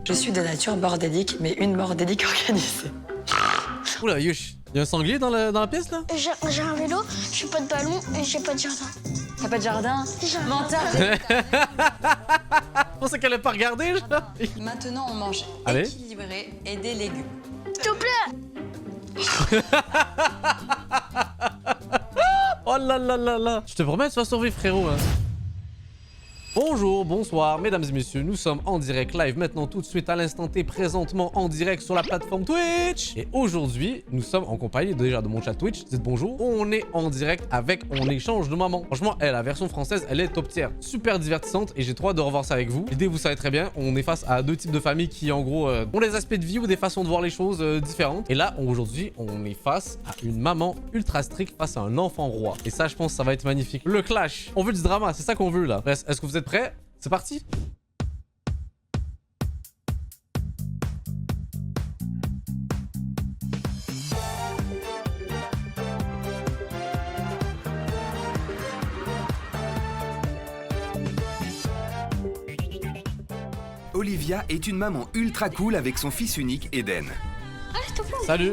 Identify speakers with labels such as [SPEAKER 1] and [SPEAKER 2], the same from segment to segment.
[SPEAKER 1] Je suis de nature bordélique, mais une bordélique organisée.
[SPEAKER 2] Oula, yush. Y'a un sanglier dans la pièce là?
[SPEAKER 3] J'ai un vélo, j'ai pas de ballon et j'ai pas de jardin.
[SPEAKER 1] T'as pas de jardin? Menteur.
[SPEAKER 2] Je pensais qu'elle allait pas regarder, genre.
[SPEAKER 1] Maintenant, on mange
[SPEAKER 2] Allez.
[SPEAKER 1] équilibré et des légumes.
[SPEAKER 3] S'il te plaît.
[SPEAKER 2] Oh là là là là. Je te promets, tu vas survivre, frérot. Hein. Bonjour, bonsoir, mesdames et messieurs, nous sommes en direct live maintenant tout de suite à l'instant T, présentement en direct sur la plateforme Twitch. Et aujourd'hui, nous sommes en compagnie déjà de mon chat Twitch, dites bonjour. On est en direct avec On échange de maman. Franchement, la version française, elle est top tier, super divertissante et j'ai trop hâte de revoir ça avec vous. L'idée, vous savez très bien, on est face à deux types de familles qui en gros ont des aspects de vie ou des façons de voir les choses différentes. Et là, aujourd'hui, on est face à une maman ultra stricte face à un enfant roi. Et ça, je pense, ça va être magnifique. Le clash, on veut du drama, c'est ça qu'on veut là. Est-ce que vous êtes prêts? C'est parti.
[SPEAKER 4] Olivia est une maman ultra cool avec son fils unique Eden.
[SPEAKER 2] Salut.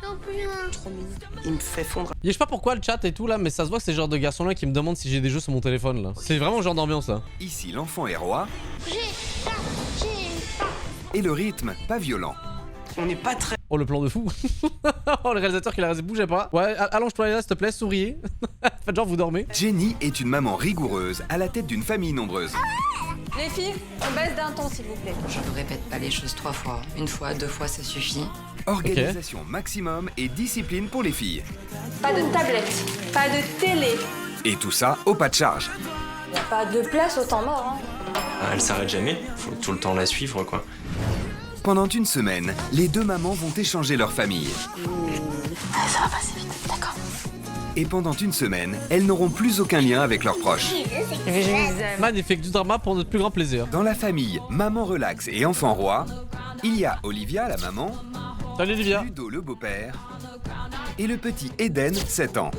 [SPEAKER 3] Non, plus un.
[SPEAKER 5] Trop mignon. Il me fait fondre.
[SPEAKER 2] Je sais pas pourquoi le chat et tout là, mais ça se voit que c'est le genre de garçon là qui me demande si j'ai des jeux sur mon téléphone là. C'est vraiment le genre d'ambiance là.
[SPEAKER 4] Ici, l'enfant est roi
[SPEAKER 3] J'ai pas.
[SPEAKER 4] et le rythme pas violent.
[SPEAKER 5] On n'est pas très...
[SPEAKER 2] Oh le plan de fou. Oh le réalisateur qui l'a resté, bougez pas. Ouais, allonge-toi là s'il te plaît, souriez. Faites genre vous dormez.
[SPEAKER 4] Jenny est une maman rigoureuse à la tête d'une famille nombreuse.
[SPEAKER 1] Les filles, on baisse d'un ton, s'il vous plaît.
[SPEAKER 6] Je vous répète pas les choses 3 fois. Une fois, 2 fois, ça suffit.
[SPEAKER 4] Organisation maximum et discipline pour les filles.
[SPEAKER 7] Pas de tablette, pas de télé.
[SPEAKER 4] Et tout ça au pas de charge.
[SPEAKER 7] Y a pas de place au temps mort, hein.
[SPEAKER 8] Elle s'arrête jamais, faut tout le temps la suivre quoi.
[SPEAKER 4] Pendant une semaine, les deux mamans vont échanger leur famille.
[SPEAKER 3] Ça va passer vite, d'accord.
[SPEAKER 4] Et pendant une semaine, elles n'auront plus aucun lien avec leurs proches.
[SPEAKER 2] Magnifique, du drama pour notre plus grand plaisir.
[SPEAKER 4] Dans la famille Maman Relax et Enfant Roi, il y a Olivia, la maman,
[SPEAKER 2] Salut Olivia.
[SPEAKER 4] Ludo, le beau-père, et le petit Eden, 7 ans.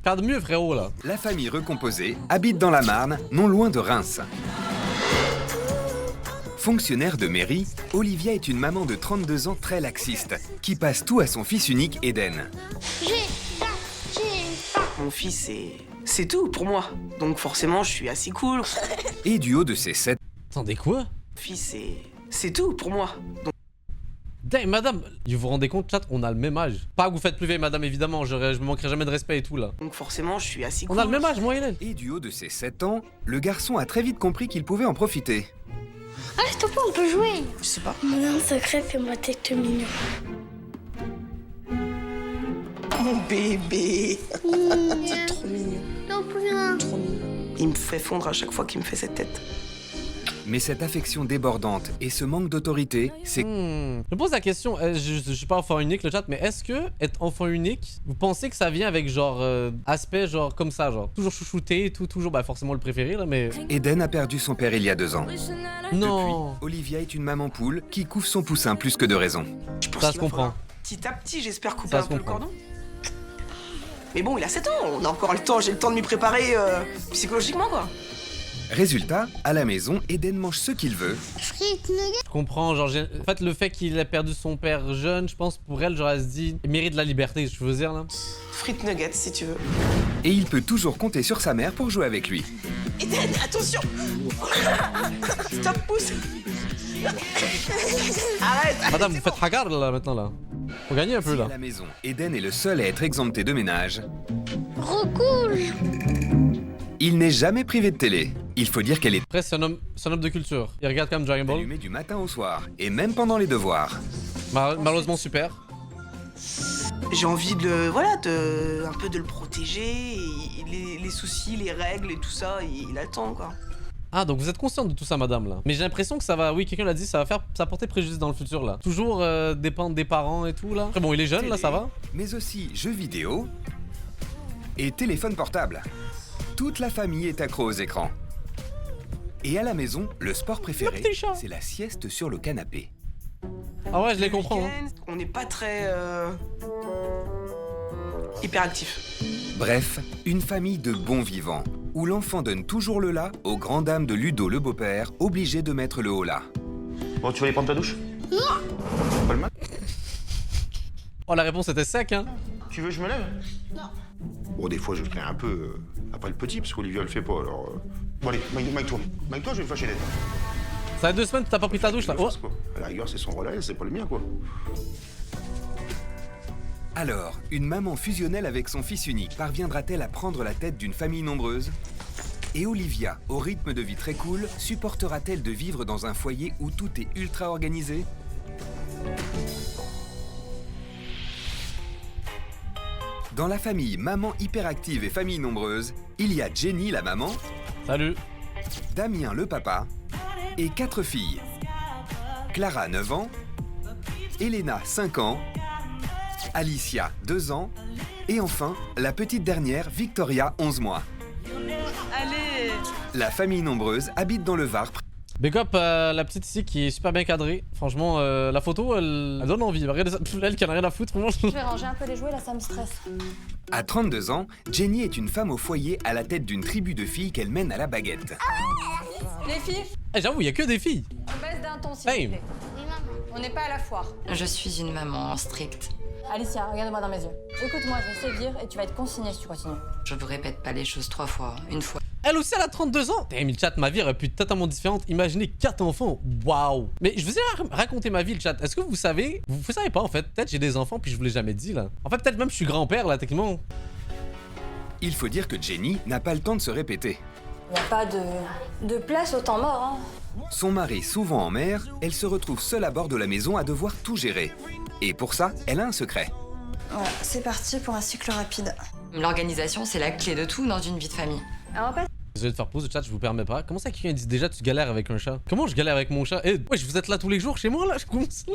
[SPEAKER 2] Faire de mieux frérot là.
[SPEAKER 4] La famille recomposée habite dans la Marne, non loin de Reims. Fonctionnaire de mairie, Olivia est une maman de 32 ans très laxiste, qui passe tout à son fils unique Eden.
[SPEAKER 3] J'ai pas.
[SPEAKER 5] Mon fils, c'est tout pour moi. Donc forcément, je suis assez cool.
[SPEAKER 4] Et du haut de ses 7
[SPEAKER 2] Attendez quoi?
[SPEAKER 5] Mon fils, c'est tout pour moi. Donc
[SPEAKER 2] Dang, madame, vous vous rendez compte, chat, on a le même âge. Pas que vous faites plus vieille, madame, évidemment, je me manquerai jamais de respect et tout là.
[SPEAKER 5] forcément, je suis assez cool.
[SPEAKER 2] On a le même âge, moi et elle.
[SPEAKER 4] Et du haut de ses 7 ans, le garçon a très vite compris qu'il pouvait en profiter.
[SPEAKER 3] Allez, s'il te plaît, on peut jouer.
[SPEAKER 5] Je sais pas.
[SPEAKER 3] Mon âme secret, fais-moi t'es mignon.
[SPEAKER 5] Mon bébé. Trop mignon.
[SPEAKER 3] Non, plus un.
[SPEAKER 5] Trop mignon. Il me fait fondre à chaque fois qu'il me fait cette tête.
[SPEAKER 4] Mais cette affection débordante et ce manque d'autorité, c'est
[SPEAKER 2] Je me pose la question, je suis pas enfant unique le chat, mais est-ce que être enfant unique, vous pensez que ça vient avec genre aspect genre comme ça, genre toujours chouchouté et tout, toujours bah forcément le préféré là, mais
[SPEAKER 4] Eden a perdu son père il y a 2 ans.
[SPEAKER 2] non,
[SPEAKER 4] Depuis, Olivia est une maman poule qui couvre son poussin plus que de raison.
[SPEAKER 5] Je pense
[SPEAKER 2] ça
[SPEAKER 5] qu'il
[SPEAKER 2] se
[SPEAKER 5] va
[SPEAKER 2] comprend.
[SPEAKER 5] falloir Petit à petit, j'espère couper
[SPEAKER 2] Ça
[SPEAKER 5] un
[SPEAKER 2] se
[SPEAKER 5] peu le
[SPEAKER 2] comprend.
[SPEAKER 5] cordon. Mais bon, il a 7 ans, on a encore le temps, j'ai le temps de m'y préparer psychologiquement quoi.
[SPEAKER 4] Résultat, à la maison, Eden mange ce qu'il veut
[SPEAKER 3] Frites, nuggets.
[SPEAKER 2] Je comprends, genre en fait le fait qu'il ait perdu son père jeune, je pense pour elle genre elle se dit, il mérite de la liberté, je veux dire là.
[SPEAKER 5] Frites nuggets si tu veux.
[SPEAKER 4] et il peut toujours compter sur sa mère pour jouer avec lui.
[SPEAKER 5] Eden, attention. Stop, pousse. Arrête.
[SPEAKER 2] Madame, vous faites hagar là maintenant là. Faut gagner un peu
[SPEAKER 4] Si
[SPEAKER 2] là.
[SPEAKER 4] à la maison, Eden est le seul à être exempté de ménage.
[SPEAKER 3] Recoule.
[SPEAKER 4] Il n'est jamais privé de télé. Il faut dire qu'elle est
[SPEAKER 2] Après c'est un homme de culture. Il regarde quand même Dragon Ball.
[SPEAKER 4] allumée du matin au soir, et même pendant les devoirs.
[SPEAKER 2] Malheureusement super.
[SPEAKER 5] J'ai envie de un peu de le protéger, et les soucis, les règles et tout ça, il attend quoi.
[SPEAKER 2] Ah donc vous êtes consciente de tout ça madame là. Mais j'ai l'impression que ça va, oui quelqu'un l'a dit, ça va porter préjudice dans le futur là. Toujours dépendre des parents et tout là. Après bon il est jeune là, ça va.
[SPEAKER 4] Mais aussi jeux vidéo et téléphone portable. Toute la famille est accro aux écrans. Et à la maison, le sport préféré,
[SPEAKER 2] petit chat.
[SPEAKER 4] c'est la sieste sur le canapé.
[SPEAKER 2] Ah ouais je les comprends. Hein.
[SPEAKER 5] Week-end, on n'est pas très hyperactif.
[SPEAKER 4] Bref, une famille de bons vivants, où l'enfant donne toujours le là aux grandes dames de Ludo le beau-père, obligé de mettre le haut là.
[SPEAKER 9] Bon, tu vas aller prendre ta douche? Pas le mal.
[SPEAKER 2] Oh, la réponse était sec, hein.
[SPEAKER 9] Tu veux que je me lève?
[SPEAKER 3] Non.
[SPEAKER 9] Bon, des fois, je traîne un peu après le petit, parce qu'Olivia le fait pas, alors... Bon, allez, Mike-toi. Mike-toi, je vais me fâcher d'être.
[SPEAKER 2] Ça fait 2 semaines que t'as pas pris ta douche, là. Oh.
[SPEAKER 9] À la rigueur, c'est son relais, c'est pas le mien, quoi.
[SPEAKER 4] Alors, une maman fusionnelle avec son fils unique parviendra-t-elle à prendre la tête d'une famille nombreuse? Et Olivia, au rythme de vie très cool, supportera-t-elle de vivre dans un foyer où tout est ultra organisé? Dans la famille maman hyperactive et famille nombreuse, il y a Jenny la maman,
[SPEAKER 2] Salut.
[SPEAKER 4] Damien le papa et 4 filles. Clara 9 ans, Elena 5 ans, Alicia 2 ans et enfin la petite dernière Victoria 11 mois.
[SPEAKER 1] Allez.
[SPEAKER 4] La famille nombreuse habite dans le Var.
[SPEAKER 2] Big up la petite ici qui est super bien cadrée. Franchement, la photo, elle donne envie. Regardez ça. Elle qui en a rien à foutre, vraiment.
[SPEAKER 7] Je vais ranger un peu les jouets, là, ça me stresse.
[SPEAKER 4] À 32 ans, Jenny est une femme au foyer à la tête d'une tribu de filles qu'elle mène à la baguette.
[SPEAKER 1] Les filles,
[SPEAKER 2] Eh, j'avoue, il y a que des filles.
[SPEAKER 1] on baisse d'un ton, s'il
[SPEAKER 2] Hey.
[SPEAKER 1] vous plaît.
[SPEAKER 3] Oui, maman.
[SPEAKER 1] On n'est pas à la foire.
[SPEAKER 6] Je suis une maman stricte.
[SPEAKER 7] Alicia, regarde-moi dans mes yeux. Écoute-moi, je vais sévir et tu vas être consignée si tu continues.
[SPEAKER 6] Je vous répète pas les choses 3 fois, une fois.
[SPEAKER 2] Elle aussi, elle a 32 ans. Damn, le chat, ma vie aurait pu être totalement différente. Imaginez 4 enfants. Waouh. Mais je vous ai raconté ma vie, le chat. Est-ce que vous savez? Vous savez pas, en fait. Peut-être j'ai des enfants, puis je vous l'ai jamais dit, là. En fait, peut-être même je suis grand-père, là, techniquement.
[SPEAKER 4] Il faut dire que Jenny n'a pas le temps de se répéter.
[SPEAKER 7] Il n'y a pas de place au temps mort, hein.
[SPEAKER 4] Son mari souvent en mer, elle se retrouve seule à bord de la maison à devoir tout gérer. Et pour ça, elle a un secret.
[SPEAKER 1] Voilà, c'est parti pour un cycle rapide.
[SPEAKER 6] L'organisation, c'est la clé de tout dans une vie de famille.
[SPEAKER 1] Alors on passe.
[SPEAKER 2] Désolé de faire pause, le chat, je vous permets pas. Comment ça quelqu'un dit déjà tu galères avec un chat? Comment je galère avec mon chat? Eh, wesh, vous êtes là tous les jours chez moi, là? Je commence.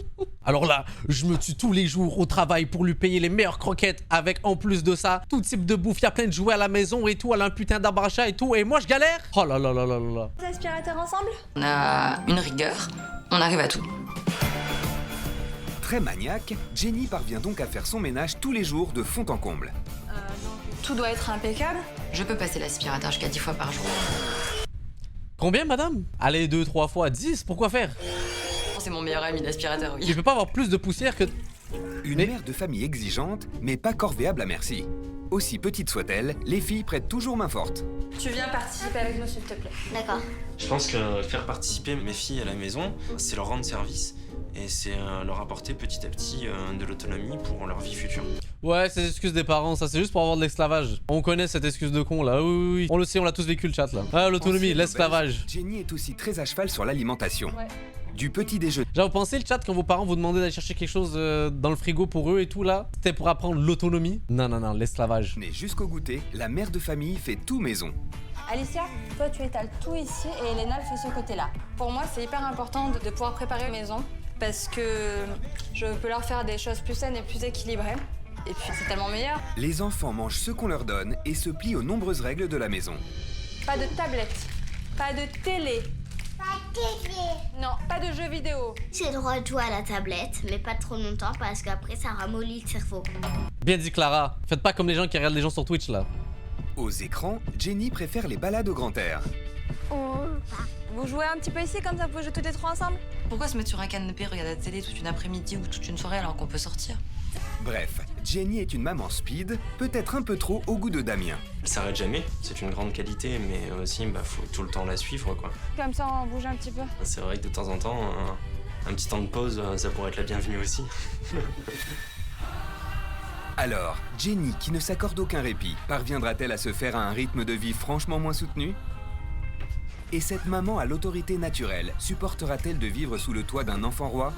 [SPEAKER 2] Alors là, je me tue tous les jours au travail pour lui payer les meilleures croquettes avec, en plus de ça, tout type de bouffe. Il y a plein de jouets à la maison et tout. Elle a un putain d'arbre à chat et tout. Et moi, je galère? Oh là là là là là là.
[SPEAKER 1] L'aspirateur ensemble?
[SPEAKER 6] On a une rigueur, on arrive à tout.
[SPEAKER 4] Très maniaque, Jenny parvient donc à faire son ménage tous les jours de fond en comble.
[SPEAKER 1] Tout doit être impeccable.
[SPEAKER 6] Je peux passer l'aspirateur jusqu'à 10 fois par jour.
[SPEAKER 2] Combien, madame? Allez, 2, 3 fois, 10, pourquoi faire?
[SPEAKER 6] C'est mon meilleur ami, l'aspirateur,
[SPEAKER 2] Il
[SPEAKER 6] oui.
[SPEAKER 2] peut pas avoir plus de poussière que...
[SPEAKER 4] Une
[SPEAKER 2] Mais-
[SPEAKER 4] mère de famille exigeante, mais pas corvéable à merci. Aussi petite soit-elle, les filles prêtent toujours main forte.
[SPEAKER 1] Tu viens participer avec nous, s'il te plaît.
[SPEAKER 3] D'accord.
[SPEAKER 8] Je pense que faire participer mes filles à la maison, c'est leur rendre service. Et c'est leur apporter petit à petit de l'autonomie pour leur vie future.
[SPEAKER 2] Ouais, c'est l'excuse des parents, ça c'est juste pour avoir de l'esclavage. On connaît cette excuse de con là, oui, oui, oui. On le sait, on l'a tous vécu le chat là. Ah, l'autonomie,
[SPEAKER 4] Ancienne
[SPEAKER 2] l'esclavage.
[SPEAKER 4] obèse, Jenny est aussi très à cheval sur l'alimentation.
[SPEAKER 1] Ouais.
[SPEAKER 4] Du petit déjeuner
[SPEAKER 2] Genre, vous pensez le chat quand vos parents vous demandaient d'aller chercher quelque chose dans le frigo pour eux et tout là? C'était pour apprendre l'autonomie? Non, non, non, l'esclavage.
[SPEAKER 4] jusqu'au goûter, la mère de famille fait tout maison.
[SPEAKER 7] Alicia, toi, tu étales tout ici et Elena le fait ce côté-là.
[SPEAKER 1] Pour moi, c'est hyper important de pouvoir préparer la maison parce que je peux leur faire des choses plus saines et plus équilibrées. Et puis, c'est tellement meilleur.
[SPEAKER 4] Les enfants mangent ce qu'on leur donne et se plient aux nombreuses règles de la maison.
[SPEAKER 1] Pas de tablette, pas de télé,
[SPEAKER 3] Pas de télé.
[SPEAKER 1] non, pas de jeux vidéo.
[SPEAKER 3] J'ai le droit de jouer à la tablette, mais pas trop longtemps parce qu'après ça ramollit le cerveau.
[SPEAKER 2] Bien dit Clara. Faites pas comme les gens qui regardent les gens sur Twitch là.
[SPEAKER 4] Aux écrans, Jenny préfère les balades au grand air.
[SPEAKER 1] Vous jouez un petit peu ici, comme ça vous pouvez jouer toutes les trois ensemble?
[SPEAKER 6] Pourquoi se mettre sur un canapé, regarder la télé toute une après-midi ou toute une soirée alors qu'on peut sortir?
[SPEAKER 4] Bref, Jenny est une maman speed, peut-être un peu trop au goût de Damien.
[SPEAKER 8] Elle s'arrête jamais, c'est une grande qualité, mais aussi faut tout le temps la suivre quoi.
[SPEAKER 1] Comme ça, on bouge un petit peu.
[SPEAKER 8] C'est vrai que de temps en temps, un petit temps de pause, ça pourrait être la bienvenue aussi.
[SPEAKER 4] Alors, Jenny, qui ne s'accorde aucun répit, parviendra-t-elle à se faire à un rythme de vie franchement moins soutenu? Et cette maman à l'autorité naturelle, supportera-t-elle de vivre sous le toit d'un enfant roi?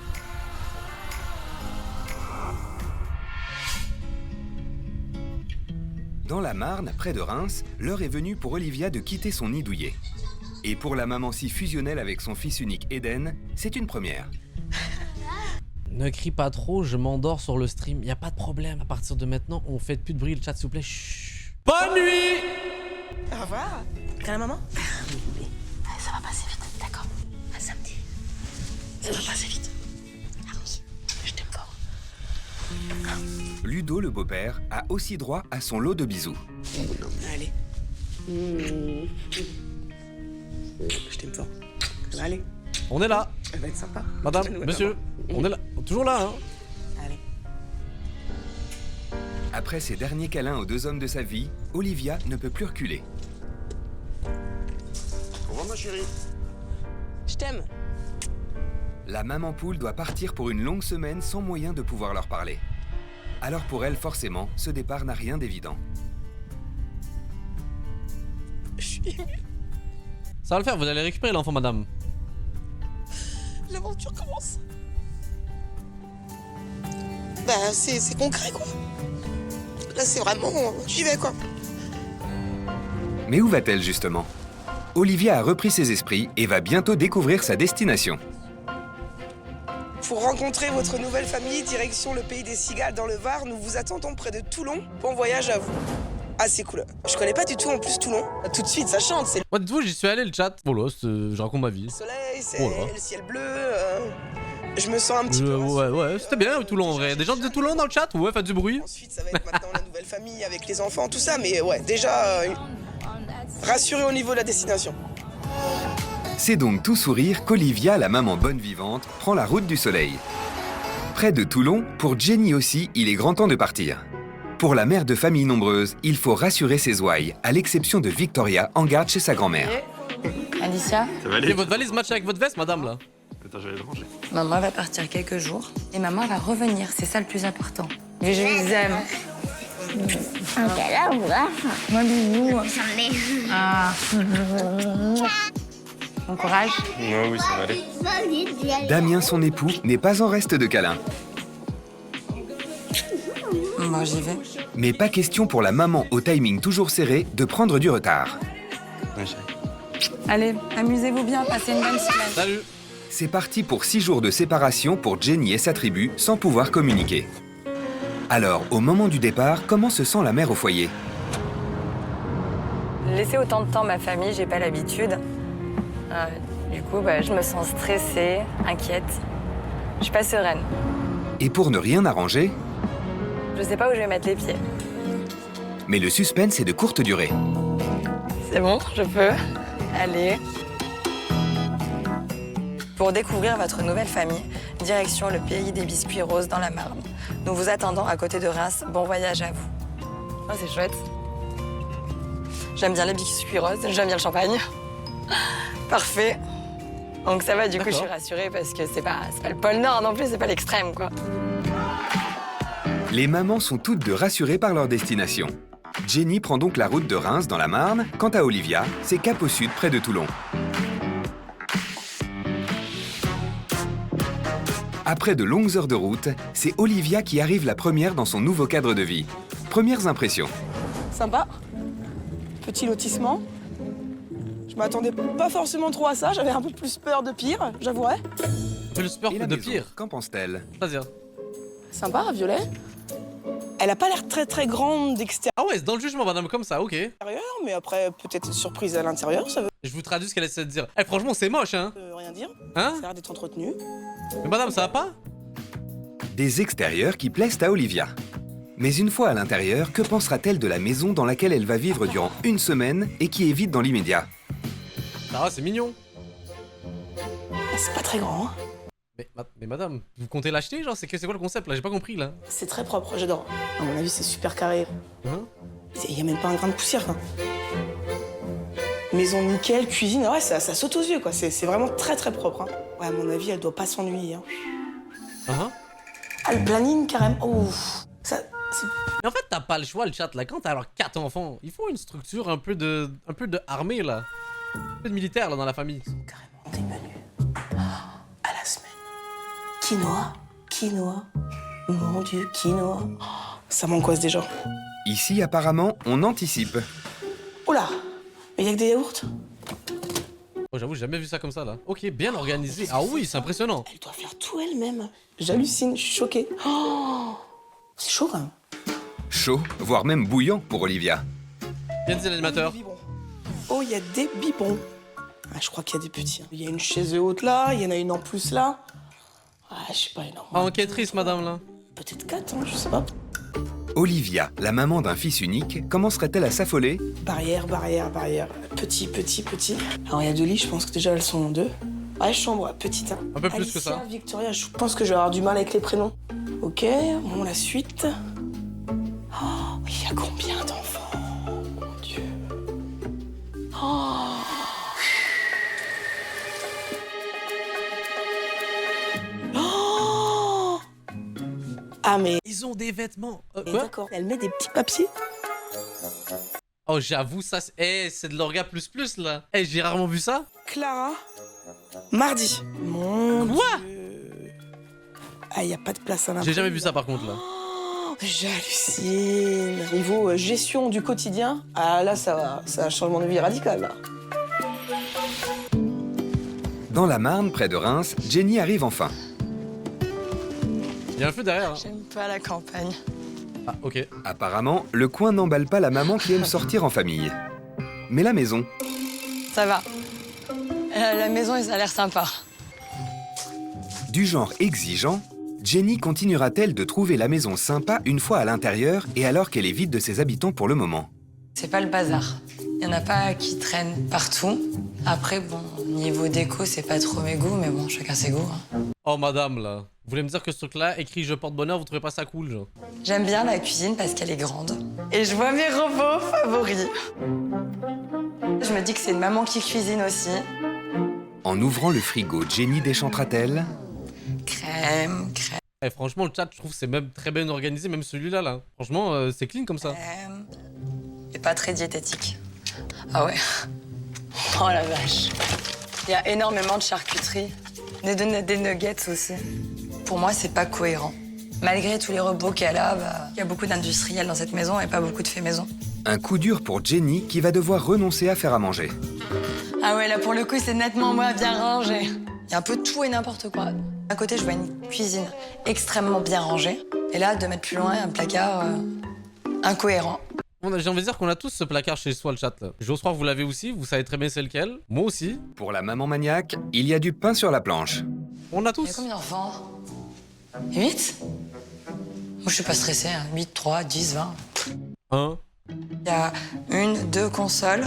[SPEAKER 4] Dans la Marne, près de Reims, l'heure est venue pour Olivia de quitter son nid douillet. Et pour la maman si fusionnelle avec son fils unique Eden, c'est une première.
[SPEAKER 2] Ne crie pas trop, je m'endors sur le stream. Y a pas de problème. À partir de maintenant, on fait plus de bruit, le chat, s'il vous plaît. Chut. Bonne nuit!
[SPEAKER 5] Au revoir. Câlin, maman.
[SPEAKER 3] Ça va passer vite, d'accord. À samedi. Ça va passer vite. Ah oui, je t'aime fort.
[SPEAKER 4] Ludo, le beau-père, a aussi droit à son lot de bisous.
[SPEAKER 5] Allez. Je t'aime fort. Ça va aller.
[SPEAKER 2] On est là.
[SPEAKER 5] Elle va être sympa.
[SPEAKER 2] Madame, monsieur, on est là. Toujours là, hein.
[SPEAKER 5] Allez.
[SPEAKER 4] Après ces derniers câlins aux deux hommes de sa vie, Olivia ne peut plus reculer.
[SPEAKER 9] Au revoir, ma chérie.
[SPEAKER 5] Je t'aime.
[SPEAKER 4] La maman poule doit partir pour une longue semaine sans moyen de pouvoir leur parler. Alors pour elle, forcément, ce départ n'a rien d'évident.
[SPEAKER 2] Ça va le faire, vous allez récupérer l'enfant, madame.
[SPEAKER 5] L'aventure commence. Bah, c'est concret, quoi. Là, c'est vraiment... J'y vais, quoi.
[SPEAKER 4] Mais où va-t-elle justement? Olivia a repris ses esprits et va bientôt découvrir sa destination.
[SPEAKER 5] Pour rencontrer votre nouvelle famille, direction le pays des cigales dans le Var, nous vous attendons près de Toulon. Bon voyage à vous. Ah, c'est cool. Je connais pas du tout en plus Toulon. Tout de suite, ça chante. C'est
[SPEAKER 2] Moi, dites-vous, j'y suis allé, le chat. Voilà, je raconte ma vie.
[SPEAKER 5] le soleil, c'est
[SPEAKER 2] Voilà.
[SPEAKER 5] le ciel bleu. Je me sens un petit peu...
[SPEAKER 2] Ouais, c'était bien, Toulon, en vrai. Des gens de Toulon dans le chat? Ouais, faites du bruit.
[SPEAKER 5] Ensuite, ça va être maintenant la nouvelle famille avec les enfants, tout ça. Mais ouais, déjà, rassuré au niveau de la destination.
[SPEAKER 4] C'est donc tout sourire qu'Olivia, la maman bonne vivante, prend la route du soleil. Près de Toulon, pour Jenny aussi, il est grand temps de partir. Pour la mère de famille nombreuse, il faut rassurer ses ouailles, à l'exception de Victoria, en garde chez sa grand-mère.
[SPEAKER 7] Alicia,
[SPEAKER 8] Ça va
[SPEAKER 2] Et votre valise match avec votre veste, madame, là?
[SPEAKER 8] Attends, j'allais le ranger.
[SPEAKER 6] Maman va partir quelques jours et maman va revenir, c'est ça le plus important.
[SPEAKER 7] je les aime. Moi, bisous. Ah. Bon courage.
[SPEAKER 8] Ouais, oui, ça va aller.
[SPEAKER 4] Damien, son époux, n'est pas en reste de câlin.
[SPEAKER 6] Moi, j'y vais.
[SPEAKER 4] Mais pas question pour la maman au timing toujours serré de prendre du retard.
[SPEAKER 8] Ouais, chérie.
[SPEAKER 7] Allez, amusez-vous bien, passez une bonne semaine.
[SPEAKER 2] Salut.
[SPEAKER 4] C'est parti pour 6 jours de séparation pour Jenny et sa tribu sans pouvoir communiquer. Alors, au moment du départ, comment se sent la mère au foyer?
[SPEAKER 7] Laisser autant de temps ma famille, j'ai pas l'habitude. Du coup, je me sens stressée, inquiète. Je suis pas sereine.
[SPEAKER 4] Et pour ne rien arranger,
[SPEAKER 7] Je sais pas où je vais mettre les pieds.
[SPEAKER 4] mais le suspense est de courte durée.
[SPEAKER 7] C'est bon, je peux. Allez.
[SPEAKER 6] Pour découvrir votre nouvelle famille, direction le pays des biscuits roses dans la Marne. Nous vous attendons à côté de Reims. Bon voyage à vous.
[SPEAKER 7] Oh, c'est chouette.
[SPEAKER 6] J'aime bien les biscuits roses, j'aime bien le champagne.
[SPEAKER 7] Parfait. Donc ça va, du coup, je
[SPEAKER 2] D'accord.
[SPEAKER 7] suis rassurée parce que c'est pas le pôle Nord non plus, c'est pas l'extrême, quoi.
[SPEAKER 4] Les mamans sont toutes deux rassurées par leur destination. Jenny prend donc la route de Reims dans la Marne. Quant à Olivia, c'est cap au sud près de Toulon. Après de longues heures de route, c'est Olivia qui arrive la première dans son nouveau cadre de vie. Premières impressions.
[SPEAKER 5] Sympa. Petit lotissement. Je m'attendais pas forcément trop à ça. J'avais un peu plus peur de pire, j'avouerais.
[SPEAKER 2] Fais le sport
[SPEAKER 4] Et la
[SPEAKER 2] de
[SPEAKER 4] maison,
[SPEAKER 2] pire.
[SPEAKER 4] qu'en pense-t-elle?
[SPEAKER 2] Vas-y.
[SPEAKER 5] Sympa, violet. Elle a pas l'air très très grande d'extérieur,
[SPEAKER 2] Ah ouais, c'est dans le jugement, madame, comme ça, ok.
[SPEAKER 5] mais après peut-être surprise à l'intérieur, ça veut
[SPEAKER 2] Je vous traduis ce qu'elle essaie de dire. Eh, franchement, c'est moche, hein?
[SPEAKER 5] rien dire.
[SPEAKER 2] Hein?
[SPEAKER 5] Ça a l'air d'être entretenu.
[SPEAKER 2] Mais madame, ça va pas?
[SPEAKER 4] Des extérieurs qui plaisent à Olivia. Mais une fois à l'intérieur, que pensera-t-elle de la maison dans laquelle elle va vivre durant une semaine et qui est vide dans l'immédiat?
[SPEAKER 2] Ça va, c'est mignon.
[SPEAKER 5] C'est pas très grand, hein.
[SPEAKER 2] Mais madame, vous comptez l'acheter, genre? C'est quoi le concept, là? J'ai pas compris, là.
[SPEAKER 5] C'est très propre, j'adore. À mon avis, c'est super carré.
[SPEAKER 2] Hein?
[SPEAKER 5] Il y a même pas un grain de poussière, quoi. Maison nickel, cuisine, ouais, ça saute aux yeux, quoi. C'est vraiment très très propre, hein. Ouais, à mon avis, elle doit pas s'ennuyer, hein.
[SPEAKER 2] Hein?
[SPEAKER 5] Ah, le planning, carrément. Ouf. Ça, c'est...
[SPEAKER 2] Mais en fait, t'as pas le choix, le chat, là. Quand t'as alors 4 enfants, il faut une structure un peu de armée, là. Un peu de militaire, là, dans la famille.
[SPEAKER 5] Carrément des menus. À la semaine. Quinoa. Mon Dieu, quinoa. Ça m'angoisse déjà.
[SPEAKER 4] Ici, apparemment, on anticipe.
[SPEAKER 5] Oh là. Mais y a que des yaourts.
[SPEAKER 2] Oh, j'avoue, j'ai jamais vu ça comme ça, là. Ok, bien organisé. Ah oui, c'est impressionnant.
[SPEAKER 5] Elle doit faire tout elle-même. J'hallucine, je suis choquée. Oh, c'est chaud quand même.
[SPEAKER 4] Chaud, voire même bouillant pour Olivia.
[SPEAKER 2] Bien dit l'animateur.
[SPEAKER 5] Oh, il y a des biberons. Ah, je crois qu'il y a des petits. Il y a une chaise haute là, il y en a une en plus là. Ah, je sais pas, énorme.
[SPEAKER 2] Ah, enquêtrice, madame, là.
[SPEAKER 5] Peut-être 4, hein, je sais pas.
[SPEAKER 4] Olivia, la maman d'un fils unique, commencerait-elle à s'affoler?
[SPEAKER 5] Barrière. Petit. Alors, il y a 2 lits, je pense que déjà elles sont 2. Ouais, chambre, petite. Hein.
[SPEAKER 2] Un peu plus
[SPEAKER 5] Alicia,
[SPEAKER 2] que ça.
[SPEAKER 5] Victoria, je pense que je vais avoir du mal avec les prénoms. Ok, bon, la suite. Oh, il y a combien d'enfants? Mon Dieu. Oh. Oh. Ah, mais...
[SPEAKER 2] Ils ont des vêtements. Quoi?
[SPEAKER 5] D'accord, elle met des petits papiers.
[SPEAKER 2] Oh, j'avoue, ça, c'est de l'orga plus là. J'ai rarement vu ça.
[SPEAKER 5] Clara, mardi. Mon
[SPEAKER 2] Quoi?
[SPEAKER 5] Dieu. Ah, il n'y a pas de place à l'imprévu.
[SPEAKER 2] J'ai jamais vu ça par contre là.
[SPEAKER 5] Oh, j'hallucine. Niveau gestion du quotidien, ah là, ça va. C'est un changement de vie radical, là.
[SPEAKER 4] Dans la Marne, près de Reims, Jenny arrive enfin.
[SPEAKER 2] Il y a un feu derrière. Hein.
[SPEAKER 6] J'aime pas la campagne.
[SPEAKER 2] Ah, ok.
[SPEAKER 4] Apparemment, le coin n'emballe pas la maman qui aime sortir en famille. Mais la maison,
[SPEAKER 6] Ça va. La maison, ça a l'air sympa.
[SPEAKER 4] du genre exigeant, Jenny continuera-t-elle de trouver la maison sympa une fois à l'intérieur et alors qu'elle est vide de ses habitants pour le moment?
[SPEAKER 6] C'est pas le bazar. Il y en a pas qui traînent partout. Après, bon, niveau déco, c'est pas trop mes goûts, mais bon, chacun ses goûts. Hein.
[SPEAKER 2] Oh madame là. Vous voulez me dire que ce truc là, écrit je porte bonheur, vous trouvez pas ça cool genre?
[SPEAKER 6] J'aime bien la cuisine parce qu'elle est grande. Et je vois mes robots favoris. Je me dis que c'est une maman qui cuisine aussi.
[SPEAKER 4] En ouvrant le frigo, Jenny déchantera-t-elle?
[SPEAKER 6] Crème.
[SPEAKER 2] Franchement le chat je trouve c'est même très bien organisé, même celui-là là. Franchement c'est clean comme ça.
[SPEAKER 6] Et pas très diététique. Ah ouais. Oh la vache. Il y a énormément de charcuterie. Des nuggets aussi. Pour moi, c'est pas cohérent. Malgré tous les robots qu'elle a, il y a beaucoup d'industriels dans cette maison et pas beaucoup de faits maison.
[SPEAKER 4] Un coup dur pour Jenny qui va devoir renoncer à faire à manger.
[SPEAKER 6] Ah ouais, là pour le coup, c'est nettement moi bien rangé. Il y a un peu tout et n'importe quoi. À côté, je vois une cuisine extrêmement bien rangée. Et là, 2 mètres plus loin, un placard incohérent.
[SPEAKER 2] J'ai envie de dire qu'on a tous ce placard chez soi le chat là. J'ose croire que vous l'avez aussi, vous savez très bien c'est lequel. Moi aussi.
[SPEAKER 4] Pour la maman maniaque, il y a du pain sur la planche.
[SPEAKER 2] On a
[SPEAKER 6] Il y a
[SPEAKER 2] tous.
[SPEAKER 6] combien d'enfants? 8? Moi, je suis pas stressée. Hein. 8, 3, 10, 20.
[SPEAKER 2] 1.
[SPEAKER 6] Il y a 1, 2 consoles.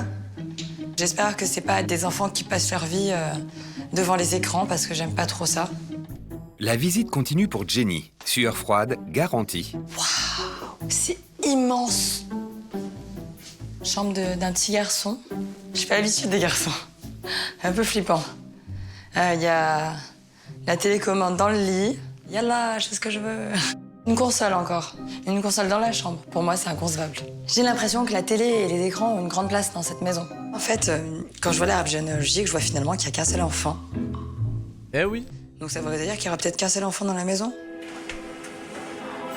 [SPEAKER 6] J'espère que c'est pas des enfants qui passent leur vie devant les écrans parce que j'aime pas trop ça.
[SPEAKER 4] La visite continue pour Jenny. Sueur froide, garantie.
[SPEAKER 6] C'est immense. Chambre d'un petit garçon. J'ai pas l'habitude des garçons. Un peu flippant. Il y a la télécommande dans le lit. Yallah, je sais ce que je veux. Une console encore. Une console dans la chambre. Pour moi, c'est inconcevable. J'ai l'impression que la télé et les écrans ont une grande place dans cette maison. En fait, quand je vois l'arbre généalogique, je vois finalement qu'il n'y a qu'un seul enfant.
[SPEAKER 2] Eh oui.
[SPEAKER 6] Donc ça voudrait dire qu'il y aura peut-être qu'un seul enfant dans la maison?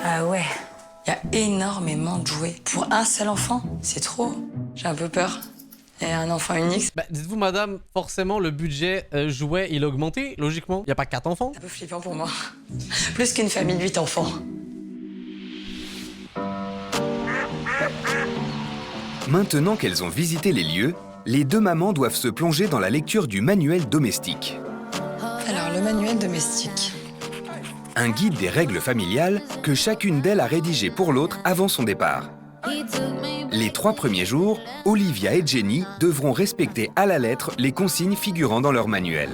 [SPEAKER 6] Ah ouais. Il y a énormément de jouets. Pour un seul enfant, c'est trop. J'ai un peu peur. Et un enfant unique,
[SPEAKER 2] Bah dites-vous madame, forcément le budget jouet il a augmenté, logiquement. Y a pas 4 enfants.
[SPEAKER 6] c'est un peu flippant pour moi. Plus qu'une famille de 8 enfants.
[SPEAKER 4] Maintenant qu'elles ont visité les lieux, les deux mamans doivent se plonger dans la lecture du manuel domestique.
[SPEAKER 6] Alors, le manuel domestique.
[SPEAKER 4] Un guide des règles familiales que chacune d'elles a rédigé pour l'autre avant son départ. Les 3 premiers jours, Olivia et Jenny devront respecter à la lettre les consignes figurant dans leur manuel.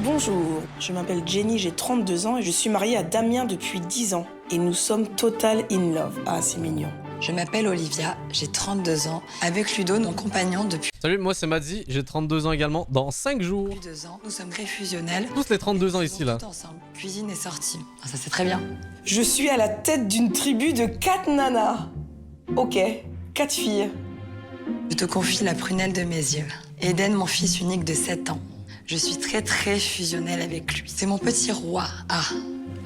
[SPEAKER 5] Bonjour, je m'appelle Jenny, j'ai 32 ans et je suis mariée à Damien depuis 10 ans. Et nous sommes total in love. Ah, c'est mignon.
[SPEAKER 6] Je m'appelle Olivia, j'ai 32 ans. Avec Ludo, mon compagnon, depuis
[SPEAKER 2] Salut, moi c'est Madzi, j'ai 32 ans également. Dans 5 jours.
[SPEAKER 6] 2 ans, nous sommes très fusionnels.
[SPEAKER 2] Tous les 32 ans ici là.
[SPEAKER 6] Tout ensemble. Cuisine et sortie. Ah, ça c'est très bien.
[SPEAKER 5] Je suis à la tête d'une tribu de 4 nanas. Ok, 4 filles.
[SPEAKER 6] Je te confie la prunelle de mes yeux. Eden, mon fils unique de 7 ans. Je suis très fusionnelle avec lui. C'est mon petit roi. Ah,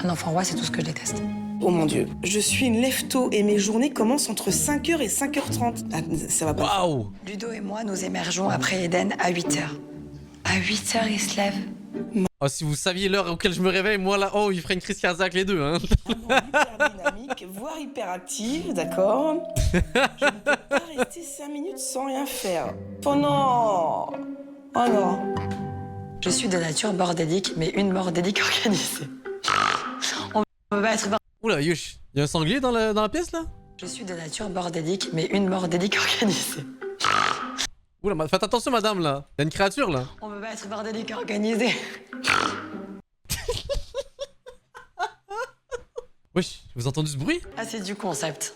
[SPEAKER 6] un enfant roi, c'est tout ce que je déteste.
[SPEAKER 5] Oh mon Dieu. Je suis une lève-tôt et mes journées commencent entre 5h et 5h30. Ah, ça va pas.
[SPEAKER 2] Waouh.
[SPEAKER 6] Ludo et moi, nous émergeons après Eden à 8h. À 8h, il se lève.
[SPEAKER 2] Oh, si vous saviez l'heure auquel je me réveille, moi là, oh, il ferait une crise cardiaque les deux, hein.
[SPEAKER 5] Hyper dynamique, voire hyperactive, d'accord. Je ne peux pas rester 5 minutes sans rien faire. Oh non. Oh non.
[SPEAKER 6] Je suis de nature bordélique, mais une bordélique organisée. On peut pas être...
[SPEAKER 2] Oula, yush, y a un sanglier dans la pièce là?
[SPEAKER 6] Je suis de nature bordélique, mais une bordélique organisée.
[SPEAKER 2] Oula, faites attention madame là. Y'a une créature là.
[SPEAKER 6] On peut pas être bordélique et organisé.
[SPEAKER 2] Wesh, vous avez entendu ce bruit?
[SPEAKER 6] Ah, c'est du concept.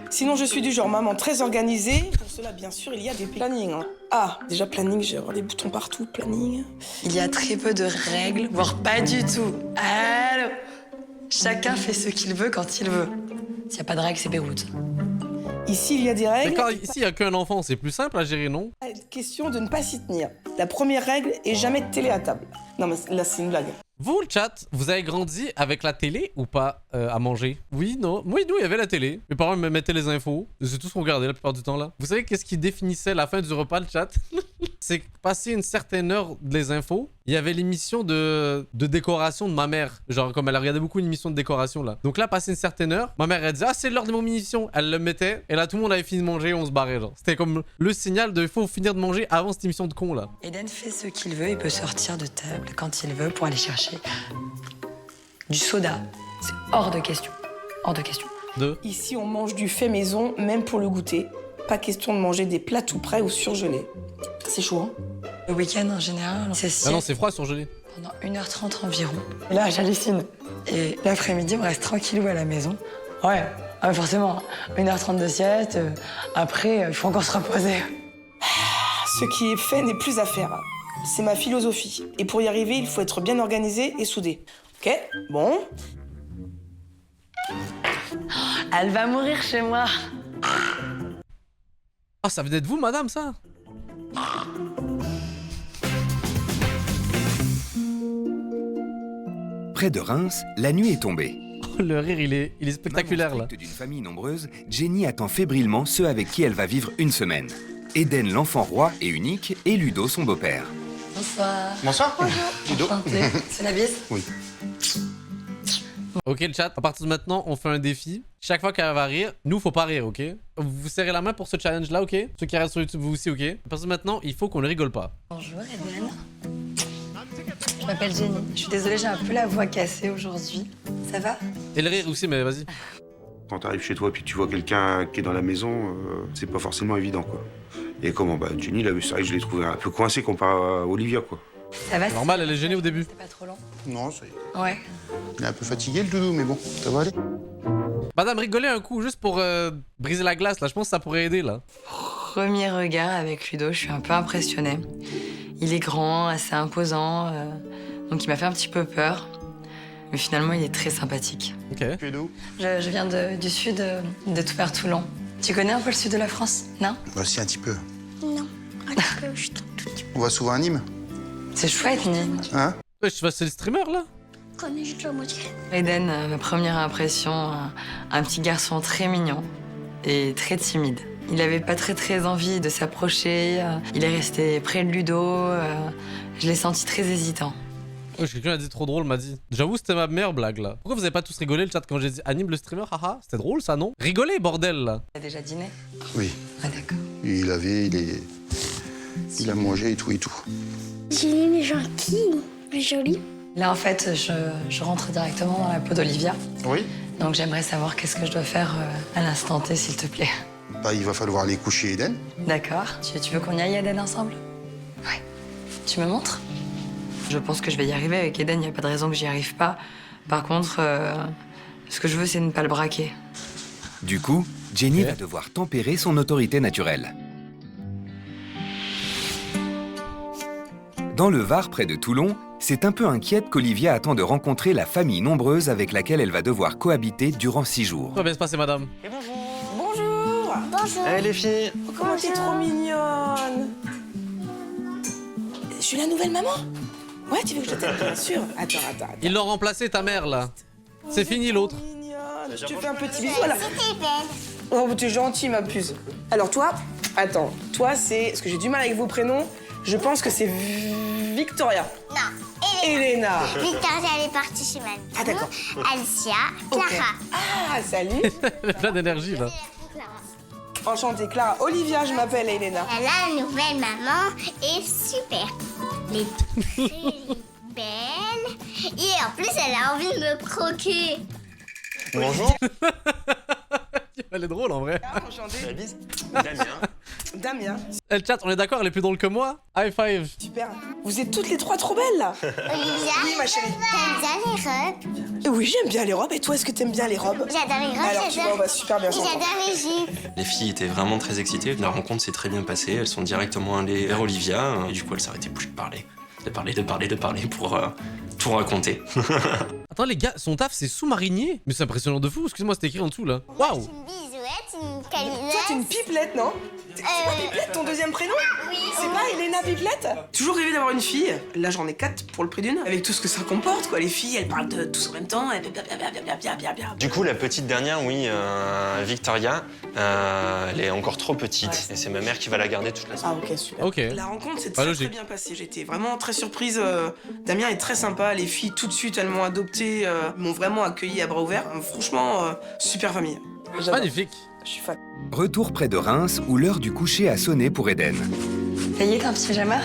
[SPEAKER 5] Sinon, je suis du genre maman très organisée. Pour cela, bien sûr, il y a des plannings. Hein. Ah, déjà planning, j'ai avoir des boutons partout, planning.
[SPEAKER 6] Il y a très peu de règles, voire pas du tout. Allô? Chacun fait ce qu'il veut quand il veut. S'il n'y a pas de règles, c'est Beyrouth.
[SPEAKER 5] Ici, il y a des règles.
[SPEAKER 2] D'accord, ici il y a qu'un enfant, c'est plus simple à gérer, non?
[SPEAKER 5] Question de ne pas s'y tenir. La première règle est jamais de télé à table. Non, mais là, c'est une blague.
[SPEAKER 2] Vous, le chat, vous avez grandi avec la télé ou pas à manger? Oui, non. Oui, nous, il y avait la télé. Mes parents me mettaient les infos. C'est tout ce qu'on regardait la plupart du temps, là. Vous savez qu'est-ce qui définissait la fin du repas, le chat? C'est que passé une certaine heure des infos, il y avait l'émission de décoration de ma mère. Genre, comme elle regardait beaucoup une émission de décoration, là. Donc là, passé une certaine heure, ma mère, elle disait « Ah, c'est l'heure de mon émission !» Elle le mettait, et là, tout le monde avait fini de manger et on se barrait, genre. C'était comme le signal de « Il faut finir de manger avant cette émission de con, là. »
[SPEAKER 6] Eden fait ce qu'il veut, il peut sortir de table quand il veut pour aller chercher du soda. C'est hors de question. Hors de question.
[SPEAKER 5] Ici, on mange du fait maison, même pour le goûter. Pas question de manger des plats tout prêts ou surgelés. C'est chaud, hein?
[SPEAKER 6] Le week-end, en général, on s'assied
[SPEAKER 2] Ah non, c'est froid, surgelé.
[SPEAKER 6] pendant 1h30 environ. Et là, j'hallucine. Et l'après-midi, on reste tranquillou à la maison. Ouais, ah, mais forcément, 1h30 de sieste. Après, il faut encore se reposer.
[SPEAKER 5] Ce qui est fait n'est plus à faire. C'est ma philosophie. Et pour y arriver, il faut être bien organisé et soudé. Ok? Bon.
[SPEAKER 6] Elle va mourir chez moi.
[SPEAKER 2] Ah, ça venait de vous, madame, ça?
[SPEAKER 4] Près de Reims, la nuit est tombée.
[SPEAKER 2] Oh, le rire, il est spectaculaire, là.
[SPEAKER 4] Maman stricte d'une famille nombreuse, Jenny attend fébrilement ceux avec qui elle va vivre une semaine. Eden, l'enfant roi et unique, et Ludo, son beau-père.
[SPEAKER 6] Bonsoir.
[SPEAKER 9] Bonsoir. Ludo.
[SPEAKER 6] Enchantée. C'est la bise?
[SPEAKER 9] Oui.
[SPEAKER 2] Ok, le chat, à partir de maintenant, on fait un défi. Chaque fois qu'elle va rire, nous, faut pas rire, ok? Vous vous serrez la main pour ce challenge-là, ok? Ceux qui restent sur YouTube, vous aussi, ok? À partir de maintenant, il faut qu'on ne rigole pas.
[SPEAKER 6] Bonjour Eden. Je m'appelle Jenny. Je suis désolée, j'ai un peu la voix cassée aujourd'hui. Ça va?
[SPEAKER 2] Et le rire aussi, mais vas-y.
[SPEAKER 9] Quand t'arrives chez toi et puis tu vois quelqu'un qui est dans la maison, c'est pas forcément évident, quoi. Et comment? Bah, Jenny, là, c'est vrai que je l'ai trouvé un peu coincé comparé à Olivia, quoi.
[SPEAKER 6] Ça va?
[SPEAKER 2] Normal, elle est gênée au début.
[SPEAKER 6] C'est pas trop long?
[SPEAKER 9] Non, ça y est.
[SPEAKER 6] Ouais.
[SPEAKER 9] Il est un peu fatigué, le doudou, mais bon, ça va aller.
[SPEAKER 2] Madame, rigolez un coup, juste pour briser la glace, là. Je pense que ça pourrait aider, là.
[SPEAKER 6] Premier regard avec Ludo, je suis un peu impressionnée. Il est grand, assez imposant, donc il m'a fait un petit peu peur. Mais finalement, il est très sympathique.
[SPEAKER 2] Ok.
[SPEAKER 9] Tu es d'où?
[SPEAKER 6] Je viens du sud, de tout vers Toulon. Tu connais un peu le sud de la France? Non?
[SPEAKER 9] Bah, si, un petit peu.
[SPEAKER 3] Non, un petit peu, je tout petit peu.
[SPEAKER 9] On va souvent à Nîmes.
[SPEAKER 6] C'est chouette, Nîmes.
[SPEAKER 9] Hein?
[SPEAKER 2] Ouais, je c'est le streamer, là.
[SPEAKER 3] Connais juste la moitié.
[SPEAKER 6] Eden, ma première impression, un petit garçon très mignon et très timide. Il avait pas très envie de s'approcher, il est resté près de Ludo, je l'ai senti très hésitant.
[SPEAKER 2] Ouais, quelqu'un a dit trop drôle, m'a dit. J'avoue, c'était ma meilleure blague, là. Pourquoi vous avez pas tous rigolé, le chat, quand j'ai dit anime le streamer? Haha, c'était drôle, ça, non? Rigolez, bordel, là.
[SPEAKER 6] T'as déjà dîné?
[SPEAKER 9] Oui.
[SPEAKER 6] Ah d'accord.
[SPEAKER 9] Il a mangé et tout et tout.
[SPEAKER 3] Jenny est gentille, jolie.
[SPEAKER 6] Là, en fait, je rentre directement dans la peau d'Olivia.
[SPEAKER 9] Oui.
[SPEAKER 6] Donc j'aimerais savoir qu'est-ce que je dois faire à l'instant T, s'il te plaît.
[SPEAKER 9] Bah, il va falloir aller coucher Eden.
[SPEAKER 6] D'accord. Tu veux qu'on y aille, Eden, ensemble? Ouais. Tu me montres? Je pense que je vais y arriver avec Eden, il n'y a pas de raison que j'y arrive pas. Par contre, ce que je veux, c'est ne pas le braquer.
[SPEAKER 4] Du coup, Jenny va devoir tempérer son autorité naturelle. Dans le Var, près de Toulon, c'est un peu inquiète qu'Olivia attend de rencontrer la famille nombreuse avec laquelle elle va devoir cohabiter durant 6 jours.
[SPEAKER 2] Ça va bien se passer, madame.
[SPEAKER 5] Bonjour.
[SPEAKER 3] Bonjour.
[SPEAKER 8] Allez les filles.
[SPEAKER 5] Oh, comment t'es trop mignonne. Je suis la nouvelle maman? Ouais, tu veux que je t'aide, bien sûr. Attends.
[SPEAKER 2] Ils l'ont remplacé, ta mère, là. C'est fini, l'autre.
[SPEAKER 5] Mignonne. Je te fais un petit bisou, voilà.
[SPEAKER 3] C'était belle.
[SPEAKER 5] Oh, t'es gentille, ma puce. Alors toi, attends. Toi, c'est... Parce que j'ai du mal avec vos prénoms. Je pense que c'est Victoria.
[SPEAKER 3] Non,
[SPEAKER 5] Elena.
[SPEAKER 3] Victoria, elle est partie chez mamie.
[SPEAKER 5] Ah, d'accord.
[SPEAKER 3] Alicia, Clara.
[SPEAKER 5] Ah, salut.
[SPEAKER 2] Elle a plein d'énergie, là.
[SPEAKER 3] Clara.
[SPEAKER 5] Enchantée, Clara. Olivia, je m'appelle Elena.
[SPEAKER 3] Elle a une nouvelle maman et super. Elle est très belle. Et en plus, elle a envie de me croquer.
[SPEAKER 8] Bonjour.
[SPEAKER 2] Elle est drôle, en vrai.
[SPEAKER 5] Enchantée.
[SPEAKER 8] Damien.
[SPEAKER 5] Damien.
[SPEAKER 2] Le chat, on est d'accord, elle est plus drôle que moi? High five.
[SPEAKER 5] Super. Vous êtes toutes les trois trop belles là.
[SPEAKER 3] Olivia,
[SPEAKER 5] Oui, ma chérie.
[SPEAKER 3] t'aimes bien les robes?
[SPEAKER 5] Oui, j'aime bien les robes. Et toi, est-ce que t'aimes bien les robes?
[SPEAKER 3] J'adore les robes,
[SPEAKER 5] Alors tu vois, on va super bien s'entendre.
[SPEAKER 3] j'adore les jupes.
[SPEAKER 8] Les filles étaient vraiment très excitées. La rencontre s'est très bien passée. Elles sont directement allées vers Olivia. Et du coup, elles s'arrêtaient plus de parler. De parler pour tout raconter.
[SPEAKER 2] Attends, les gars, son taf, c'est sous-marinier? Mais c'est impressionnant de fou. Excuse-moi, c'était écrit en dessous, là. Waouh.
[SPEAKER 3] Une bisouette, une
[SPEAKER 5] Toi,
[SPEAKER 3] câlinette.
[SPEAKER 5] t'es une pipelette, non? C'est pas Pipelette ton deuxième prénom?
[SPEAKER 3] Oui.
[SPEAKER 5] C'est pas Elena Pipelette? Toujours rêvé d'avoir une fille. Là, j'en ai 4 pour le prix d'une. Avec tout ce que ça comporte, quoi. Les filles, elles parlent de tous en même temps. Bien.
[SPEAKER 8] Du coup, la petite dernière, oui, Victoria, elle est encore trop petite. Et c'est ma mère qui va la garder toute la semaine.
[SPEAKER 5] Ah, ok, super.
[SPEAKER 2] Ok.
[SPEAKER 5] La rencontre s'est
[SPEAKER 2] Pas
[SPEAKER 5] très
[SPEAKER 2] logique.
[SPEAKER 5] bien passée. J'étais vraiment très surprise. Damien est très sympa. Les filles, tout de suite, elles m'ont adopté, m'ont vraiment accueilli à bras ouverts. Franchement, super famille. J'adore.
[SPEAKER 2] Magnifique.
[SPEAKER 5] Je suis fan.
[SPEAKER 4] Retour près de Reims où l'heure du coucher a sonné pour Eden.
[SPEAKER 6] Ça y est, t'as un petit pyjama?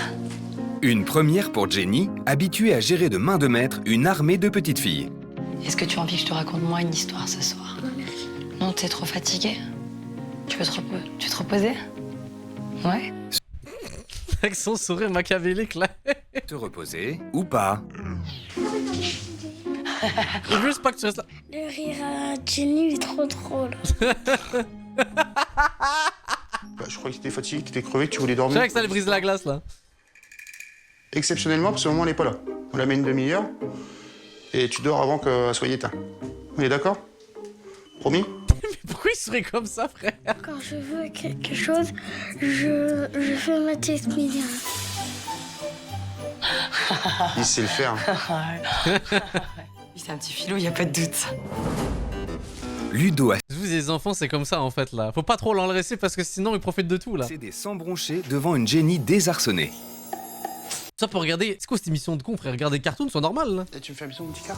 [SPEAKER 4] Une première pour Jenny, habituée à gérer de main de maître une armée de petites filles.
[SPEAKER 6] Est-ce que tu as envie que je te raconte moi une histoire ce soir? Non, t'es trop fatiguée? Tu veux te reposer? Ouais.
[SPEAKER 2] Avec son sourire machiavélique, là.
[SPEAKER 4] Se reposer ou pas.
[SPEAKER 2] Je veux juste pas que tu restes là.
[SPEAKER 3] Le rire à Jenny est trop drôle.
[SPEAKER 9] Bah, je croyais que t'étais fatigué, que t'étais crevé, que tu voulais
[SPEAKER 2] Je
[SPEAKER 9] dormir.
[SPEAKER 2] savais que ça allait briser la glace, là.
[SPEAKER 9] Exceptionnellement, parce que au moment, elle n'est pas là. On la met une demi-heure et tu dors avant qu'elle soit éteinte. On est d'accord? Promis?
[SPEAKER 2] Pourquoi il serait comme ça, frère?
[SPEAKER 3] Quand je veux quelque chose, je fais ma tête mignonne.
[SPEAKER 9] Il sait le faire.
[SPEAKER 6] C'est un petit filou, y a pas de doute.
[SPEAKER 4] Ludo a
[SPEAKER 2] Je vous dis, les enfants, c'est comme ça, en fait, là. Faut pas trop l'enlacer parce que sinon, ils profitent de tout, là.
[SPEAKER 4] cédé sans broncher devant une Jenny désarçonnée.
[SPEAKER 2] Ça pour regarder... C'est quoi cette émission de con, frère? Regarder des cartoons, c'est normal, là.
[SPEAKER 9] Et tu me fais un bisou, mon petit cœur?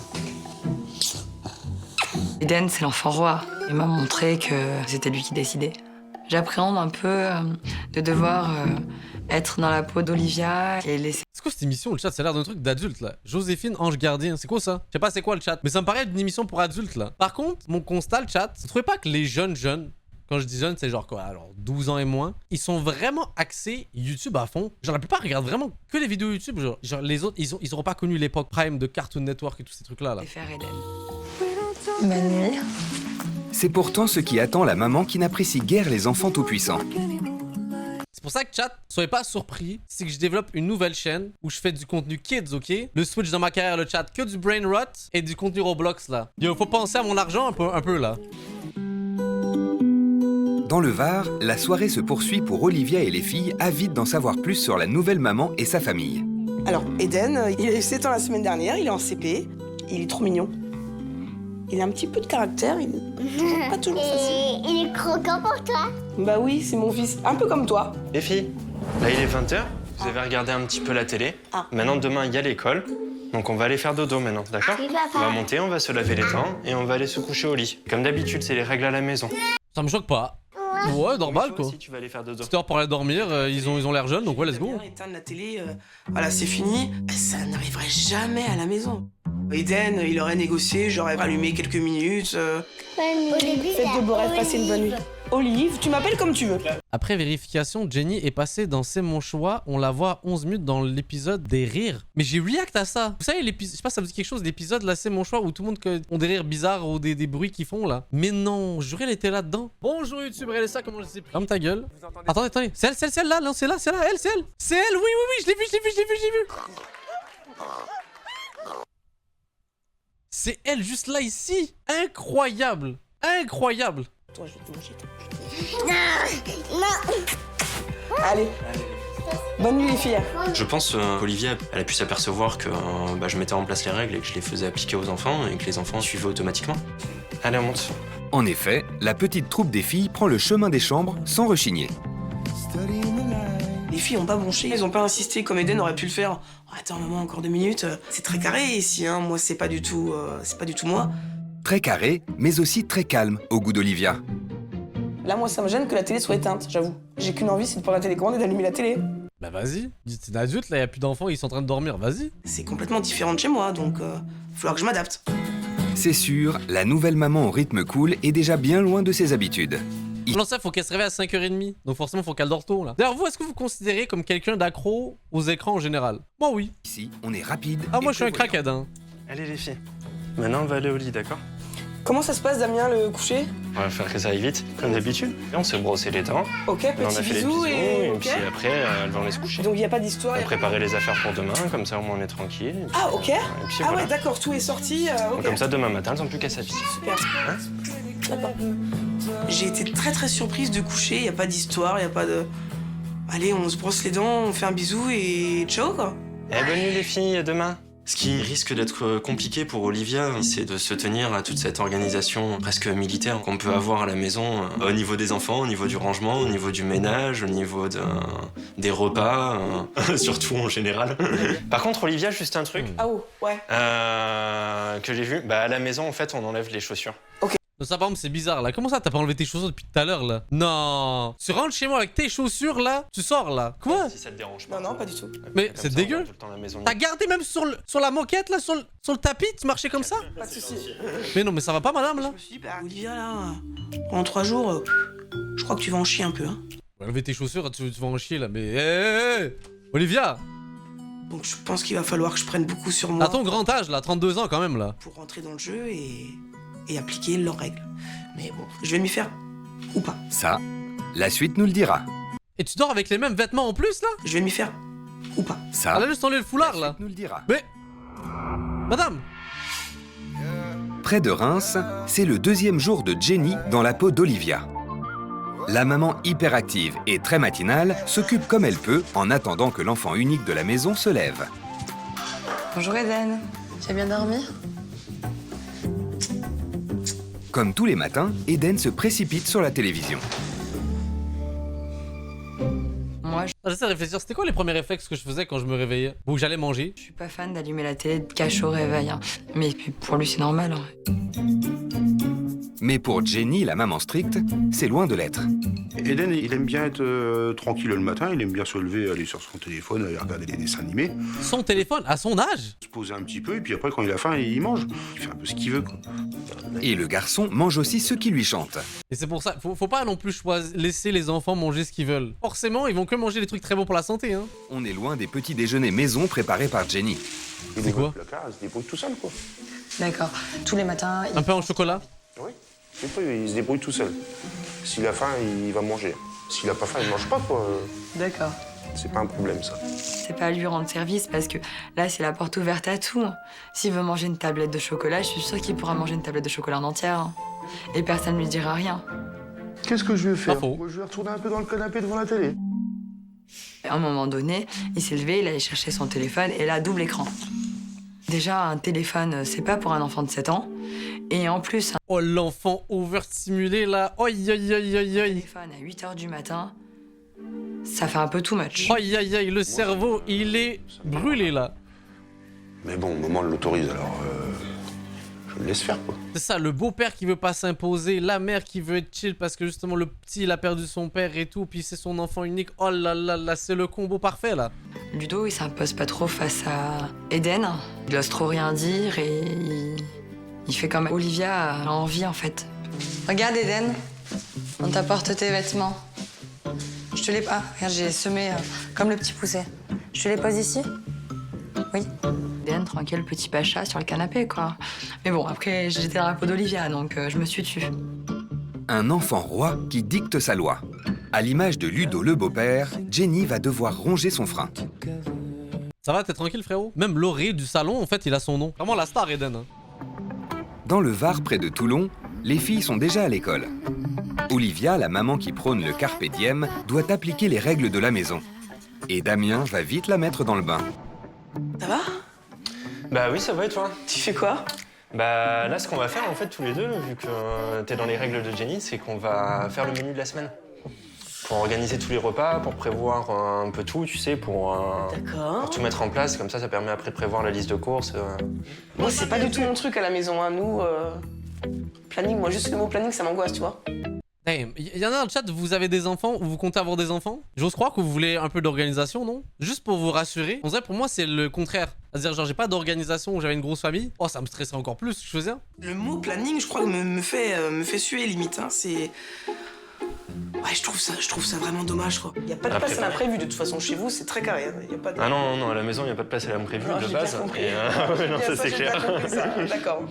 [SPEAKER 6] Eden, c'est l'enfant roi. Il m'a montré que c'était lui qui décidait. J'appréhende un peu de devoir être dans la peau d'Olivia et laisser...
[SPEAKER 2] C'est quoi cette émission, le chat? Ça a l'air d'un truc d'adulte, là. Joséphine, ange gardien. C'est quoi ça? Je sais pas c'est quoi le chat. Mais ça me paraît être une émission pour adultes, là. Par contre, mon constat, le chat, vous trouvez pas que les jeunes, quand je dis jeunes, c'est genre quoi? Alors, 12 ans et moins. Ils sont vraiment axés YouTube à fond. Genre, la plupart regardent vraiment que les vidéos YouTube. Genre les autres, ils auront pas connu l'époque prime de Cartoon Network et tous ces trucs-là, là.
[SPEAKER 6] faire Eden. Bonne nuit.
[SPEAKER 4] C'est pourtant ce qui attend la maman qui n'apprécie guère les enfants tout-puissants.
[SPEAKER 2] C'est pour ça que chat, soyez pas surpris, c'est que je développe une nouvelle chaîne où je fais du contenu kids, ok? Le switch dans ma carrière, le chat, que du brain rot et du contenu Roblox, là. Yo, faut penser à mon argent un peu là.
[SPEAKER 4] Dans le Var, la soirée se poursuit pour Olivia et les filles, avides d'en savoir plus sur la nouvelle maman et sa famille.
[SPEAKER 5] Alors, Eden, il a eu 7 ans la semaine dernière, il est en CP. Il est trop mignon. Il a un petit peu de caractère, il est pas toujours facile.
[SPEAKER 3] Et il est croquant pour toi.
[SPEAKER 5] Bah oui, c'est mon fils, un peu comme toi.
[SPEAKER 8] Les filles, là il est 20h, vous avez regardé un petit peu la télé.
[SPEAKER 5] Ah.
[SPEAKER 8] Maintenant demain il y a l'école, donc on va aller faire dodo maintenant, d'accord?
[SPEAKER 3] Oui, papa.
[SPEAKER 8] On va monter, on va se laver les dents et on va aller se coucher au lit. Comme d'habitude, c'est les règles à la maison.
[SPEAKER 2] Ça me choque pas. Ouais, normal
[SPEAKER 8] Toi
[SPEAKER 2] quoi.
[SPEAKER 8] aussi, tu vas aller faire dodo.
[SPEAKER 2] Cette heure pour aller dormir, ils ont l'air jeunes, donc ouais, let's go.
[SPEAKER 5] Damien éteindre la télé, voilà, c'est fini. Ça n'arriverait jamais à la maison. Eden, il aurait négocié, j'aurais rallumé quelques minutes. Faites de beaux rêves, passez une bonne nuit. Olive, tu m'appelles comme tu veux.
[SPEAKER 2] Après vérification, Jenny est passée dans C'est mon choix. On la voit 11 minutes dans l'épisode des rires. Mais j'ai react à ça. Vous savez, l'épisode, je sais pas, ça vous dit quelque chose, l'épisode là, C'est mon choix où tout le monde ont des rires bizarres ou des bruits qu'ils font là. Mais non, je jurais, elle était là-dedans. Bonjour YouTube, regardez ça, comment je sais plus. Ferme ta gueule. Attendez. C'est elle là, non, c'est là, elle, c'est elle. C'est elle, oui, je l'ai vu. C'est elle juste là, ici. Incroyable.
[SPEAKER 5] Toi, je vais te manger. Allez. Bonne nuit les filles.
[SPEAKER 8] Je pense qu'Olivia, elle a pu s'apercevoir que je mettais en place les règles et que je les faisais appliquer aux enfants et que les enfants suivaient automatiquement. Allez, on monte.
[SPEAKER 4] En effet, la petite troupe des filles prend le chemin des chambres sans rechigner.
[SPEAKER 5] Les filles ont pas bronché, elles ont pas insisté comme Eden aurait pu le faire. Oh, attends maman, encore 2 minutes. C'est très carré ici, hein. Moi c'est pas du tout moi.
[SPEAKER 4] Très carré, mais aussi très calme au goût d'Olivia.
[SPEAKER 5] Là moi ça me gêne que la télé soit éteinte, j'avoue. J'ai qu'une envie, c'est de prendre la télécommande et d'allumer la télé.
[SPEAKER 2] Bah vas-y. C'est un adulte là, y a plus d'enfants, ils sont en train de dormir, vas-y.
[SPEAKER 5] C'est complètement différent de chez moi, donc il va falloir que je m'adapte.
[SPEAKER 4] C'est sûr, la nouvelle maman au rythme cool est déjà bien loin de ses habitudes.
[SPEAKER 2] Non, ça, faut qu'elle se réveille à 5h30. Donc forcément, faut qu'elle dort tôt, là. D'ailleurs, vous, est-ce que vous considérez comme quelqu'un d'accro aux écrans en général? Moi, oui.
[SPEAKER 4] Ici, on est rapide.
[SPEAKER 2] Ah,
[SPEAKER 4] et
[SPEAKER 2] moi, je suis un
[SPEAKER 4] prévoyant.
[SPEAKER 2] crackhead, hein.
[SPEAKER 8] Allez les filles, maintenant on va aller au lit, d'accord?
[SPEAKER 5] Comment ça se passe, Damien, le coucher?
[SPEAKER 8] On va faire que ça aille vite, comme d'habitude. Et on s'est brossé les dents,
[SPEAKER 5] Ok,
[SPEAKER 8] et on a
[SPEAKER 5] petit
[SPEAKER 8] fait les
[SPEAKER 5] bisou
[SPEAKER 8] bisous,
[SPEAKER 5] et...
[SPEAKER 8] puis après, elles vont aller se coucher.
[SPEAKER 5] Donc il n'y a pas d'histoire.
[SPEAKER 8] On
[SPEAKER 5] y
[SPEAKER 8] a
[SPEAKER 5] a-
[SPEAKER 8] préparé les affaires pour demain, comme ça au moins on est tranquille. Et puis,
[SPEAKER 5] Ah, ok.
[SPEAKER 8] et puis
[SPEAKER 5] Ah
[SPEAKER 8] voilà.
[SPEAKER 5] ouais, d'accord, tout est sorti.
[SPEAKER 8] Donc,
[SPEAKER 5] Ok.
[SPEAKER 8] comme ça, demain matin, elles n'ont plus qu'à s'habiller.
[SPEAKER 5] Super. D'accord. J'ai été très très surprise de coucher, il n'y a pas d'histoire, il n'y a pas de... Allez, on se brosse les dents, on fait un bisou et ciao quoi.
[SPEAKER 8] Eh, bonne nuit les filles, à demain. Ce qui risque d'être compliqué pour Olivia, c'est de se tenir à toute cette organisation presque militaire qu'on peut avoir à la maison, au niveau des enfants, au niveau du rangement, au niveau du ménage, au niveau des repas, surtout en général. Par contre, Olivia, juste un truc
[SPEAKER 5] Ah oh, ouais.
[SPEAKER 8] que j'ai vu. Bah, à la maison, en fait, on enlève les chaussures.
[SPEAKER 2] Ça, par exemple, c'est bizarre, là. Comment ça, t'as pas enlevé tes chaussures depuis tout à l'heure, là? Non. Tu rentres chez moi avec tes chaussures, là? Tu sors, là? Quoi?
[SPEAKER 8] Si ça te dérange pas.
[SPEAKER 5] Non, non, pas du tout.
[SPEAKER 2] Mais
[SPEAKER 8] Comme
[SPEAKER 2] c'est
[SPEAKER 8] ça, on
[SPEAKER 2] dégueu.
[SPEAKER 8] garde tout le temps à la maison.
[SPEAKER 2] T'as gardé même sur la moquette, là, sur le tapis? Tu marchais comme ça?
[SPEAKER 5] Pas de soucis.
[SPEAKER 2] Mais non, mais ça va pas, madame, là?
[SPEAKER 5] Je me suis dit, bah Olivia là, pendant 3 jours, je crois que tu vas en chier un peu. Hein.
[SPEAKER 2] Enlever tes chaussures, tu vas en chier, là. Mais... Hé, Olivia!
[SPEAKER 5] Donc je pense qu'il va falloir que je prenne beaucoup sur moi
[SPEAKER 2] À ton grand âge, là, 32 ans, quand même, là.
[SPEAKER 5] pour rentrer dans le jeu et appliquer leurs règles. Mais bon, je vais m'y faire. Ou pas.
[SPEAKER 4] Ça, la suite nous le dira.
[SPEAKER 2] Et tu dors avec les mêmes vêtements en plus, là?
[SPEAKER 5] Je vais m'y faire. Ou pas.
[SPEAKER 4] Ça,
[SPEAKER 2] Elle a juste enlevé le foulard,
[SPEAKER 4] la
[SPEAKER 2] là.
[SPEAKER 4] suite nous le dira.
[SPEAKER 2] Mais... Madame!
[SPEAKER 4] Près de Reims, c'est le 2e jour de Jenny dans la peau d'Olivia. La maman hyperactive et très matinale s'occupe comme elle peut en attendant que l'enfant unique de la maison se lève.
[SPEAKER 6] Bonjour Eden. Tu as bien dormi?
[SPEAKER 4] Comme tous les matins, Eden se précipite sur la télévision.
[SPEAKER 6] Moi,
[SPEAKER 2] J'essaie de réfléchir, c'était quoi les premiers réflexes que je faisais quand je me réveillais? Ou que j'allais manger?
[SPEAKER 6] je suis pas fan d'allumer la télé de cache au réveil. Hein. Mais pour lui, c'est normal. Hein.
[SPEAKER 4] Mais pour Jenny, la maman stricte, c'est loin de l'être.
[SPEAKER 9] Eden, il aime bien être tranquille le matin, il aime bien se lever, aller sur son téléphone, aller regarder les dessins animés,
[SPEAKER 2] Son téléphone, à son âge?
[SPEAKER 9] se poser un petit peu, et puis après, quand il a faim, il mange. Il fait un peu ce qu'il veut, quoi.
[SPEAKER 4] Et le garçon mange aussi ce qui lui chante.
[SPEAKER 2] Et c'est pour ça, faut pas non plus laisser les enfants manger ce qu'ils veulent. Forcément, ils vont que manger des trucs très bons pour la santé, hein.
[SPEAKER 4] On est loin des petits déjeuners maison préparés par Jenny.
[SPEAKER 9] Il
[SPEAKER 2] C'est quoi
[SPEAKER 9] ouvre le placard, il se débrouille tout seul, quoi.
[SPEAKER 6] D'accord. Tous les matins,
[SPEAKER 2] Un peu en chocolat?
[SPEAKER 9] Oui, il se débrouille tout seul. S'il a faim, il va manger. S'il a pas faim, il mange pas, quoi.
[SPEAKER 6] D'accord.
[SPEAKER 9] C'est pas un problème, ça.
[SPEAKER 6] C'est pas à lui rendre service parce que là, c'est la porte ouverte à tout. S'il veut manger une tablette de chocolat, je suis sûre qu'il pourra manger une tablette de chocolat en entière. Hein. Et personne ne lui dira rien.
[SPEAKER 9] Qu'est-ce que je vais faire?
[SPEAKER 2] Pas faux.
[SPEAKER 9] Moi, je vais retourner un peu dans le canapé devant la télé.
[SPEAKER 6] À un moment donné, il s'est levé, il allait chercher son téléphone et là, double écran. Déjà, un téléphone, c'est pas pour un enfant de 7 ans. Et en plus, un
[SPEAKER 2] Oh, l'enfant overstimulé, là. Aïe, aïe, aïe, aïe, aïe.
[SPEAKER 6] téléphone à 8h du matin, ça fait un peu too much.
[SPEAKER 2] Aïe, aïe, aïe, le cerveau, il est brûlé, là.
[SPEAKER 9] Mais bon, maman l'autorise, alors je le laisse faire, quoi.
[SPEAKER 2] C'est ça, le beau-père qui veut pas s'imposer, la mère qui veut être chill parce que justement le petit il a perdu son père et tout, puis c'est son enfant unique. Oh là là là, c'est le combo parfait là.
[SPEAKER 6] Ludo, il s'impose pas trop face à Eden. Il ose trop rien dire et il fait comme Olivia a envie en fait. Regarde Eden, on t'apporte tes vêtements. Je te les... Ah, regarde, j'ai semé comme le petit pousset. Je te les pose ici? Oui. Eden, tranquille, petit pacha sur le canapé, quoi. Mais bon, après, j'étais dans la peau d'Olivia, donc je me suis tue.
[SPEAKER 4] Un enfant roi qui dicte sa loi. À l'image de Ludo le beau-père, Jenny va devoir ronger son frein.
[SPEAKER 2] Ça va, t'es tranquille frérot? Même l'oreiller du salon, en fait, il a son nom. Vraiment la star Eden. Hein.
[SPEAKER 4] Dans le Var, près de Toulon, les filles sont déjà à l'école. Olivia, la maman qui prône le carpe diem, doit appliquer les règles de la maison. Et Damien va vite la mettre dans le bain.
[SPEAKER 5] Ça va?
[SPEAKER 8] Bah oui, ça va et toi?
[SPEAKER 5] Tu fais quoi?
[SPEAKER 8] Bah là, ce qu'on va faire en fait tous les deux, vu que t'es dans les règles de Jenny, c'est qu'on va faire le menu de la semaine. Pour organiser tous les repas, pour prévoir un peu tout, tu sais, pour
[SPEAKER 5] D'accord.
[SPEAKER 8] tout mettre en place. Comme ça permet après de prévoir la liste de courses.
[SPEAKER 5] Moi, c'est pas du tout mon truc à la maison. Hein. Nous, planning, moi, juste le mot planning, ça m'angoisse, tu vois.
[SPEAKER 2] Damn, y en a dans le chat, vous avez des enfants ou vous comptez avoir des enfants? J'ose croire que vous voulez un peu d'organisation, non? Juste pour vous rassurer. On dirait pour moi c'est le contraire. C'est-à-dire genre j'ai pas d'organisation où j'avais une grosse famille. Oh ça me stresserait encore plus, je faisais.
[SPEAKER 5] Le mot planning, je crois, me fait suer limite. Hein. C'est... Ouais, je trouve ça vraiment dommage, quoi. Y a pas de place à l'imprévu, de toute façon, chez vous, c'est très carré. Hein. Y a pas de...
[SPEAKER 8] Ah non, non, à la maison, il n'y a pas de place à l'imprévu de base.
[SPEAKER 5] Compris.
[SPEAKER 8] Non, ça c'est clair.
[SPEAKER 5] D'accord.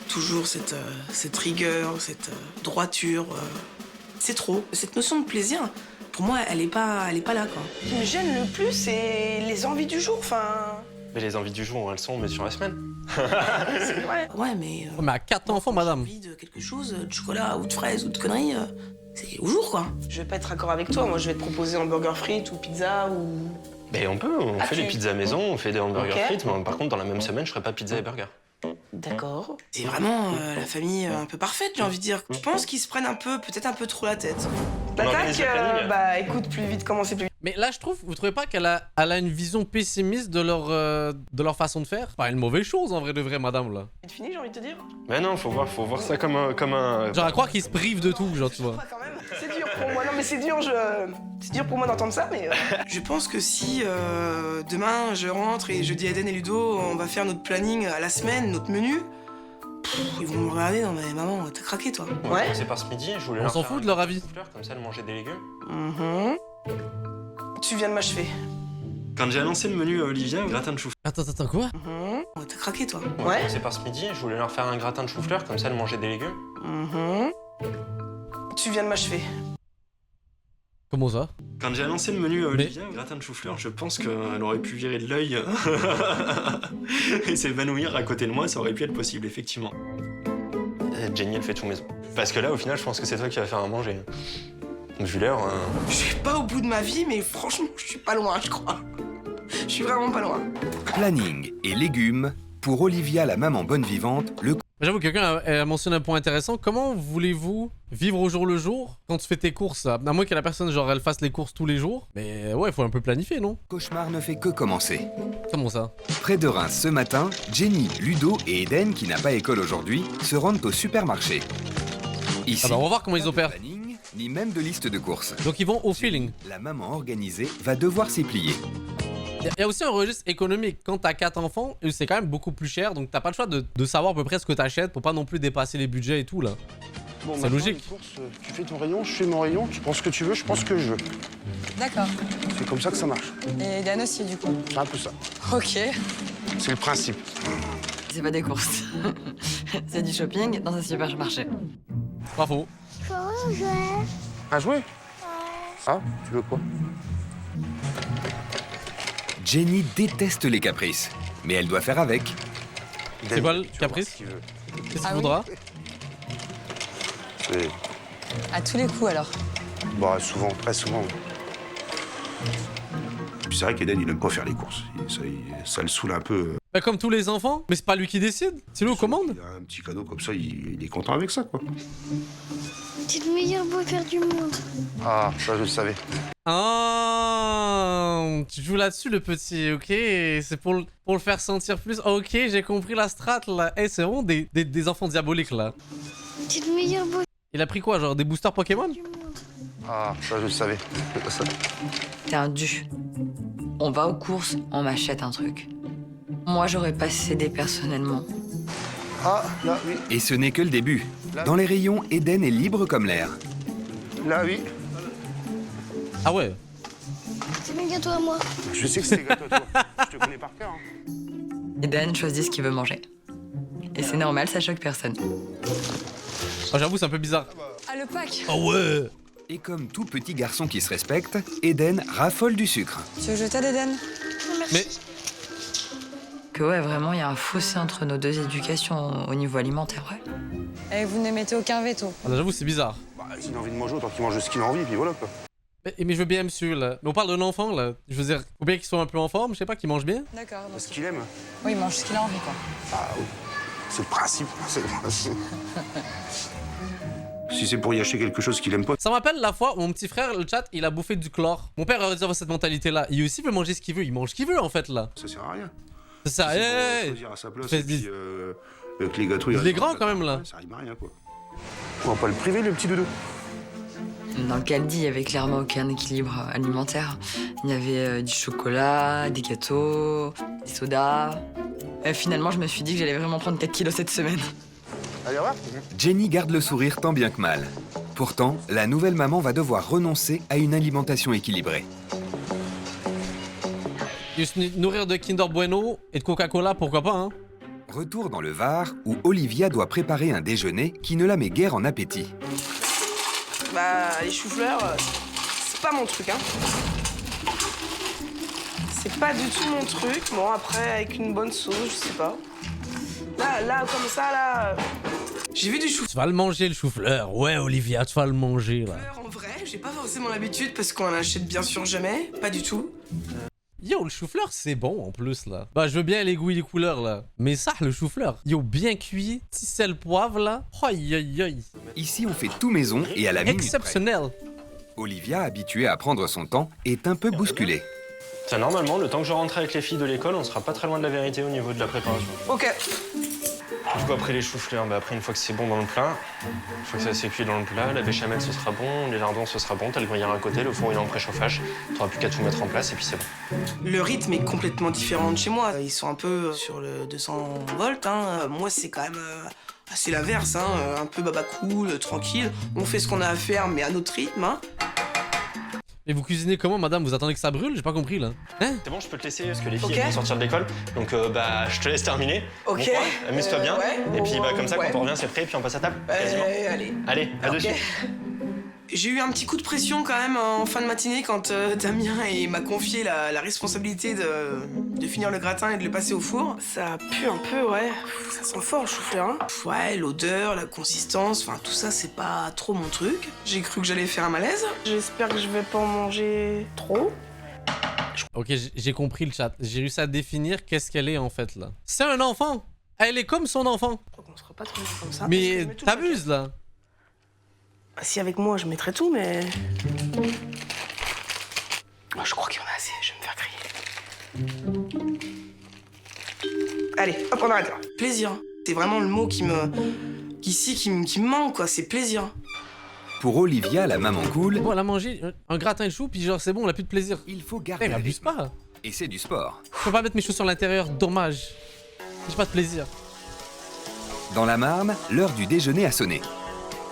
[SPEAKER 5] Toujours cette rigueur, cette droiture. C'est trop. Cette notion de plaisir, pour moi, elle est pas là, quoi. Ce qui me gêne le plus, c'est les envies du jour, enfin...
[SPEAKER 8] Mais les envies du jour, elles sont, mais sur la semaine.
[SPEAKER 5] C'est vrai. Ouais, mais...
[SPEAKER 2] Mais à 4 enfants, madame.
[SPEAKER 5] Envie de quelque chose, de chocolat ou de fraises ou de conneries, c'est au jour, quoi. Je vais pas être d'accord avec toi. Moi, je vais te proposer hamburger frites ou pizza ou...
[SPEAKER 8] Mais on peut, on fait des pizzas maison, on fait des hamburgers frites, mais par contre, dans la même semaine, je ferai pas pizza et burger.
[SPEAKER 5] D'accord. C'est vraiment la famille un peu parfaite, j'ai envie de dire. Je pense qu'ils se prennent peut-être un peu trop la tête.
[SPEAKER 8] organise le planning.
[SPEAKER 5] Bah écoute, plus vite, commencer plus vite.
[SPEAKER 2] Mais là, je trouve, vous trouvez pas qu'elle a une vision pessimiste de leur façon de faire? Pas une mauvaise chose, en vrai de vrai, madame, là.
[SPEAKER 5] C'est fini, j'ai envie de te dire.
[SPEAKER 8] Mais non, faut voir ça comme un...
[SPEAKER 2] Genre, à croire qu'ils se privent de tout, genre, tu vois.
[SPEAKER 5] Quand même, c'est dur pour moi. Non, mais c'est dur, c'est dur pour moi d'entendre ça, mais... Je pense que si demain, je rentre et je dis à Eden et Ludo, on va faire notre planning à la semaine, notre menu... Ils vont me regarder, non mais maman, t'as craqué toi.
[SPEAKER 8] Ouais. C'est par ce midi, je voulais
[SPEAKER 2] On
[SPEAKER 8] leur
[SPEAKER 2] s'en
[SPEAKER 8] faire
[SPEAKER 2] fout de leur avis.
[SPEAKER 8] Comme ça, elles mangeaient des légumes.
[SPEAKER 5] Tu viens de m'achever.
[SPEAKER 8] Quand j'ai annoncé le menu à Olivia, gratin de chou-fleur.
[SPEAKER 2] Attends, quoi?
[SPEAKER 5] T'as craqué toi.
[SPEAKER 8] Ouais. C'est par ce midi, je voulais leur faire un gratin de chou-fleur, comme ça, elles mangeaient des légumes.
[SPEAKER 5] Tu viens de m'achever.
[SPEAKER 2] Comment ça?
[SPEAKER 8] Quand j'ai annoncé le menu à Olivia, gratin de chou-fleur, je pense qu'elle aurait pu virer de l'œil et s'évanouir à côté de moi, ça aurait pu être possible, effectivement. Jenny, elle fait tout maison. Parce que là, au final, je pense que c'est toi qui vas faire à manger. Vu l'heure...
[SPEAKER 5] Je suis pas au bout de ma vie, mais franchement, je suis pas loin, je crois. Je suis vraiment pas loin.
[SPEAKER 4] Planning et légumes. Pour Olivia, la maman bonne vivante, le...
[SPEAKER 2] J'avoue, quelqu'un a mentionné un point intéressant. Comment voulez-vous vivre au jour le jour quand tu fais tes courses? À moins que la personne, genre, elle fasse les courses tous les jours. Mais ouais, faut un peu planifier, non?
[SPEAKER 4] cauchemar ne fait que commencer.
[SPEAKER 2] Comment ça?
[SPEAKER 4] Près de Reims ce matin, Jenny, Ludo et Eden, qui n'a pas école aujourd'hui, se rendent au supermarché. Ici,
[SPEAKER 2] Ah bah on va voir comment ils opèrent.
[SPEAKER 4] pas de planning, ni même de liste de courses.
[SPEAKER 2] Donc ils vont au feeling.
[SPEAKER 4] La maman organisée va devoir s'y plier.
[SPEAKER 2] Il y a aussi un registre économique. Quand t'as 4 enfants, c'est quand même beaucoup plus cher. Donc t'as pas le choix de savoir à peu près ce que t'achètes pour pas non plus dépasser les budgets et tout là.
[SPEAKER 9] Bon,
[SPEAKER 2] c'est logique.
[SPEAKER 9] les courses, tu fais ton rayon, je fais mon rayon, tu prends ce que tu veux, je prends ce que je veux.
[SPEAKER 6] D'accord.
[SPEAKER 9] C'est comme ça que ça marche.
[SPEAKER 6] Et Dan aussi, du coup.
[SPEAKER 9] C'est un peu ça.
[SPEAKER 6] Ok.
[SPEAKER 9] C'est le principe.
[SPEAKER 6] C'est pas des courses. C'est du shopping dans un supermarché.
[SPEAKER 2] Bravo.
[SPEAKER 3] Faut jouer.
[SPEAKER 9] Un jouet? Ah, tu veux quoi?
[SPEAKER 4] Jenny déteste les caprices, mais elle doit faire avec.
[SPEAKER 2] C'est quoi le
[SPEAKER 9] Tu vas voir
[SPEAKER 2] caprice?
[SPEAKER 9] ce qu'il veut.
[SPEAKER 2] Qu'est-ce qu'il
[SPEAKER 6] Ah oui.
[SPEAKER 2] voudra?
[SPEAKER 9] C'est...
[SPEAKER 6] À tous les coups, alors.
[SPEAKER 9] Bah, souvent, très souvent. Puis c'est vrai qu'Eden, il aime pas faire les courses. Ça le saoule un peu.
[SPEAKER 2] Bah comme tous les enfants. Mais c'est pas lui qui décide. C'est lui aux commandes.
[SPEAKER 9] Il a un petit cadeau comme ça, il est content avec ça, quoi.
[SPEAKER 3] C'est le meilleur beau-père du monde.
[SPEAKER 9] Ah, ça, je le savais.
[SPEAKER 2] Ah, tu joues là-dessus le petit, ok? C'est pour le faire sentir plus. Ok, j'ai compris la strat là. Eh, c'est vraiment des enfants diaboliques là.
[SPEAKER 3] C'est le meilleur beau-père
[SPEAKER 2] Il a pris quoi, genre des boosters Pokémon?
[SPEAKER 3] du monde.
[SPEAKER 9] Ah, ça, je le savais.
[SPEAKER 6] T'es un dû. On va aux courses, on m'achète un truc. Moi, j'aurais pas cédé personnellement.
[SPEAKER 9] Ah, là, oui.
[SPEAKER 4] Et ce n'est que le début. Dans les rayons, Eden est libre comme l'air.
[SPEAKER 9] Là, oui.
[SPEAKER 2] Ah ouais.
[SPEAKER 3] C'est mes gâteaux à moi.
[SPEAKER 9] Je sais que c'est gâteau, toi. Je te connais par cœur. Hein.
[SPEAKER 6] Eden choisit ce qu'il veut manger. Et c'est normal, ça choque personne.
[SPEAKER 2] Oh, j'avoue, c'est un peu bizarre.
[SPEAKER 1] Ah, le pack.
[SPEAKER 2] Oh ouais.
[SPEAKER 4] Et comme tout petit garçon qui se respecte, Eden raffole du sucre.
[SPEAKER 6] Tu veux que je t'aide, Eden?
[SPEAKER 2] Mais
[SPEAKER 6] Que ouais, vraiment, il y a un fossé entre nos deux éducations au niveau alimentaire, ouais.
[SPEAKER 7] Et vous ne mettez aucun veto.
[SPEAKER 2] ah, j'avoue, c'est bizarre.
[SPEAKER 9] Bah, s'il a envie de manger, autant qu'il mange ce qu'il a envie, puis voilà, quoi.
[SPEAKER 2] Mais je veux bien me suivre là. Mais on parle d'un enfant là. Je veux dire, faut bien qu'il soit un peu en forme, je sais pas, qu'il mange bien.
[SPEAKER 7] D'accord. donc-
[SPEAKER 9] Ce qu'il aime.
[SPEAKER 7] Oui, il mange ce qu'il a envie, quoi.
[SPEAKER 9] Ah oui. C'est le principe. C'est le principe. Si c'est pour y acheter quelque chose qu'il aime pas,
[SPEAKER 2] Ça me rappelle la fois où mon petit frère, le chat, il a bouffé du chlore. Mon père aurait dû avoir cette mentalité là. Il aussi veut manger ce qu'il veut. Il mange ce qu'il veut en fait là.
[SPEAKER 9] ça sert à rien.
[SPEAKER 2] C'est ça.
[SPEAKER 9] C'est
[SPEAKER 2] Hey,
[SPEAKER 9] pour choisir à sa place,
[SPEAKER 2] Fais-
[SPEAKER 9] et puis, avec les gâteaux...
[SPEAKER 2] Il est grand quand même là.
[SPEAKER 9] Ça rime à rien, quoi. On va pas le priver, le petit doudou.
[SPEAKER 6] Dans le Caldi, il y avait clairement aucun équilibre alimentaire. Il y avait du chocolat, des gâteaux, des sodas. Finalement, je me suis dit que j'allais vraiment prendre 4 kilos cette semaine.
[SPEAKER 9] Allez, au revoir.
[SPEAKER 4] Jenny garde le sourire tant bien que mal. Pourtant, la nouvelle maman va devoir renoncer à une alimentation équilibrée.
[SPEAKER 2] Juste nourrir de Kinder Bueno et de Coca-Cola, pourquoi pas, hein?
[SPEAKER 4] Retour dans le Var, où Olivia doit préparer un déjeuner qui ne la met guère en appétit.
[SPEAKER 5] Bah, les choux-fleurs, c'est pas mon truc, hein. C'est pas du tout mon truc. Bon, après, avec une bonne sauce, je sais pas. Là, comme ça, là... J'ai vu du chou-fleur.
[SPEAKER 2] Tu vas le manger, le chou-fleur. Ouais, Olivia, tu vas le manger, là.
[SPEAKER 5] En vrai, j'ai pas forcément l'habitude parce qu'on en achète bien sûr jamais. Pas du tout.
[SPEAKER 2] Yo, le chou-fleur, c'est bon en plus, là. Bah, je veux bien les goûts et les couleurs, là. Mais ça, le chou-fleur, yo, bien cuit, petit sel poivre, là. Aïe, aïe, aïe.
[SPEAKER 4] Ici, on fait tout maison et à la minute près.
[SPEAKER 2] Exceptionnel.
[SPEAKER 4] Olivia, habituée à prendre son temps, est un peu bousculée.
[SPEAKER 8] Ça, normalement, le temps que je rentre avec les filles de l'école, on sera pas très loin de la vérité au niveau de la préparation.
[SPEAKER 5] Ok.
[SPEAKER 8] Du coup, après les choux-fleurs, bah après, une fois que c'est bon dans le plat, une fois que ça s'est cuit dans le plat, la béchamel, ce sera bon, les lardons, ce sera bon, t'as le gruyère à côté, le four, il est en préchauffage, t'auras plus qu'à tout mettre en place et puis c'est bon.
[SPEAKER 5] Le rythme est complètement différent de chez moi. Ils sont un peu sur le 200 volts, hein. Moi, c'est quand même assez l'inverse, hein. Un peu baba cool, tranquille. On fait ce qu'on a à faire, mais à notre rythme, hein.
[SPEAKER 2] Et vous cuisinez comment, madame? Vous attendez que ça brûle? J'ai pas compris, là. Hein?
[SPEAKER 8] C'est bon, je peux te laisser parce que les filles elles vont sortir de l'école. Donc bah je te laisse terminer.
[SPEAKER 5] Ok.
[SPEAKER 8] Bon courage, amuse-toi bien.
[SPEAKER 5] Ouais.
[SPEAKER 8] Et puis bah comme ça
[SPEAKER 5] Ouais.
[SPEAKER 8] quand on revient c'est prêt et puis on passe à table. Quasiment.
[SPEAKER 5] Allez.
[SPEAKER 8] À de
[SPEAKER 5] Ok.
[SPEAKER 8] suite.
[SPEAKER 5] J'ai eu un petit coup de pression quand même en fin de matinée quand Damien m'a confié la responsabilité de finir le gratin et de le passer au four. Ça pue un peu, ouais. Ça sent fort le chou-fleur, hein. Ouais, l'odeur, la consistance, enfin tout ça c'est pas trop mon truc. J'ai cru que j'allais faire un malaise. J'espère que je vais pas en manger trop.
[SPEAKER 2] Ok, j'ai compris le chat. J'ai réussi à définir qu'est-ce qu'elle est, en fait, là. C'est un enfant. Elle est comme son enfant.
[SPEAKER 5] Donc on sera pas trop comme ça.
[SPEAKER 2] Mais t'abuses, là.
[SPEAKER 5] Bah, si avec moi je mettrais tout, mais... Moi, je crois qu'il y en a assez, je vais me faire crier. Allez, hop, on arrête là. Plaisir. C'est vraiment le mot qui me manque, quoi, c'est plaisir.
[SPEAKER 4] Pour Olivia, la maman cool,
[SPEAKER 2] Bon, elle a mangé un gratin de chou, puis genre, c'est bon, on a plus de plaisir.
[SPEAKER 4] il faut garder
[SPEAKER 2] Eh, mais
[SPEAKER 4] le
[SPEAKER 2] abuse
[SPEAKER 4] rythme.
[SPEAKER 2] pas.
[SPEAKER 4] Et c'est du sport.
[SPEAKER 2] Je peux pas mettre mes chaussures à l'intérieur, dommage. J'ai pas de plaisir.
[SPEAKER 4] Dans la Marne, l'heure du déjeuner a sonné.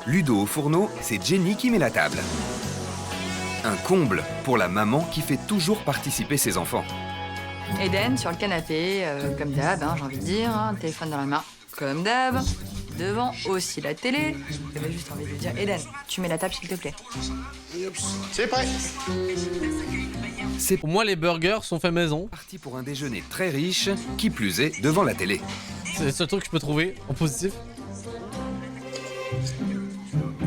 [SPEAKER 4] Ludo au fourneau, c'est Jenny qui met la table. Un comble pour la maman qui fait toujours participer ses enfants.
[SPEAKER 7] Eden sur le canapé, comme d'hab, hein, j'ai envie de dire, hein, téléphone dans la main, comme d'hab. Devant aussi la télé. J'avais juste envie de lui dire, Eden, tu mets la table s'il te plaît.
[SPEAKER 9] C'est prêt.
[SPEAKER 4] C'est
[SPEAKER 2] Pour moi, les burgers sont faits maison.
[SPEAKER 4] parti pour un déjeuner très riche, qui plus est, devant la télé.
[SPEAKER 2] C'est le seul truc que je peux trouver en positif.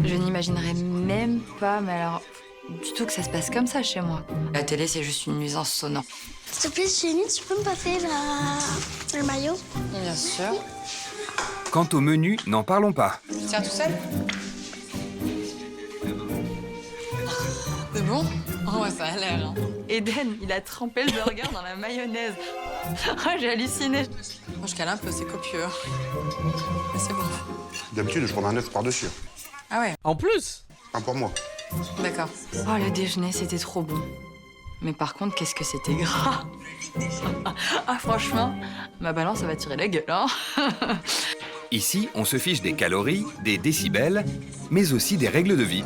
[SPEAKER 7] Je n'imaginerais même pas, mais alors, du tout que ça se passe comme ça chez moi. La télé, c'est juste une nuisance sonore.
[SPEAKER 3] S'il te plaît, Jenny, tu peux me passer le maillot?
[SPEAKER 7] Bien sûr.
[SPEAKER 4] Quant au menu, n'en parlons pas.
[SPEAKER 7] Tiens, tout seul. C'est bon? Oh, ouais, ça a l'air. Hein. Eden, il a trempé le burger dans la mayonnaise. Oh, j'ai halluciné. Moi, je cale un peu, c'est copieux. Mais c'est bon.
[SPEAKER 9] D'habitude, je prends un œuf par-dessus.
[SPEAKER 7] Ah ouais,
[SPEAKER 2] En plus,
[SPEAKER 9] Un pour moi.
[SPEAKER 7] d'accord. Oh, le déjeuner, c'était trop bon. Mais par contre, qu'est-ce que c'était gras. Ah, franchement, ma balance, ça va tirer la gueule, hein.
[SPEAKER 4] Ici, on se fiche des calories, des décibels, mais aussi des règles de vie.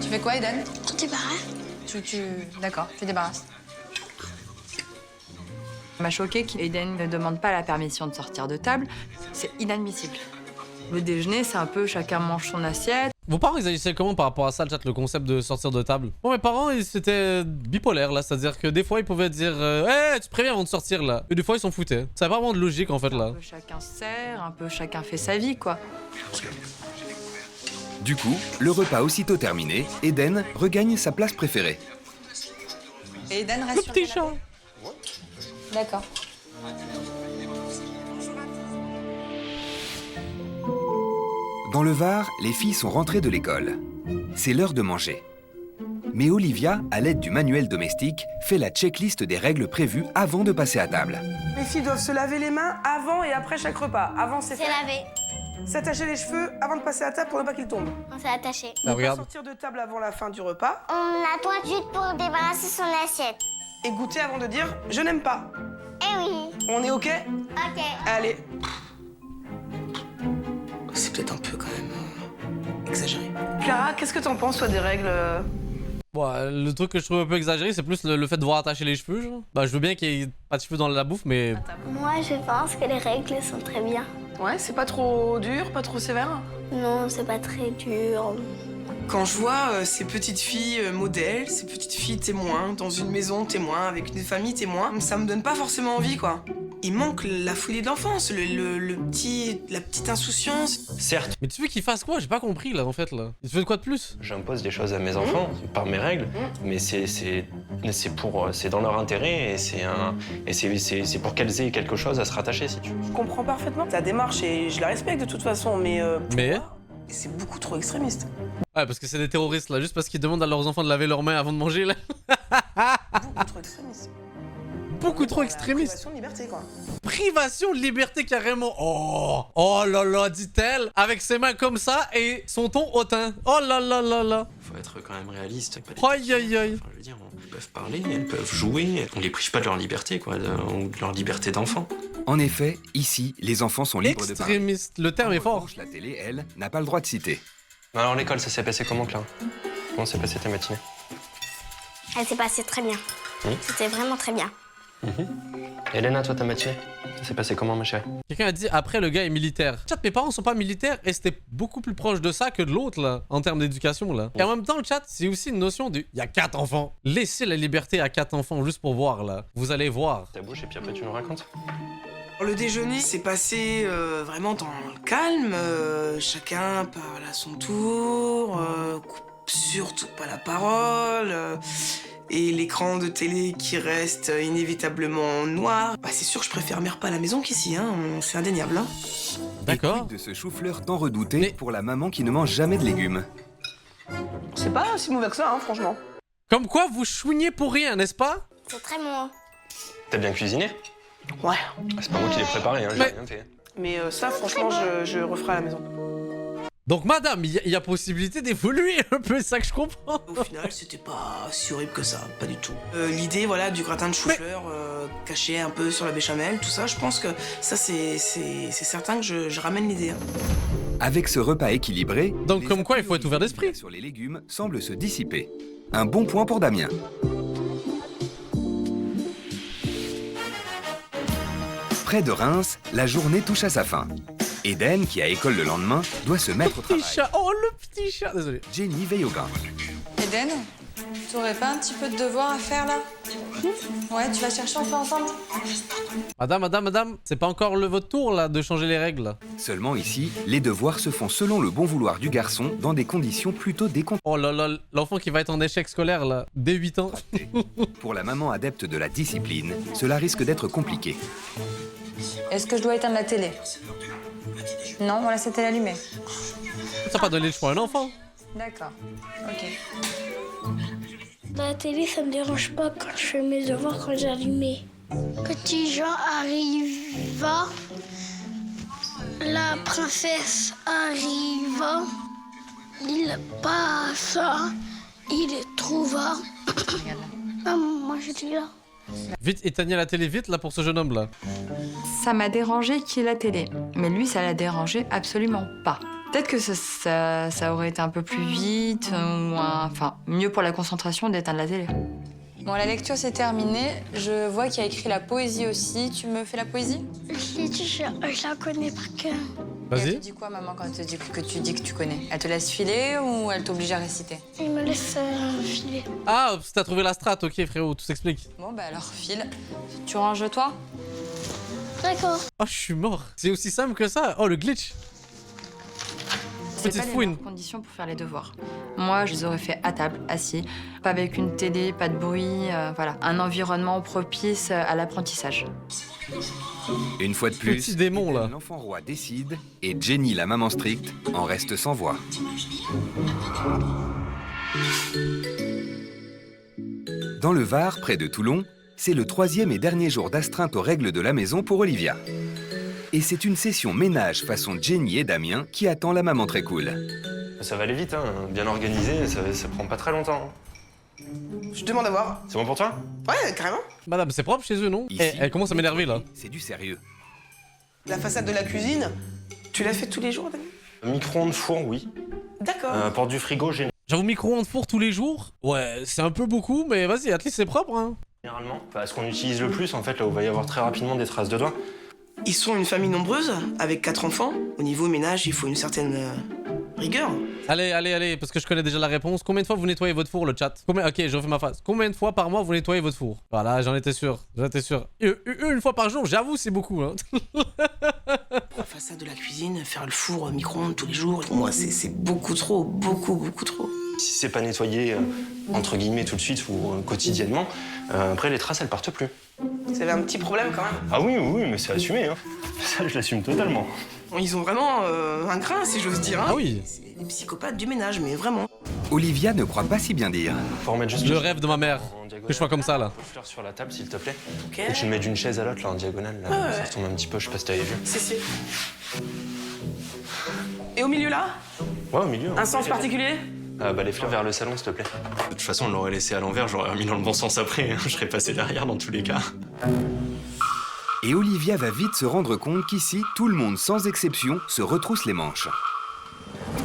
[SPEAKER 7] Tu fais quoi, Eden?
[SPEAKER 3] Tu débarrasses?
[SPEAKER 7] D'accord, tu débarrasses. Ça m'a choqué qu'Eden ne demande pas la permission de sortir de table. C'est inadmissible. Le déjeuner, c'est un peu chacun mange son assiette.
[SPEAKER 2] vos parents, ils agissaient comment par rapport à ça, le chat, le concept de sortir de table? Bon, mes parents, ils étaient bipolaires, là. C'est-à-dire que des fois, ils pouvaient dire hey, tu te préviens avant de sortir, là. Et des fois, ils s'en foutaient. Ça n'a pas vraiment de logique, en fait, là.
[SPEAKER 7] Un peu chacun se sert, un peu chacun fait sa vie, quoi.
[SPEAKER 4] Du coup, le repas aussitôt terminé, Eden regagne sa place préférée.
[SPEAKER 7] Et Eden
[SPEAKER 2] Le
[SPEAKER 7] reste sur
[SPEAKER 2] petit
[SPEAKER 7] le canapé.
[SPEAKER 2] chat.
[SPEAKER 7] D'accord.
[SPEAKER 4] Dans le Var, les filles sont rentrées de l'école. C'est l'heure de manger. Mais Olivia, à l'aide du manuel domestique, fait la checklist des règles prévues avant de passer à table.
[SPEAKER 5] Les filles doivent se laver les mains avant et après chaque repas. Avant, c'est
[SPEAKER 3] C'est lavé.
[SPEAKER 5] s'attacher les cheveux avant de passer à table pour ne pas qu'ils tombent.
[SPEAKER 3] On s'est attaché.
[SPEAKER 2] Ah,
[SPEAKER 5] Ne pas
[SPEAKER 2] regarde.
[SPEAKER 5] sortir de table avant la fin du repas
[SPEAKER 3] On attend juste pour débarrasser son assiette.
[SPEAKER 5] et goûter avant de dire « je n'aime pas
[SPEAKER 3] Eh oui. ».
[SPEAKER 5] On est OK?
[SPEAKER 3] Ok.
[SPEAKER 5] Allez. C'est peut-être un peu quand même exagéré. Clara, qu'est-ce que t'en penses, toi, des règles
[SPEAKER 2] Bon, le truc que je trouve un peu exagéré, c'est plus le fait de voir attacher les cheveux, genre. Bah, je veux bien qu'il y ait pas de cheveux dans la bouffe, mais...
[SPEAKER 3] Moi, je pense que les règles sont très bien.
[SPEAKER 5] Ouais, c'est pas trop dur, pas trop sévère?
[SPEAKER 3] Non, c'est pas très dur.
[SPEAKER 5] Quand je vois ces petites filles modèles, ces petites filles témoins, dans une maison témoin, avec une famille témoin, ça me donne pas forcément envie, quoi. Il manque la folie de l'enfance, la petite insouciance.
[SPEAKER 8] Certes,
[SPEAKER 2] Mais tu veux qu'il fasse quoi? J'ai pas compris, là, en fait, là. Il te fait quoi de plus?
[SPEAKER 8] j'impose des choses à mes enfants par mes règles, mais c'est dans leur intérêt et c'est pour qu'elles aient quelque chose à se rattacher, si tu veux.
[SPEAKER 5] Je comprends parfaitement ta démarche et je la respecte de toute façon, mais...
[SPEAKER 2] Mais...
[SPEAKER 5] c'est beaucoup trop extrémiste.
[SPEAKER 2] Ouais, parce que c'est des terroristes, là, juste parce qu'ils demandent à leurs enfants de laver leurs mains avant de manger, là.
[SPEAKER 5] Beaucoup trop extrémiste.
[SPEAKER 2] Beaucoup trop
[SPEAKER 5] La
[SPEAKER 2] extrémiste.
[SPEAKER 5] privation de liberté, quoi.
[SPEAKER 2] Privation de liberté, carrément. Oh, oh là là, dit-elle, avec ses mains comme ça et son ton hautain. Oh là là là là.
[SPEAKER 8] Faut être quand même réaliste.
[SPEAKER 2] Aïe aïe aïe.
[SPEAKER 8] Enfin, je veux dire, elles peuvent parler, elles peuvent jouer, on les prive pas de leur liberté, quoi, ou de leur liberté d'enfant.
[SPEAKER 4] En effet, ici, les enfants sont libres de parler.
[SPEAKER 2] Extrémiste, le terme est
[SPEAKER 4] En
[SPEAKER 2] fort.
[SPEAKER 4] revanche, la télé, elle, n'a pas le droit de citer.
[SPEAKER 8] Alors l'école, ça s'est passé comment, Clara? Comment s'est passée ta matinée?
[SPEAKER 3] Elle s'est passée très bien. C'était vraiment très bien.
[SPEAKER 8] Elena, toi, ta matinée, ça s'est passé comment, ma chérie?
[SPEAKER 2] Quelqu'un a dit après le gars est militaire. Chat, mes parents sont pas militaires et c'était beaucoup plus proche de ça que de l'autre là, en termes d'éducation là. Et en même temps, le chat, c'est aussi une notion de. Il y a 4 enfants. Laissez la liberté à 4 enfants juste pour voir là. Vous allez voir.
[SPEAKER 8] Ta bouche et puis après tu nous racontes.
[SPEAKER 5] Le déjeuner s'est passé vraiment dans le calme. Chacun parle à son tour, coupe surtout pas la parole. Et l'écran de télé qui reste inévitablement noir. Bah, c'est sûr que je préfère mes repas à la maison qu'ici, hein. C'est indéniable. Hein.
[SPEAKER 2] D'accord.
[SPEAKER 4] De ce chou-fleur tant redouté pour la maman qui ne mange jamais de légumes.
[SPEAKER 5] C'est pas si mauvais que ça, hein, franchement.
[SPEAKER 2] Comme quoi vous chouignez pour rien, n'est-ce pas?
[SPEAKER 3] C'est très bon.
[SPEAKER 8] T'as bien cuisiné?
[SPEAKER 5] Ouais.
[SPEAKER 8] C'est pas moi qui l'ai préparé, hein, j'ai
[SPEAKER 2] Mais-
[SPEAKER 8] rien fait.
[SPEAKER 5] Mais ça, franchement, je referai à la maison.
[SPEAKER 2] Donc madame, il y a possibilité d'évoluer un peu, c'est ça que je comprends.
[SPEAKER 5] Au final, c'était pas si horrible que ça, pas du tout. L'idée, voilà, du gratin de chou-fleur caché un peu sur la béchamel, tout ça, je pense que ça, c'est certain que je ramène l'idée. Hein.
[SPEAKER 4] Avec ce repas équilibré,
[SPEAKER 2] Donc
[SPEAKER 4] les
[SPEAKER 2] comme quoi il faut
[SPEAKER 4] a
[SPEAKER 2] être ouvert
[SPEAKER 4] priori
[SPEAKER 2] d'esprit.
[SPEAKER 4] sur les légumes semblent se dissiper. Un bon point pour Damien. Près de Reims, la journée touche à sa fin. Eden, qui a école le lendemain, doit se mettre au
[SPEAKER 2] Petit
[SPEAKER 4] travail.
[SPEAKER 2] chat, oh le petit chat, désolé.
[SPEAKER 4] Jenny veille au grain.
[SPEAKER 1] Eden, t'aurais pas un petit peu de devoir à faire là? Ouais, tu vas chercher, on fait ensemble.
[SPEAKER 2] Madame, c'est pas encore votre tour là de changer les règles là.
[SPEAKER 4] Seulement ici, les devoirs se font selon le bon vouloir du garçon dans des conditions plutôt décontractées.
[SPEAKER 2] Oh là là, l'enfant qui va être en échec scolaire là, dès 8 ans.
[SPEAKER 4] Pour la maman adepte de la discipline, cela risque d'être compliqué.
[SPEAKER 1] Est-ce que je dois éteindre la télé? Non, voilà, c'était allumé.
[SPEAKER 2] Ça pas donné le choix à un enfant.
[SPEAKER 1] D'accord, ok.
[SPEAKER 3] La télé, ça me dérange pas quand je fais mes devoirs quand j'ai allumé. Petit Jean arriva, la princesse arriva, il passa, il trouva. Ah, moi j'étais là.
[SPEAKER 2] Vite, éteignez la télé vite là pour ce jeune homme là.
[SPEAKER 7] Ça m'a dérangé qu'il y ait la télé, mais lui, ça l'a dérangé absolument pas. Peut-être que ça aurait été un peu plus vite, ou enfin, mieux pour la concentration d'éteindre la télé.
[SPEAKER 1] Bon, la lecture c'est terminé. Je vois qu'il y a écrit la poésie aussi. Tu me fais la poésie?
[SPEAKER 3] Je la connais par cœur.
[SPEAKER 1] Et elle te
[SPEAKER 2] Vas-y.
[SPEAKER 1] dit quoi, maman, quand elle te dit que tu dis que tu connais? Elle te laisse filer ou elle t'oblige à réciter?
[SPEAKER 3] Il me laisse filer.
[SPEAKER 2] Ah, t'as trouvé la strat, ok frérot, tout s'explique.
[SPEAKER 1] Bon, bah alors, file. Tu ranges toi?
[SPEAKER 3] D'accord.
[SPEAKER 2] Oh, je suis mort. C'est aussi simple que ça. Oh, le glitch.
[SPEAKER 7] C'est
[SPEAKER 2] Petite
[SPEAKER 7] pas les
[SPEAKER 2] fouine.
[SPEAKER 7] meilleures conditions pour faire les devoirs. Moi, je les aurais fait à table, assis, pas avec une télé, pas de bruit, voilà. Un environnement propice à l'apprentissage.
[SPEAKER 4] Une fois de plus,
[SPEAKER 2] Petit démon, là.
[SPEAKER 4] l'enfant roi décide et Jenny, la maman stricte, en reste sans voix. Dans le Var, près de Toulon, c'est le 3e et dernier jour d'astreinte aux règles de la maison pour Olivia. Et c'est une session ménage façon Jenny et Damien qui attend la maman très cool.
[SPEAKER 8] Ça va aller vite, hein. Bien organisé, ça prend pas très longtemps.
[SPEAKER 5] Je demande à voir.
[SPEAKER 8] C'est bon pour toi?
[SPEAKER 5] Ouais, carrément.
[SPEAKER 2] Madame, c'est propre chez eux, non?
[SPEAKER 4] Ici,
[SPEAKER 2] Elle commence à m'énerver là.
[SPEAKER 4] C'est du sérieux.
[SPEAKER 5] La façade de la cuisine, tu l'as fait tous les jours, Dani?
[SPEAKER 8] Micro-ondes, four, oui.
[SPEAKER 5] D'accord.
[SPEAKER 8] Porte du frigo,
[SPEAKER 2] J'avoue, micro-ondes four tous les jours? Ouais, c'est un peu beaucoup, mais vas-y, at least c'est propre, hein.
[SPEAKER 8] généralement. Enfin, ce qu'on utilise le plus, en fait, là où il va y avoir très rapidement des traces de doigts.
[SPEAKER 5] Ils sont une famille nombreuse, avec 4 enfants. Au niveau ménage, il faut une certaine rigueur.
[SPEAKER 2] Allez, parce que je connais déjà la réponse. Combien de fois vous nettoyez votre four, le chat? Ok, je refais ma phrase. Combien de fois par mois vous nettoyez votre four? Voilà, j'en étais sûr. Une fois par jour, j'avoue, c'est beaucoup, hein.
[SPEAKER 5] La façade de la cuisine, faire le four micro-ondes tous les jours, pour moi, c'est beaucoup trop, beaucoup trop.
[SPEAKER 8] Si c'est pas nettoyé, entre guillemets, tout de suite ou quotidiennement, après, les traces, elles partent plus.
[SPEAKER 5] Vous avez un petit problème quand même.
[SPEAKER 8] Ah oui, mais c'est assumé, hein. Ça, je l'assume totalement.
[SPEAKER 5] Ils ont vraiment un grain, si j'ose dire. Hein.
[SPEAKER 2] Ah oui.
[SPEAKER 5] C'est des psychopathes du ménage, mais vraiment.
[SPEAKER 4] Olivia ne croit pas si bien dire.
[SPEAKER 8] Faut remettre juste
[SPEAKER 2] Le rêve de ma mère. Que je sois comme ça, là.
[SPEAKER 8] Un peu de fleurs sur la table, s'il te plaît.
[SPEAKER 5] Ok.
[SPEAKER 8] Et tu le mets d'une chaise à l'autre, là, en diagonale. Là,
[SPEAKER 5] Ah ouais.
[SPEAKER 8] Ça retombe un petit peu, je sais pas si t'avais vu.
[SPEAKER 5] Si. Et au milieu là?
[SPEAKER 8] Ouais, au milieu.
[SPEAKER 5] Un sens particulier?
[SPEAKER 8] Les fleurs vers le salon, s'il te plaît. De toute façon, on l'aurait laissé à l'envers, j'aurais remis dans le bon sens après. Je serais passé derrière dans tous les cas.
[SPEAKER 4] Et Olivia va vite se rendre compte qu'ici, tout le monde, sans exception, se retrousse les manches.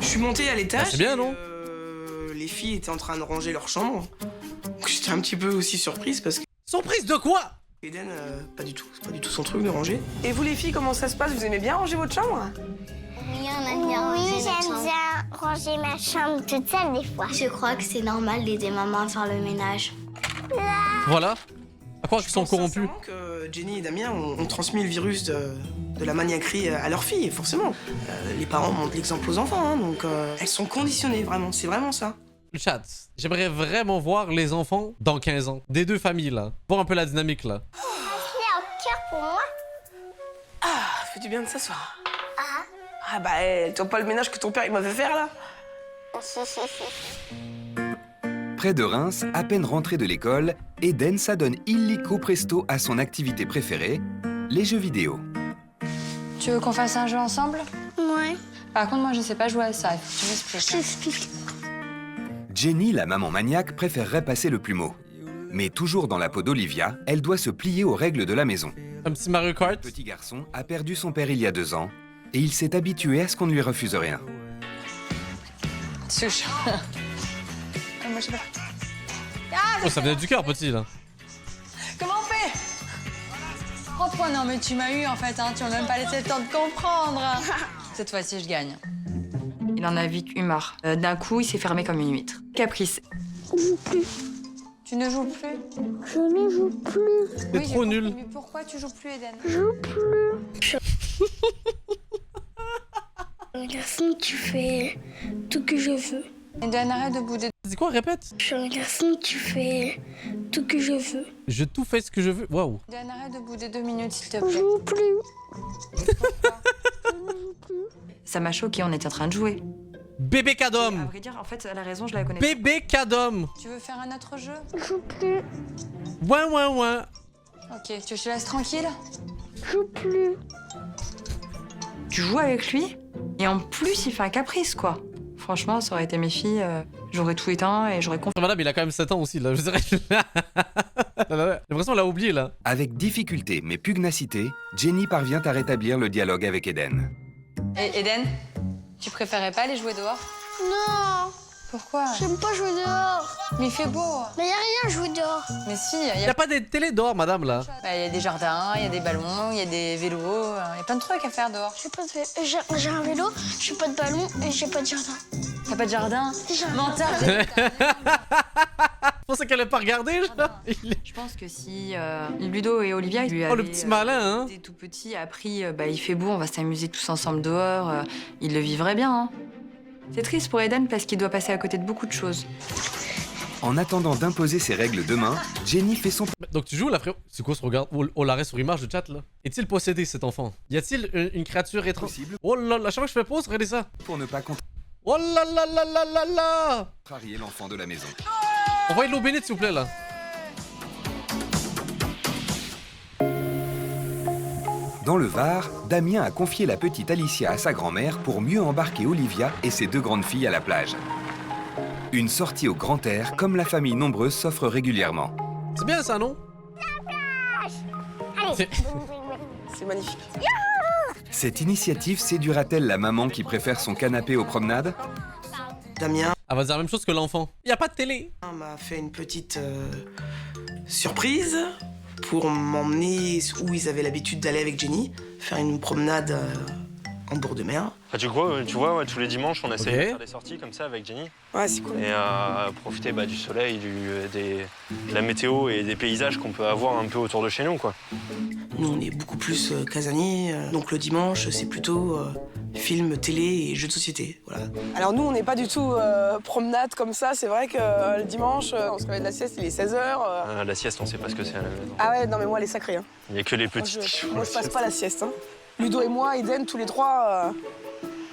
[SPEAKER 5] Je suis montée à l'étage.
[SPEAKER 2] Ah, c'est bien, non?
[SPEAKER 5] Les filles étaient en train de ranger leur chambre. Donc j'étais un petit peu aussi surprise parce que
[SPEAKER 2] Surprise de quoi?
[SPEAKER 5] Eden, pas du tout. C'est pas du tout son truc de ranger. Et vous les filles, comment ça se passe? Vous aimez bien ranger votre chambre?
[SPEAKER 3] Oui, j'aime bien ranger ma chambre toute seule des fois. Je crois que c'est normal d'aider maman à faire le ménage.
[SPEAKER 2] Voilà. À croire qu'ils sont corrompus.
[SPEAKER 5] Sincèrement que Jenny et Damien ont transmis le virus de la maniaquerie à leurs filles, forcément. Les parents montrent l'exemple aux enfants, hein, donc elles sont conditionnées, vraiment. C'est vraiment ça.
[SPEAKER 2] Le chat, j'aimerais vraiment voir les enfants dans 15 ans. Des deux familles, là. Voir un peu la dynamique, là.
[SPEAKER 3] Il est au cœur pour moi.
[SPEAKER 5] Ah, fait du bien de s'asseoir. Ah bah, tu vois pas le ménage que ton père il m'avait fait faire, là?
[SPEAKER 4] Près de Reims, à peine rentré de l'école, Eden s'adonne illico presto à son activité préférée, les jeux vidéo.
[SPEAKER 1] Tu veux qu'on fasse un jeu ensemble?
[SPEAKER 3] Ouais.
[SPEAKER 1] Par contre, moi, je sais pas jouer à ça. Il faut que tu m'expliques.
[SPEAKER 3] J'explique.
[SPEAKER 4] Jenny, la maman maniaque, préférerait passer le plumeau. Mais toujours dans la peau d'Olivia, elle doit se plier aux règles de la maison.
[SPEAKER 2] Un petit Mario Kart.
[SPEAKER 4] Le petit garçon a perdu son père il y a 2 ans, et il s'est habitué à ce qu'on ne lui refuse rien.
[SPEAKER 1] Souche. Moi, je sais pas.
[SPEAKER 2] Oh, ça venait du cœur, petit, là.
[SPEAKER 1] Comment on fait? Oh, toi, non, mais tu m'as eu, en fait, hein. Tu m'as même pas laissé le temps de comprendre. Cette fois-ci, je gagne.
[SPEAKER 7] Il en a vite eu marre. D'un coup, il s'est fermé comme une huître. Caprice.
[SPEAKER 1] Tu ne joues plus?
[SPEAKER 3] Je ne joue plus.
[SPEAKER 2] C'est trop nul.
[SPEAKER 1] Mais pourquoi tu joues plus, Eden?
[SPEAKER 3] Je joue plus. Un garçon, tu fais tout que je veux.
[SPEAKER 1] Eden, arrête de bouder.
[SPEAKER 2] C'est quoi, répète?
[SPEAKER 3] Je suis un garçon, tu fais tout que je veux.
[SPEAKER 2] Je tout fais ce que je veux. Waouh.
[SPEAKER 1] Eden, arrête de bouder 2 minutes, s'il te
[SPEAKER 3] Je
[SPEAKER 1] plaît.
[SPEAKER 3] joue plus.
[SPEAKER 7] Ça m'a choqué, on était en train de jouer.
[SPEAKER 2] Bébé
[SPEAKER 7] À
[SPEAKER 2] Cadom.
[SPEAKER 7] vrai dire, en fait, la raison, je la connais.
[SPEAKER 2] Bébé Cadom.
[SPEAKER 1] Tu veux faire un autre jeu?
[SPEAKER 3] Je joue plus.
[SPEAKER 2] Ouais.
[SPEAKER 1] Ok, tu veux que je te laisse tranquille?
[SPEAKER 3] Je joue plus.
[SPEAKER 7] Tu joues avec lui et en plus, il fait un caprice, quoi. Franchement, ça aurait été mes filles, j'aurais tout éteint et j'aurais confié.
[SPEAKER 2] Madame, il a quand même 7 ans aussi, là. Je dirais. J'ai l'impression qu'on l'a oublié, là.
[SPEAKER 4] Avec difficulté mais pugnacité, Jenny parvient à rétablir le dialogue avec Eden.
[SPEAKER 1] Et Eden, tu préférais pas aller jouer dehors?
[SPEAKER 3] Non,
[SPEAKER 1] Pourquoi?
[SPEAKER 3] j'aime pas jouer dehors.
[SPEAKER 1] Mais il fait beau.
[SPEAKER 3] Mais y a rien à jouer dehors.
[SPEAKER 1] Mais si,
[SPEAKER 2] Il y a pas des télé dehors, madame, là.
[SPEAKER 1] y a des jardins, il y a des ballons, il y a des vélos, il y a plein de trucs à faire dehors.
[SPEAKER 3] J'ai un vélo, j'ai pas de ballon et j'ai pas de jardin.
[SPEAKER 1] T'as pas de jardin?
[SPEAKER 3] J'ai un
[SPEAKER 1] Menteur.
[SPEAKER 2] Je pensais qu'elle allait pas regarder, genre.
[SPEAKER 7] Je pense que si Ludo et Olivia lui
[SPEAKER 2] Oh, le
[SPEAKER 7] avaient,
[SPEAKER 2] petit malin, hein.
[SPEAKER 7] dès tout petit, appris, il fait beau, on va s'amuser tous ensemble dehors, ils le vivraient bien, hein. C'est triste pour Eden parce qu'il doit passer à côté de beaucoup de choses.
[SPEAKER 4] En attendant d'imposer ses règles demain, Jenny fait son...
[SPEAKER 2] Donc tu joues, là, frérot. C'est quoi ce regard? Oh, l'arrêt sur image de chat, là. Est-il possédé, cet enfant? Y a-t-il une créature étrange?
[SPEAKER 4] Possible.
[SPEAKER 2] Oh là là, chaque fois que je fais pause, regardez ça.
[SPEAKER 4] pour ne pas
[SPEAKER 2] Oh là là là là là là.
[SPEAKER 4] contrarier l'enfant de la maison.
[SPEAKER 2] Envoyez de l'eau bénite, s'il vous plaît, là.
[SPEAKER 4] Dans le Var, Damien a confié la petite Alicia à sa grand-mère pour mieux embarquer Olivia et ses 2 grandes filles à la plage. Une sortie au grand air, comme la famille nombreuse s'offre régulièrement.
[SPEAKER 2] C'est bien, ça, non?
[SPEAKER 3] Allez.
[SPEAKER 5] C'est magnifique.
[SPEAKER 4] Cette initiative séduira-t-elle la maman qui préfère son canapé aux promenades?
[SPEAKER 5] Damien
[SPEAKER 2] Elle va dire la même chose que l'enfant. Y a pas de télé.
[SPEAKER 5] m'a fait une petite surprise pour m'emmener où ils avaient l'habitude d'aller avec Jenny, faire une promenade en bord de mer.
[SPEAKER 8] Ah, tu vois, ouais, tous les dimanches, on essaie
[SPEAKER 2] Ok.
[SPEAKER 8] de faire des sorties comme ça avec Jenny.
[SPEAKER 5] Ouais, c'est cool.
[SPEAKER 8] Et profiter du soleil, de la météo et des paysages qu'on peut avoir un peu autour de chez nous, quoi.
[SPEAKER 5] Nous, on est beaucoup plus casaniers, donc le dimanche, c'est plutôt film, télé et jeux de société, voilà. Alors nous, on n'est pas du tout promenade comme ça. C'est vrai que le dimanche, on se réveille de la sieste, il est 16h.
[SPEAKER 8] La sieste, on sait pas ce que c'est à la maison.
[SPEAKER 5] Ah ouais, non mais moi, elle est sacrée. Hein.
[SPEAKER 8] Il y a que les
[SPEAKER 5] Moi,
[SPEAKER 8] petites qui font
[SPEAKER 5] moi,
[SPEAKER 8] la
[SPEAKER 5] je passe
[SPEAKER 8] sieste.
[SPEAKER 5] pas la sieste. Hein. Ludo et moi, Eden, tous les trois...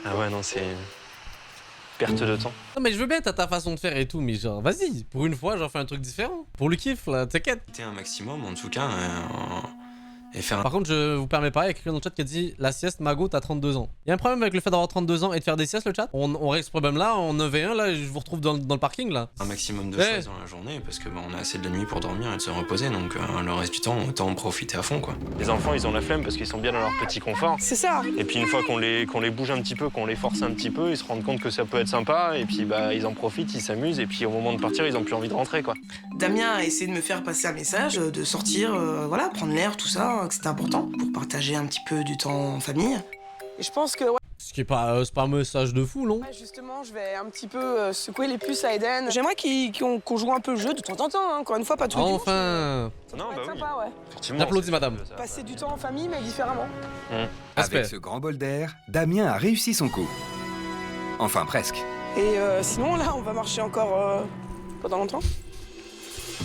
[SPEAKER 8] Ah ouais, non, c'est perte de temps.
[SPEAKER 2] Non mais je veux bien t'as ta façon de faire et tout, mais genre vas-y, pour une fois j'en fais un truc différent. Pour le kiff là, t'inquiète.
[SPEAKER 8] C'était un maximum en tout cas. Et faire
[SPEAKER 2] Par contre je vous permets pas, il y a quelqu'un dans le chat qui a dit la sieste Mago t'as 32 ans. Y a un problème avec le fait d'avoir 32 ans et de faire des siestes le chat? On règle ce problème là en 9v1 là, je vous retrouve dans le parking là.
[SPEAKER 8] un maximum de
[SPEAKER 2] Ouais.
[SPEAKER 8] choses dans la journée parce que on a assez de la nuit pour dormir et de se reposer, donc le reste du temps autant en profiter à fond, quoi. Les enfants ils ont la flemme parce qu'ils sont bien dans leur petit confort.
[SPEAKER 5] C'est ça.
[SPEAKER 8] Et puis une fois qu'on les bouge un petit peu, qu'on les force un petit peu, ils se rendent compte que ça peut être sympa et puis ils en profitent, ils s'amusent et puis au moment de partir ils ont plus envie de rentrer, quoi.
[SPEAKER 5] Damien a essayé de me faire passer un message, de sortir, voilà, prendre l'air, tout ça, que c'était important pour partager un petit peu du temps en famille. Et je pense que, ouais,
[SPEAKER 2] Ce qui est pas, c'est pas un message de fou non?
[SPEAKER 5] justement, je vais un petit peu secouer les puces à Eden. J'aimerais qu'on joue un peu le jeu de temps en temps, hein. Encore une fois, pas tous les dimanches.
[SPEAKER 2] Enfin.
[SPEAKER 5] Ça
[SPEAKER 8] Non,
[SPEAKER 5] pourrait être
[SPEAKER 8] bah oui.
[SPEAKER 5] sympa, ouais.
[SPEAKER 8] Effectivement,
[SPEAKER 2] J'applaudis,
[SPEAKER 8] c'est-
[SPEAKER 2] madame.
[SPEAKER 8] ça-
[SPEAKER 5] Passer du temps en famille, mais différemment.
[SPEAKER 2] Respect.
[SPEAKER 4] Avec ce grand bol d'air, Damien a réussi son coup. Enfin, presque.
[SPEAKER 5] Et sinon, là, on va marcher encore pendant longtemps.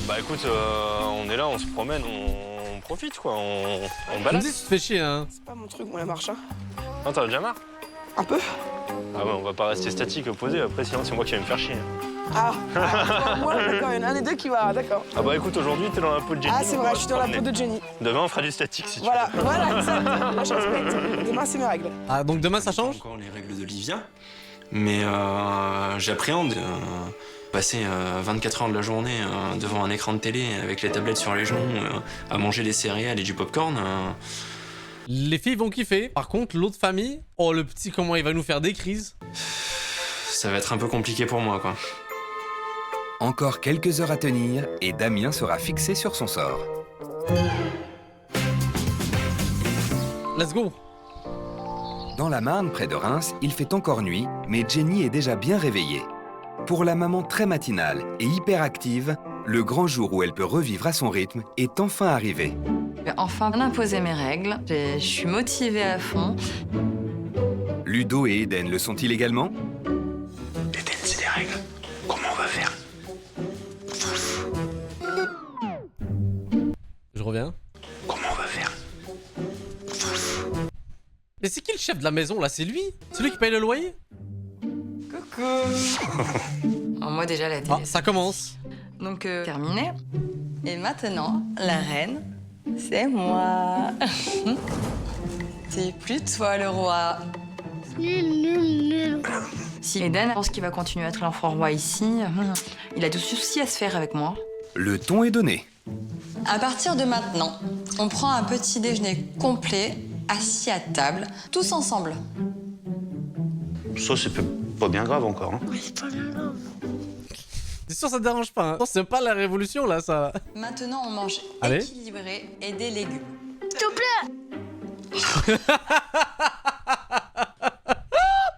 [SPEAKER 8] Bah écoute, on est là, on se promène, on profite, quoi, on
[SPEAKER 2] On me
[SPEAKER 8] balade.
[SPEAKER 2] dit si tu te fais chier hein.
[SPEAKER 5] C'est pas mon truc, moi, la marche, hein.
[SPEAKER 8] Non, t'en as déjà marre?
[SPEAKER 5] Un peu.
[SPEAKER 8] Ah ouais, on va pas rester statique opposé, après sinon c'est moi qui vais me faire chier.
[SPEAKER 5] Ah, moi, d'accord, il y en a un des deux qui va, d'accord.
[SPEAKER 8] Ah bah écoute, aujourd'hui t'es dans la peau de Jenny.
[SPEAKER 5] Ah, c'est
[SPEAKER 8] on
[SPEAKER 5] vrai,
[SPEAKER 8] va
[SPEAKER 5] je suis
[SPEAKER 8] se
[SPEAKER 5] dans la
[SPEAKER 8] promener.
[SPEAKER 5] peau de Jenny.
[SPEAKER 8] Demain on fera du statique si
[SPEAKER 5] Voilà,
[SPEAKER 8] tu veux.
[SPEAKER 5] voilà, exact. Moi, je respecte. Demain, c'est mes règles.
[SPEAKER 2] Ah donc demain ça change?
[SPEAKER 8] Encore les règles d'Olivia, mais j'appréhende passer 24 heures de la journée devant un écran de télé avec les tablettes sur les genoux, à manger des céréales et du popcorn.
[SPEAKER 2] Les filles vont kiffer. Par contre l'autre famille, oh le petit comment il va nous faire des crises.
[SPEAKER 8] Ça va être un peu compliqué pour moi, quoi.
[SPEAKER 4] Encore quelques heures à tenir et Damien sera fixé sur son sort.
[SPEAKER 2] Let's go.
[SPEAKER 4] Dans la Marne, près de Reims, il fait encore nuit, mais Jenny est déjà bien réveillée. Pour la maman très matinale et hyperactive, le grand jour où elle peut revivre à son rythme est enfin arrivé.
[SPEAKER 7] Je vais enfin imposer mes règles. Je suis motivée à fond.
[SPEAKER 4] Ludo et Eden le sont-ils également?
[SPEAKER 9] Eden, c'est des règles. Comment on va faire?
[SPEAKER 2] Je reviens.
[SPEAKER 9] Comment on va faire?
[SPEAKER 2] Mais c'est qui le chef de la maison là? C'est lui? C'est lui qui paye le loyer?
[SPEAKER 7] Coucou. Moi déjà la télé.
[SPEAKER 2] Ah ça commence.
[SPEAKER 7] Donc terminé. Et maintenant, la reine, c'est moi. C'est plus toi le roi. Si Eden pense qu'il va continuer à être l'enfant roi ici, il a du souci à se faire avec moi.
[SPEAKER 4] Le ton est donné.
[SPEAKER 7] À partir de maintenant, on prend un petit déjeuner complet, assis à table, tous ensemble.
[SPEAKER 9] Ça, c'est pas bien grave encore. Hein.
[SPEAKER 2] T'es sûr ça te dérange pas hein? Non, c'est pas la révolution là ça.
[SPEAKER 7] Maintenant, on mange
[SPEAKER 2] Allez.
[SPEAKER 7] équilibré et des légumes.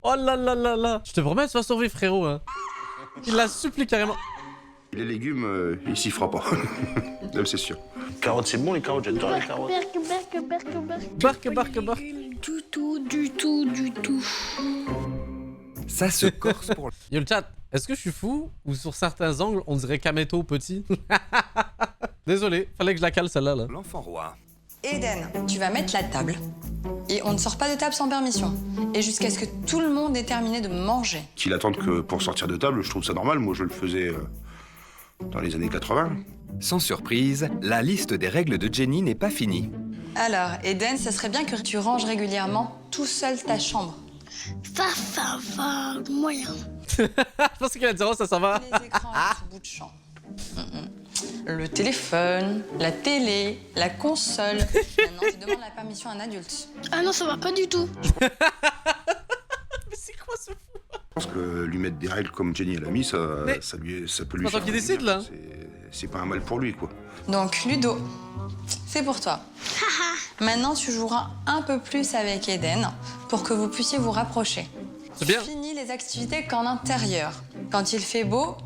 [SPEAKER 2] Oh là là là là. Je te promets tu vas survivre frérot hein. Il la supplie carrément.
[SPEAKER 9] Les légumes, il s'y fera pas. Là, c'est sûr. Carottes, c'est bon, les carottes, j'adore les carottes.
[SPEAKER 2] Barque.
[SPEAKER 3] Du tout.
[SPEAKER 4] Ça se corse pour
[SPEAKER 2] Yo le chat, est-ce que je suis fou ou sur certains angles on dirait Kameto petit? Désolé, fallait que je la cale celle-là là.
[SPEAKER 4] l'enfant roi.
[SPEAKER 7] Eden, tu vas mettre la table et on ne sort pas de table sans permission. Et jusqu'à ce que tout le monde ait terminé de manger.
[SPEAKER 9] Qu'il attende que pour sortir de table, je trouve ça normal. Moi, je le faisais dans les années 80.
[SPEAKER 4] Sans surprise, la liste des règles de Jenny n'est pas finie.
[SPEAKER 7] Alors, Eden, ça serait bien que tu ranges régulièrement tout seul ta chambre.
[SPEAKER 3] Va, moyen.
[SPEAKER 2] Je pensais qu'elle allait dire oh, ça va.
[SPEAKER 7] Les écrans à ce bout de champ. Le téléphone, la télé, la console. Maintenant, tu demandes la permission à un adulte.
[SPEAKER 3] Ah non, ça va pas du tout.
[SPEAKER 2] Mais c'est quoi ce fou?
[SPEAKER 9] pense que lui mettre des règles comme Jenny elle a mis, ça peut lui
[SPEAKER 2] C'est
[SPEAKER 9] faire
[SPEAKER 2] pas toi qui décide, là.
[SPEAKER 9] C'est pas un mal pour lui, quoi.
[SPEAKER 6] Donc, Ludo, c'est pour toi. Maintenant, tu joueras un peu plus avec Eden pour que vous puissiez vous rapprocher.
[SPEAKER 2] C'est bien.
[SPEAKER 6] Finis les activités qu'en intérieur. Quand il fait beau,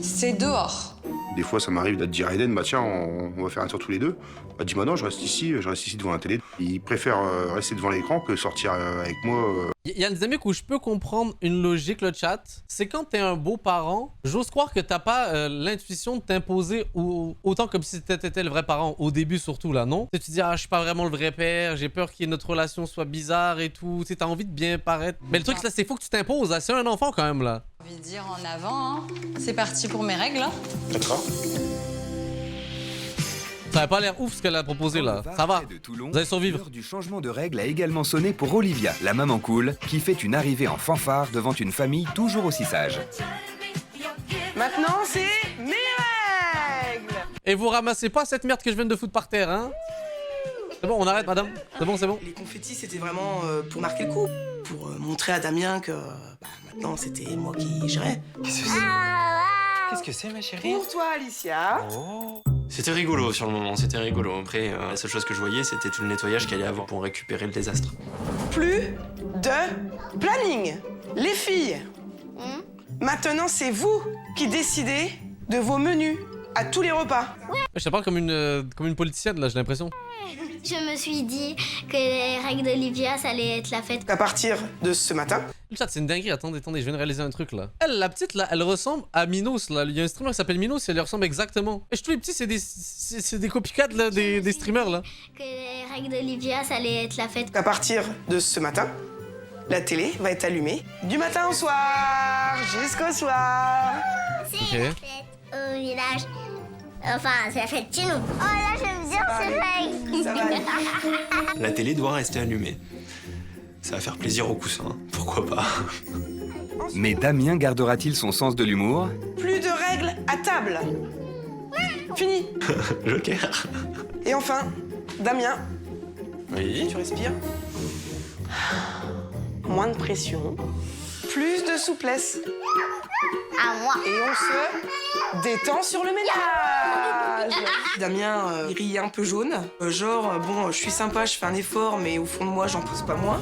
[SPEAKER 6] c'est dehors.
[SPEAKER 9] Des fois, ça m'arrive de dire à Eden, bah tiens, on va faire un tour tous les deux. Bah dis-moi non, je reste ici devant la télé. Il préfère rester devant l'écran que sortir avec moi.
[SPEAKER 2] Il y a une dynamique où je peux comprendre une logique, le chat. C'est quand t'es un beau parent, j'ose croire que t'as pas l'intuition de t'imposer autant comme si t'étais le vrai parent, au début surtout, là, non? Tu te dis, ah, je suis pas vraiment le vrai père, j'ai peur que notre relation soit bizarre et tout. Tu sais, t'as envie de bien paraître. Mais le truc, là, c'est faut que tu t'imposes, là. C'est un enfant, quand même, là.
[SPEAKER 6] J'ai envie de dire en avant, hein. C'est parti pour mes règles. Hein.
[SPEAKER 9] D'accord.
[SPEAKER 2] Ça n'a pas l'air ouf ce qu'elle a proposé, là. Ça va.
[SPEAKER 4] De Toulon,
[SPEAKER 2] Vous allez survivre.
[SPEAKER 4] l'heure du changement de règles a également sonné pour Olivia, la maman cool, qui fait une arrivée en fanfare devant une famille toujours aussi sage.
[SPEAKER 5] Maintenant, c'est mes règles.
[SPEAKER 2] Et vous ramassez pas cette merde que je viens de foutre par terre, hein? C'est bon, on arrête, madame? C'est bon, c'est bon?
[SPEAKER 5] Les confettis, c'était vraiment pour marquer le coup. Pour montrer à Damien que maintenant, c'était moi qui gérais.
[SPEAKER 8] Qu'est-ce que c'est, ma chérie?
[SPEAKER 5] Pour toi, Alicia.
[SPEAKER 8] C'était rigolo sur le moment, c'était rigolo. Après, la seule chose que je voyais, c'était tout le nettoyage qu'il allait avoir pour récupérer le désastre.
[SPEAKER 5] Plus de planning. Les filles, maintenant, c'est vous qui décidez de vos menus à tous les repas.
[SPEAKER 2] Je te parle comme une politicienne, là, j'ai l'impression.
[SPEAKER 3] Je me suis dit que les règles d'Olivia, ça allait être la fête.
[SPEAKER 5] À partir de ce matin,
[SPEAKER 2] Le chat, c'est une dinguerie. Attendez, je viens de réaliser un truc, là. Elle, la petite, là, elle ressemble à Minos, là. Il y a un streamer qui s'appelle Minos et elle lui ressemble exactement. Et je trouve les petits, c'est des copycats, là, des streamers, là.
[SPEAKER 3] Que les règles d'Olivia, ça allait être la fête.
[SPEAKER 5] à partir de ce matin, la télé va être allumée du matin au soir jusqu'au soir.
[SPEAKER 3] C'est la fête au village. Enfin, c'est la fête chez nous. Oh là, j'aime bien ces règles.
[SPEAKER 5] Ça va aller.
[SPEAKER 8] La télé doit rester allumée. Ça va faire plaisir au coussin, pourquoi pas.
[SPEAKER 4] Mais Damien gardera-t-il son sens de l'humour?
[SPEAKER 5] Plus de règles à table. Fini.
[SPEAKER 8] Joker.
[SPEAKER 5] Et enfin, Damien,
[SPEAKER 8] Oui.
[SPEAKER 5] tu respires. Moins de pression. Plus de souplesse.
[SPEAKER 3] À moi.
[SPEAKER 5] Et on se détend sur le ménage. Damien, il rit un peu jaune. Bon, je suis sympa, je fais un effort, mais au fond de moi, j'en pose pas moins.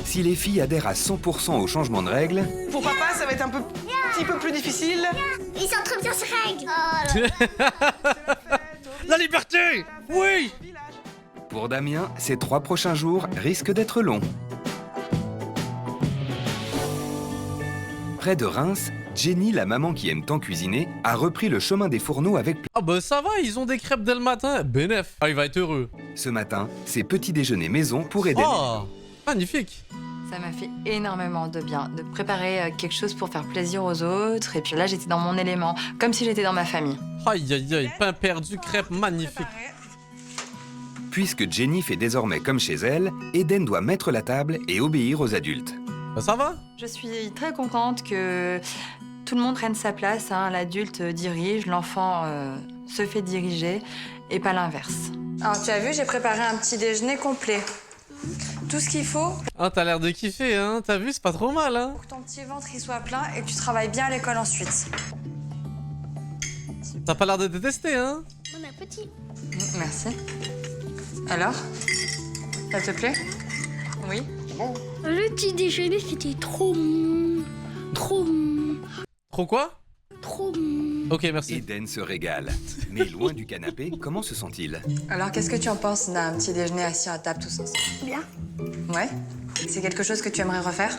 [SPEAKER 4] Si les filles adhèrent à 100% au changement de règles,
[SPEAKER 5] Pour papa, ça va être un petit peu plus difficile.
[SPEAKER 3] Ils sont trop bien ces règles. Oh là.
[SPEAKER 2] La liberté! Oui!
[SPEAKER 4] pour Damien, ces 3 prochains jours risquent d'être longs. Près de Reims, Jenny, la maman qui aime tant cuisiner, a repris le chemin des fourneaux avec
[SPEAKER 2] Ah bah ça va, ils ont des crêpes dès le matin. Bénef. Ah, il va être heureux.
[SPEAKER 4] ce matin ses petits déjeuners maison pour Eden.
[SPEAKER 2] Oh, magnifique.
[SPEAKER 7] Ça m'a fait énormément de bien de préparer quelque chose pour faire plaisir aux autres. Et puis là, j'étais dans mon élément, comme si j'étais dans ma famille.
[SPEAKER 2] Aïe aïe aïe, pain perdu, crêpes magnifiques.
[SPEAKER 4] Puisque Jenny fait désormais comme chez elle, Eden doit mettre la table et obéir aux adultes.
[SPEAKER 2] Bah, ça va?
[SPEAKER 7] Je suis très contente que tout le monde prenne sa place. Hein. L'adulte dirige, l'enfant se fait diriger et pas l'inverse.
[SPEAKER 6] Alors, tu as vu, j'ai préparé un petit déjeuner complet. Tout ce qu'il faut
[SPEAKER 2] Ah, t'as l'air de kiffer, hein? T'as vu, c'est pas trop mal, hein?
[SPEAKER 6] pour que ton petit ventre il soit plein et que tu travailles bien à l'école ensuite.
[SPEAKER 2] T'as pas l'air de détester, hein?
[SPEAKER 3] Bon appétit.
[SPEAKER 6] Merci. Alors, ça te plaît? Oui.
[SPEAKER 3] Le petit déjeuner, c'était trop bon. Trop bon.
[SPEAKER 2] Trop quoi?
[SPEAKER 3] Trop bon.
[SPEAKER 2] Ok, merci.
[SPEAKER 4] Eden se régale. Mais loin du canapé, comment se sent-il?
[SPEAKER 6] Alors, qu'est-ce que tu en penses d'un petit déjeuner assis à table tous ensemble?
[SPEAKER 3] Bien.
[SPEAKER 6] Ouais. C'est quelque chose que tu aimerais refaire?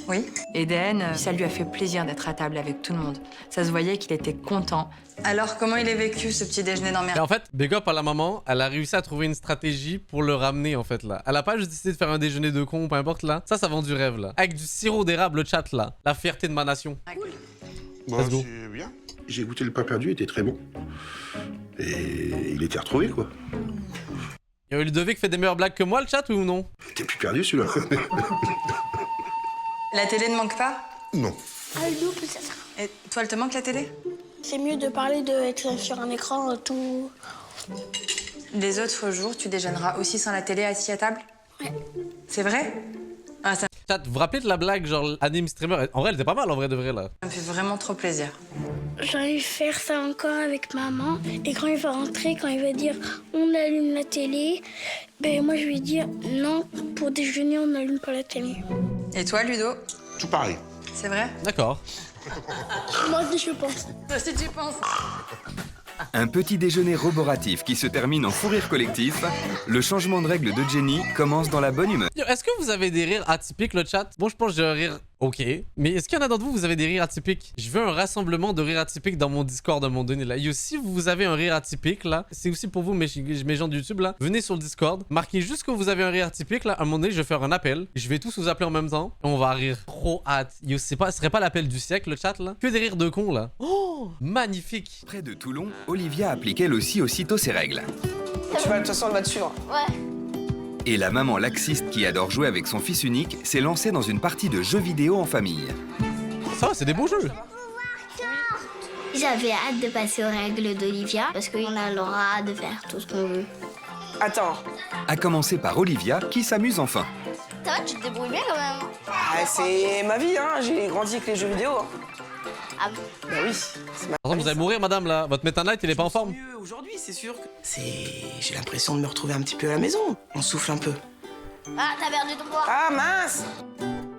[SPEAKER 6] Oui.
[SPEAKER 7] Eden, ça lui a fait plaisir d'être à table avec tout le monde. Ça se voyait qu'il était content.
[SPEAKER 6] Alors, comment il est vécu ce petit déjeuner dans mes...
[SPEAKER 2] Et en fait, big up à la maman, elle a réussi à trouver une stratégie pour le ramener, en fait, là. Elle a pas juste décidé de faire un déjeuner de con, peu importe, là. Ça vend du rêve, là. Avec du sirop d'érable, le chat, là. La fierté de ma nation.
[SPEAKER 9] Bon,
[SPEAKER 2] Let's go.
[SPEAKER 9] c'est bien. J'ai goûté le pain perdu, il était très bon. Et il était retrouvé, quoi.
[SPEAKER 2] Y'a eu Ludovic qui fait des meilleures blagues que moi, le chat, oui ou non?
[SPEAKER 9] Il était plus perdu, celui-là.
[SPEAKER 6] La télé ne manque pas?
[SPEAKER 9] Non.
[SPEAKER 3] Ah, nous, peut-être.
[SPEAKER 6] Et toi, elle te manque la télé?
[SPEAKER 3] C'est mieux de parler d'être sur un écran tout.
[SPEAKER 6] Les autres jours, tu déjeuneras aussi sans la télé assis à table?
[SPEAKER 3] Ouais.
[SPEAKER 6] C'est vrai? Ah, ça
[SPEAKER 2] Chat, vous vous rappelez de la blague genre anime streamer? En vrai, elle était pas mal en vrai de vrai là.
[SPEAKER 6] me fait vraiment trop plaisir.
[SPEAKER 10] J'ai envie de faire ça encore avec maman. Et quand il va rentrer, quand il va dire on allume la télé, ben moi je vais dire non, pour déjeuner on n'allume pas la télé.
[SPEAKER 6] Et toi, Ludo?
[SPEAKER 9] Tout pareil.
[SPEAKER 6] C'est vrai?
[SPEAKER 2] D'accord.
[SPEAKER 10] Moi aussi je pense.
[SPEAKER 6] Toi aussi, tu penses?
[SPEAKER 4] Un petit déjeuner roboratif qui se termine en fou rire collectif. Le changement de règle de Jenny commence dans la bonne humeur.
[SPEAKER 2] Yo, est-ce que vous avez des rires atypiques le chat? Bon, je pense que j'ai un rire ok. Mais est-ce qu'il y en a d'entre vous, vous avez des rires atypiques? Je veux un rassemblement de rires atypiques dans mon Discord à un moment donné là. Yo, si vous avez un rire atypique là, c'est aussi pour vous mes gens de YouTube là. Venez sur le Discord, marquez juste que vous avez un rire atypique là. À un moment donné, je vais faire un appel. Je vais tous vous appeler en même temps. On va rire. Trop hâte. Yo, ce serait pas l'appel du siècle le chat là? Que des rires de cons là. Oh, magnifique.
[SPEAKER 4] Près de Toulon, Olivia applique elle aussi aussitôt ses règles.
[SPEAKER 5] Tu vas, de toute façon, elle va te suivre.
[SPEAKER 3] Ouais.
[SPEAKER 4] Et la maman laxiste qui adore jouer avec son fils unique s'est lancée dans une partie de jeux vidéo en famille.
[SPEAKER 2] Ça va, c'est des beaux jeux.
[SPEAKER 3] J'avais hâte de passer aux règles d'Olivia parce qu'on a le droit de faire tout ce qu'on veut.
[SPEAKER 5] Attends.
[SPEAKER 4] À commencer par Olivia qui s'amuse enfin.
[SPEAKER 3] Toi, tu te débrouilles bien quand même.
[SPEAKER 5] Ah, c'est ma vie, hein. J'ai grandi avec les jeux vidéo.
[SPEAKER 3] Ah,
[SPEAKER 5] Bah oui. c'est ma
[SPEAKER 2] Par exemple, vous allez mourir madame là. Votre Meta Knight il est pas en forme.
[SPEAKER 5] mieux aujourd'hui, c'est sûr. J'ai l'impression de me retrouver un petit peu à la maison. On souffle un peu.
[SPEAKER 3] ah t'as perdu ton poids.
[SPEAKER 5] Ah mince.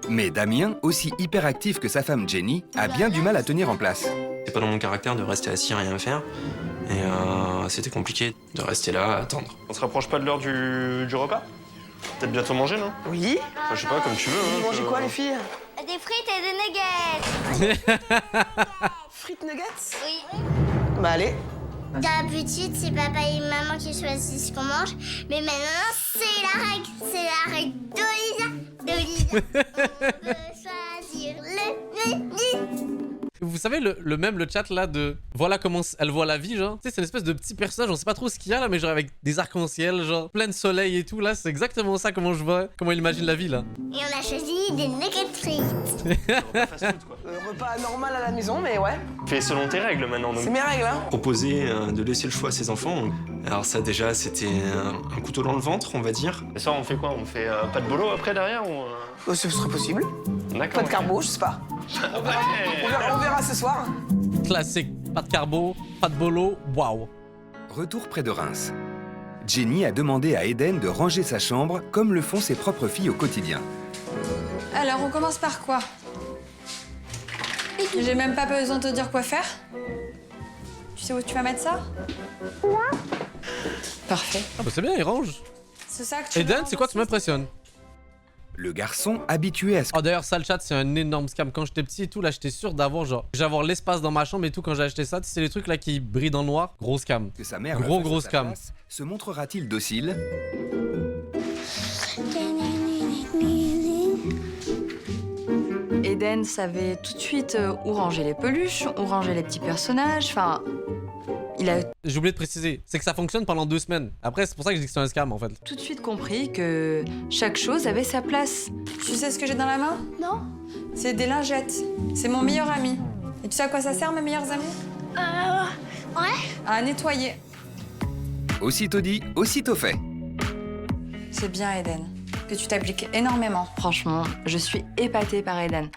[SPEAKER 4] Mais Damien, aussi hyperactif que sa femme Jenny, a bien du mal à tenir en place.
[SPEAKER 8] C'est pas dans mon caractère de rester assis, rien faire. Et c'était compliqué de rester là, à attendre.
[SPEAKER 11] On se rapproche pas de l'heure du repas? Peut-être bientôt manger, non?
[SPEAKER 5] Oui.
[SPEAKER 11] Enfin, je sais pas, comme tu veux.
[SPEAKER 5] Vous mangez quoi, les filles?
[SPEAKER 3] Des frites et des nuggets.
[SPEAKER 5] Frites nuggets?
[SPEAKER 3] Oui.
[SPEAKER 5] Bah allez.
[SPEAKER 3] D'habitude, c'est papa et maman qui choisissent ce qu'on mange. Mais maintenant, c'est la règle. C'est la règle d'Olivia. On veut choisir le menu.
[SPEAKER 2] Vous savez le même le chat là de voilà comment elle voit la vie genre. Tu sais c'est une espèce de petit personnage, on sait pas trop ce qu'il y a là mais genre avec des arcs-en-ciel genre plein de soleil et tout là, c'est exactement ça comment je vois, comment il imagine la vie là.
[SPEAKER 3] Et on a choisi des nuggets frites.
[SPEAKER 5] Repas normal à la maison, mais ouais.
[SPEAKER 11] Fais selon tes règles maintenant, donc.
[SPEAKER 5] C'est mes règles, hein.
[SPEAKER 8] Proposer de laisser le choix à ses enfants. Alors ça déjà c'était un couteau dans le ventre on va dire.
[SPEAKER 11] Et ça, on fait quoi? On fait pas de bolo après derrière ou
[SPEAKER 5] Ce serait possible.
[SPEAKER 11] D'accord.
[SPEAKER 5] Pas de carbo, je sais pas. On verra ce soir.
[SPEAKER 2] Classique, pas de carbo, pas de bolo, waouh.
[SPEAKER 4] Retour près de Reims. Jenny a demandé à Eden de ranger sa chambre comme le font ses propres filles au quotidien.
[SPEAKER 6] Alors, on commence par quoi? J'ai même pas besoin de te dire quoi faire. Tu sais où tu vas mettre ça? Là. Parfait.
[SPEAKER 2] Ah bah c'est bien, il range.
[SPEAKER 6] C'est ça que tu
[SPEAKER 2] Eden,
[SPEAKER 6] veux
[SPEAKER 2] c'est quoi tu m'impressionnes?
[SPEAKER 4] Le garçon, habitué à ce
[SPEAKER 2] Oh d'ailleurs ça le chat c'est un énorme scam. Quand j'étais petit et tout là j'étais sûr d'avoir genre j'avais l'espace dans ma chambre et tout quand j'ai acheté ça. C'est les trucs là qui brillent dans le noir. Gros scam.
[SPEAKER 4] que sa mère
[SPEAKER 2] Gros,
[SPEAKER 4] le fasse
[SPEAKER 2] gros
[SPEAKER 4] à sa
[SPEAKER 2] scam.
[SPEAKER 4] place, se montrera-t-il docile?
[SPEAKER 7] Eden savait tout de suite où ranger les peluches, où ranger les petits personnages. Enfin, il a
[SPEAKER 2] J'ai oublié de préciser, c'est que ça fonctionne pendant 2 semaines. Après c'est pour ça que je dis que c'est un scam en fait.
[SPEAKER 7] tout de suite compris que chaque chose avait sa place.
[SPEAKER 6] Tu sais ce que j'ai dans la main?
[SPEAKER 10] Non.
[SPEAKER 6] C'est des lingettes. C'est mon meilleur ami. Et tu sais à quoi ça sert, mes meilleurs amis?
[SPEAKER 10] Ouais.
[SPEAKER 6] À nettoyer.
[SPEAKER 4] Aussitôt dit, aussitôt fait.
[SPEAKER 6] C'est bien, Eden, que tu t'appliques énormément.
[SPEAKER 7] Franchement, je suis épatée par Eden.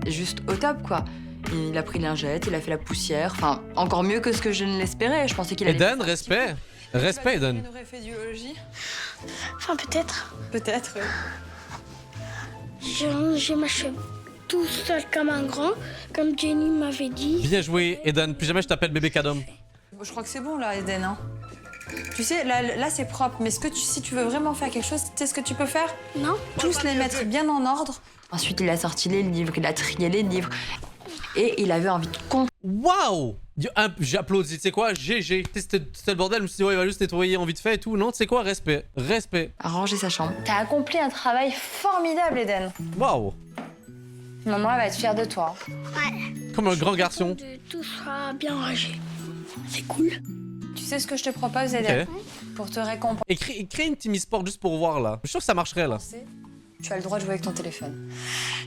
[SPEAKER 7] Juste au top, quoi. Il a pris lingettes, il a fait la poussière. Enfin, encore mieux que ce que je ne l'espérais. Je pensais qu'il allait...
[SPEAKER 2] Eden, respect. Respect
[SPEAKER 6] Il
[SPEAKER 2] Eden.
[SPEAKER 6] aurait fait du logis.
[SPEAKER 10] Enfin, peut-être.
[SPEAKER 6] Peut-être.
[SPEAKER 10] J'ai rangé ma chambre tout seul comme un grand, comme Jenny m'avait dit.
[SPEAKER 2] Bien joué Eden, plus jamais je t'appelle bébé Cadom.
[SPEAKER 6] Je crois que c'est bon, là, Eden. Hein. Tu sais, là c'est propre, mais si tu veux vraiment faire quelque chose, tu sais ce que tu peux faire?
[SPEAKER 10] Non.
[SPEAKER 6] Tous les mettre bien en ordre.
[SPEAKER 7] Ensuite, il a sorti les livres, il a trié les livres. Et il avait envie de
[SPEAKER 2] Waouh! J'applaudis, tu sais quoi? GG. C'était le bordel, je me suis dit, ouais, il va juste nettoyer en vite fait et tout. Non, tu sais quoi? Respect. Respect.
[SPEAKER 7] ranger sa chambre.
[SPEAKER 6] T'as accompli un travail formidable, Eden.
[SPEAKER 2] Waouh!
[SPEAKER 6] Maman, elle va être fière de toi.
[SPEAKER 10] Ouais.
[SPEAKER 2] Comme un grand garçon.
[SPEAKER 10] Tout sera bien rangé. C'est cool.
[SPEAKER 6] Tu sais ce que je te propose, Eden?
[SPEAKER 2] Ok.
[SPEAKER 6] Pour te récompenser,
[SPEAKER 2] Et crée une team e-sport juste pour voir là. Je suis sûr que ça marcherait là.
[SPEAKER 6] tu as le droit de jouer avec ton téléphone.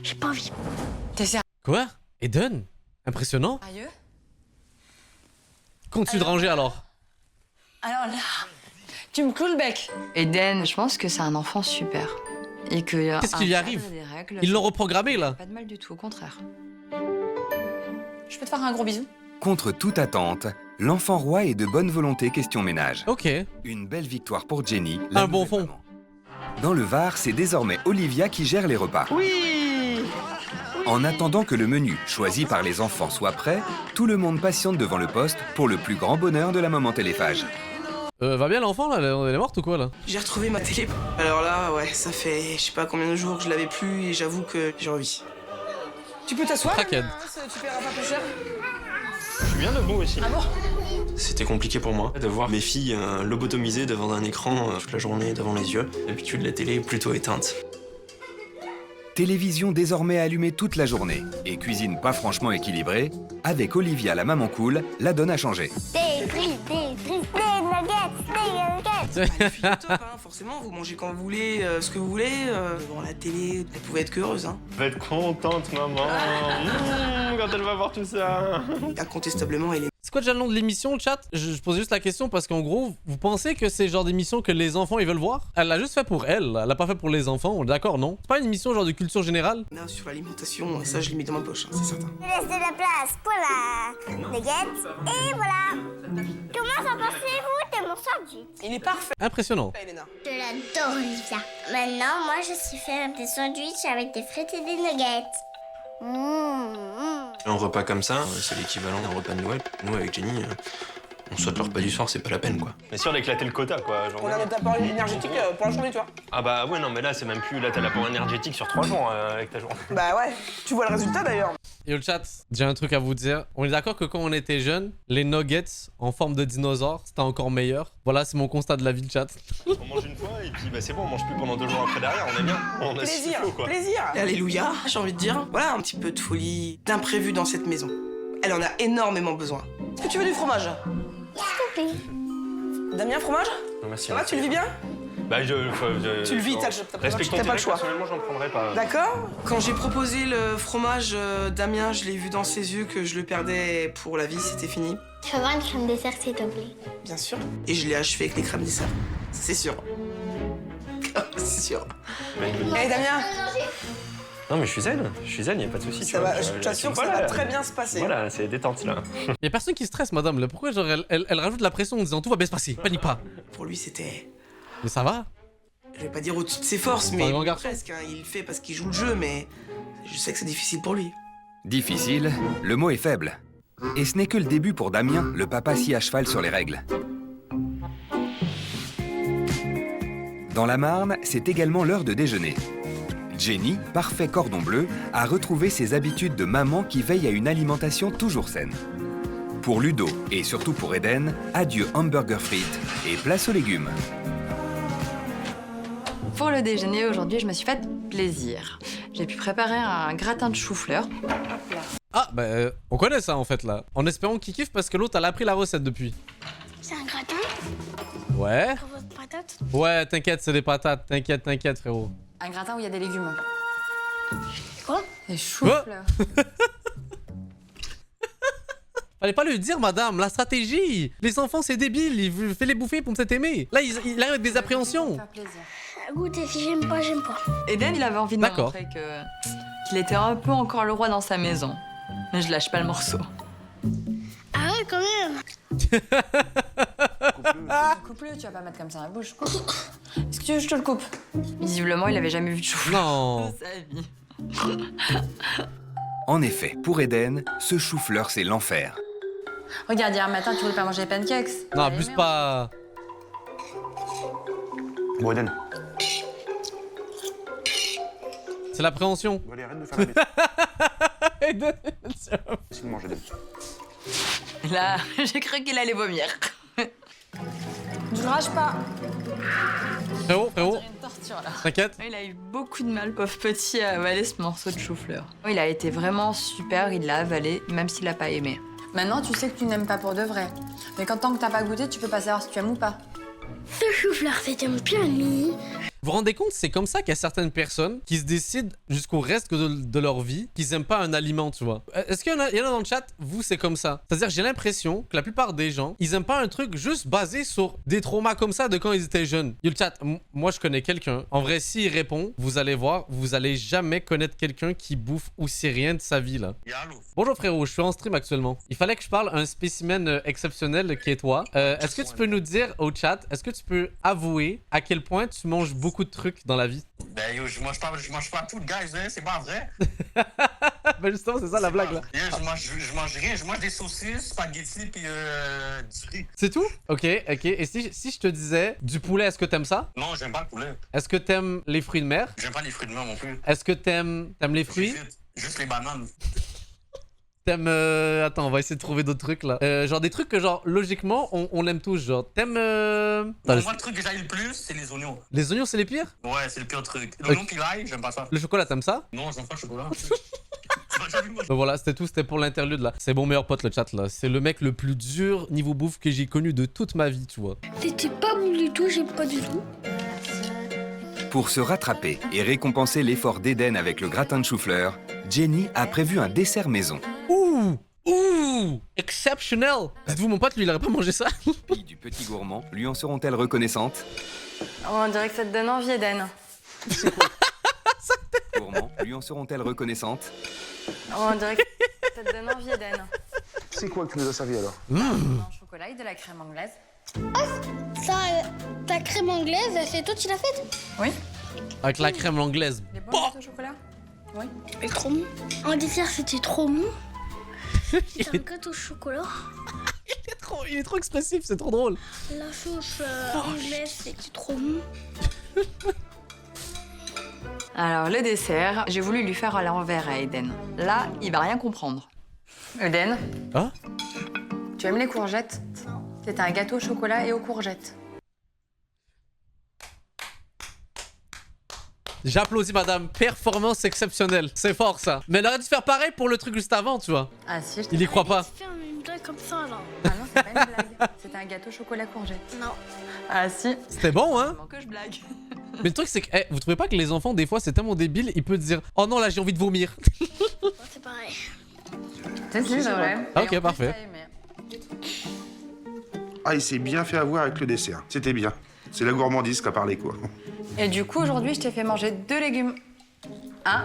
[SPEAKER 10] J'ai pas envie.
[SPEAKER 6] T'es sérieux?
[SPEAKER 2] Quoi? Eden? Impressionnant. Continue de ranger alors.
[SPEAKER 6] Alors là, tu me cloues le bec.
[SPEAKER 7] Eden, je pense que c'est un enfant super. Et que
[SPEAKER 2] Qu'est-ce qui lui arrive?
[SPEAKER 7] des règles,
[SPEAKER 2] Ils l'ont reprogrammé là.
[SPEAKER 7] pas de mal du tout, au contraire.
[SPEAKER 6] Je peux te faire un gros bisou?
[SPEAKER 4] Contre toute attente, l'enfant roi est de bonne volonté question ménage.
[SPEAKER 2] Ok.
[SPEAKER 4] Une belle victoire pour Jenny.
[SPEAKER 2] Un bon fond.
[SPEAKER 4] maman. Dans le Var, c'est désormais Olivia qui gère les repas.
[SPEAKER 5] Oui.
[SPEAKER 4] En attendant que le menu choisi par les enfants soit prêt, tout le monde patiente devant le poste pour le plus grand bonheur de la maman téléphage.
[SPEAKER 2] Va bien l'enfant là? Elle est morte ou quoi là?
[SPEAKER 5] J'ai retrouvé ma télé. Alors là, ouais, ça fait je sais pas combien de jours que je l'avais plus et j'avoue que j'ai envie. Tu peux t'asseoir?
[SPEAKER 2] Crackhead.
[SPEAKER 5] Tu paieras pas plus cher?
[SPEAKER 11] Je suis bien debout aussi.
[SPEAKER 5] Ah bon?
[SPEAKER 8] C'était compliqué pour moi de voir mes filles lobotomisées devant un écran toute la journée devant les yeux. D'habitude, la télé est plutôt éteinte.
[SPEAKER 4] Télévision désormais allumée toute la journée et cuisine pas franchement équilibrée, avec Olivia la maman cool, la donne à changer.
[SPEAKER 3] Des frites, des nuggets, des nuggets.
[SPEAKER 5] Les filles du top, hein, forcément, vous mangez quand vous voulez, ce que vous voulez. Devant la télé, elle pouvait être qu'heureuse. Hein.
[SPEAKER 11] Elle va être contente, maman. Quand elle va voir tout ça.
[SPEAKER 5] Incontestablement, elle est...
[SPEAKER 2] C'est quoi déjà le nom de l'émission, le chat? Je pose juste la question parce qu'en gros, vous pensez que c'est le genre d'émission que les enfants ils veulent voir? Elle l'a juste fait pour elle, elle l'a pas fait pour les enfants, on est d'accord, non? C'est pas une émission genre de culture générale?
[SPEAKER 5] Là, sur l'alimentation, ça, je l'ai mis dans ma poche, hein, c'est certain.
[SPEAKER 3] Je laisse de la place pour la nugget. Et voilà. Comment en pensez-vous de mon sandwich?
[SPEAKER 5] Il est parfait,
[SPEAKER 2] Impressionnant.
[SPEAKER 5] Elena.
[SPEAKER 3] Je l'adore, Olivia. Maintenant, moi, je sais faire des sandwichs avec des frites et des nuggets.
[SPEAKER 8] Un repas comme ça, c'est l'équivalent d'un repas de Noël. Nous, avec Jenny, on saute le repas du soir, c'est pas la peine, quoi.
[SPEAKER 11] Mais sûr d'éclater le quota, quoi. Genre,
[SPEAKER 5] On a notre apport énergétique pour la journée, tu vois.
[SPEAKER 11] Ah bah ouais, non, mais là, c'est même plus... Là, t'as l'apport énergétique sur 3 jours avec ta journée.
[SPEAKER 5] Bah ouais, tu vois le résultat d'ailleurs.
[SPEAKER 2] Et le chat, j'ai un truc à vous dire. On est d'accord que quand on était jeune, les nuggets en forme de dinosaure, c'était encore meilleur. Voilà, c'est mon constat de la vie, le chat.
[SPEAKER 11] On mange une fois et puis bah c'est bon, on mange plus pendant 2 jours après derrière, on est bien. On a ce qu'il
[SPEAKER 5] Plaisir,
[SPEAKER 11] faut, quoi.
[SPEAKER 5] plaisir. Alléluia, j'ai envie de dire. Voilà un petit peu de folie, d'imprévu dans cette maison. Elle en a énormément besoin. Est-ce que tu veux du fromage?
[SPEAKER 3] S'il vous plaît.
[SPEAKER 5] Damien, fromage?
[SPEAKER 8] Non, merci.
[SPEAKER 5] Ça va, tu le vis bien?
[SPEAKER 11] Bah
[SPEAKER 5] Tu le vis, t'as
[SPEAKER 11] Respectons
[SPEAKER 5] pas
[SPEAKER 11] tes
[SPEAKER 5] le choix.
[SPEAKER 11] Personnellement, j'en prendrais pas.
[SPEAKER 5] D'accord. Quand j'ai proposé le fromage, Damien, je l'ai vu dans ses yeux que je le perdais pour la vie, c'était fini.
[SPEAKER 3] Tu veux voir une crème dessert, s'il te plaît?
[SPEAKER 5] Bien sûr. Et je l'ai achevé avec les crèmes dessert. C'est sûr. C'est sûr. Allez, Damien,
[SPEAKER 11] Non mais je suis zen, y a pas de soucis.
[SPEAKER 5] ça va, je t'assure que ça va très bien se passer.
[SPEAKER 11] Voilà, c'est détente là.
[SPEAKER 2] Y'a personne qui stresse, madame. Là. Pourquoi genre, elle rajoute de la pression en disant tout va bien se passer, panique pas.
[SPEAKER 5] Pour lui, c'était...
[SPEAKER 2] Mais ça va?
[SPEAKER 5] Je vais pas dire au-dessus de ses forces,
[SPEAKER 2] C'est
[SPEAKER 5] mais
[SPEAKER 2] un grand garçon.
[SPEAKER 5] presque. Hein. Il le fait parce qu'il joue le jeu, mais je sais que c'est difficile pour lui.
[SPEAKER 4] Difficile, le mot est faible. Et ce n'est que le début pour Damien, le papa si à cheval sur les règles. Dans la Marne, c'est également l'heure de déjeuner. Jenny, parfait cordon bleu, a retrouvé ses habitudes de maman qui veille à une alimentation toujours saine. Pour Ludo, et surtout pour Eden, adieu hamburger frites et place aux légumes.
[SPEAKER 7] Pour le déjeuner, aujourd'hui, je me suis fait plaisir. J'ai pu préparer un gratin de chou-fleur.
[SPEAKER 2] Ah, bah, on connaît ça en fait là. En espérant qu'il kiffe parce que l'autre, elle a appris la recette depuis.
[SPEAKER 10] C'est un gratin
[SPEAKER 2] Ouais.
[SPEAKER 10] pour votre patate?
[SPEAKER 2] Ouais, t'inquiète, c'est des patates. T'inquiète, frérot.
[SPEAKER 7] Un gratin où il y a des légumes.
[SPEAKER 10] Quoi?
[SPEAKER 7] Des choux-fleurs.
[SPEAKER 2] Fallait pas le dire, madame, la stratégie. Les enfants, c'est débile, il fait les bouffer pour peut-être aimer. Là, il arrive avec des appréhensions.
[SPEAKER 7] Faire plaisir.
[SPEAKER 10] Goûtez, si j'aime pas, j'aime pas.
[SPEAKER 7] Eden, il avait envie de me
[SPEAKER 2] D'accord.
[SPEAKER 7] montrer qu'il était un peu encore le roi dans sa maison. Mais je lâche pas le morceau.
[SPEAKER 10] Ah ouais, quand même.
[SPEAKER 7] Coupe-le, tu vas pas mettre comme ça dans la bouche. Est-ce que tu veux que je te le coupe? Visiblement, il avait jamais vu de chou-fleur
[SPEAKER 2] Non.
[SPEAKER 7] de sa vie.
[SPEAKER 4] En effet, pour Eden, ce chou-fleur, c'est l'enfer.
[SPEAKER 7] Regarde, hier matin, tu voulais pas manger des pancakes.
[SPEAKER 2] Non, abuse pas.
[SPEAKER 9] Bon, Eden,
[SPEAKER 2] C'est l'appréhension.
[SPEAKER 9] bon, allez, arrête de faire la bête.
[SPEAKER 2] Eden.
[SPEAKER 9] Essaye de manger, Eden.
[SPEAKER 7] Là, j'ai cru qu'il allait vomir.
[SPEAKER 10] Je rage pas.
[SPEAKER 2] Frérot,
[SPEAKER 7] Une torture, là.
[SPEAKER 2] t'inquiète.
[SPEAKER 7] Il a eu beaucoup de mal, pauvre petit, à avaler ce morceau de chou-fleur. Il a été vraiment super, il l'a avalé, même s'il l'a pas aimé. Maintenant, tu sais que tu n'aimes pas pour de vrai. Mais tant que t'as pas goûté, tu peux pas savoir si tu aimes ou pas.
[SPEAKER 10] Le chou-fleur, c'est un piano.
[SPEAKER 2] Vous vous rendez compte, c'est comme ça qu'il y a certaines personnes qui se décident jusqu'au reste de leur vie qu'ils aiment pas un aliment, tu vois. Est-ce qu'il y en a dans le chat, vous, c'est comme ça? C'est-à-dire, j'ai l'impression que la plupart des gens, ils aiment pas un truc juste basé sur des traumas comme ça de quand ils étaient jeunes. Yo, le chat, moi, je connais quelqu'un. En vrai, s'il répond, vous allez voir, vous allez jamais connaître quelqu'un qui bouffe aussi rien de sa vie, là. Bonjour, frérot, je suis en stream actuellement. Il fallait que je parle à un spécimen exceptionnel qui est toi. Est-ce que tu peux nous dire au chat, est-ce que tu peux avouer à quel point tu manges beaucoup de trucs dans la vie?
[SPEAKER 12] Ben yo, je mange pas tout, guys, hein, c'est pas vrai.
[SPEAKER 2] Ben justement, c'est ça la blague là.
[SPEAKER 12] Je mange rien, je mange des saucisses, spaghettis puis du riz.
[SPEAKER 2] C'est tout? Ok. Et si je te disais du poulet, est-ce que t'aimes ça?
[SPEAKER 12] Non, j'aime pas le poulet.
[SPEAKER 2] Est-ce que t'aimes les fruits de mer?
[SPEAKER 12] J'aime pas les fruits de mer non plus.
[SPEAKER 2] Est-ce que t'aimes les fruits?
[SPEAKER 12] Juste les bananes.
[SPEAKER 2] T'aimes... Attends, on va essayer de trouver d'autres trucs là. Genre des trucs que genre logiquement on aime tous. Genre t'aimes...
[SPEAKER 12] Moi le truc que j'aime le plus c'est les oignons.
[SPEAKER 2] Les oignons c'est les pires?
[SPEAKER 12] Ouais, c'est le pire truc. L'oignon puis l'ail, j'aime pas ça.
[SPEAKER 2] Le chocolat, t'aimes ça?
[SPEAKER 12] Non, j'aime pas le chocolat.
[SPEAKER 2] Ben voilà, c'était tout, c'était pour l'interlude là. C'est mon meilleur pote le chat là. C'est le mec le plus dur niveau bouffe que j'ai connu de toute ma vie, tu vois.
[SPEAKER 10] T'étais pas bon du tout, j'aime pas du tout.
[SPEAKER 4] Pour se rattraper et récompenser l'effort d'Eden avec le gratin de chou-fleur, Jenny a prévu un dessert maison.
[SPEAKER 2] Ouh, exceptionnel. Dites-vous, mon pote, lui, il aurait pas mangé ça.
[SPEAKER 4] Les filles du petit gourmand lui en seront-elles reconnaissantes?
[SPEAKER 1] Oh, on dirait que ça te donne envie, Eden.
[SPEAKER 4] Gourmand lui en seront-elles reconnaissantes?
[SPEAKER 1] Oh, on dirait que ça te donne envie, Eden.
[SPEAKER 9] C'est quoi que tu nous as servi alors?
[SPEAKER 1] Du chocolat et de la crème anglaise.
[SPEAKER 10] Ça, ta crème anglaise, c'est toi qui l'as faite?
[SPEAKER 1] Oui.
[SPEAKER 2] Avec la crème anglaise.
[SPEAKER 1] Les bons gâteaux au chocolat? Oui.
[SPEAKER 10] C'est trop mou. En dessert, c'était trop mou. C'est un gâteau au chocolat.
[SPEAKER 2] Il est trop expressif, c'est trop drôle.
[SPEAKER 10] La sauce anglaise, c'était trop mou.
[SPEAKER 7] Alors, le dessert, j'ai voulu lui faire à l'envers à Eden. Là, il va rien comprendre. Eden,
[SPEAKER 2] Hein?
[SPEAKER 7] tu aimes les courgettes? C'est un gâteau au chocolat et aux courgettes.
[SPEAKER 2] J'applaudis madame, performance exceptionnelle. C'est fort ça. Mais elle aurait dû faire pareil pour le truc juste avant, tu vois.
[SPEAKER 7] Ah si, je
[SPEAKER 2] Il y croit pas.
[SPEAKER 10] Faire une blague comme ça, là.
[SPEAKER 7] Ah non, c'est pas une blague. C'est un gâteau chocolat courgette.
[SPEAKER 10] Non.
[SPEAKER 7] Ah si.
[SPEAKER 2] C'était bon, hein?
[SPEAKER 7] Comment que je blague?
[SPEAKER 2] Mais le truc, c'est que vous trouvez pas que les enfants, des fois, c'est tellement débile, ils peuvent dire « Oh non, là, j'ai envie de vomir. »
[SPEAKER 10] C'est pareil.
[SPEAKER 7] C'est vrai.
[SPEAKER 2] Ah, ok, parfait.
[SPEAKER 9] Ah, il s'est bien fait avoir avec le dessert. C'était bien. C'est la gourmandise qui a parlé, quoi.
[SPEAKER 7] Et du coup, aujourd'hui, je t'ai fait manger 2 légumes. 1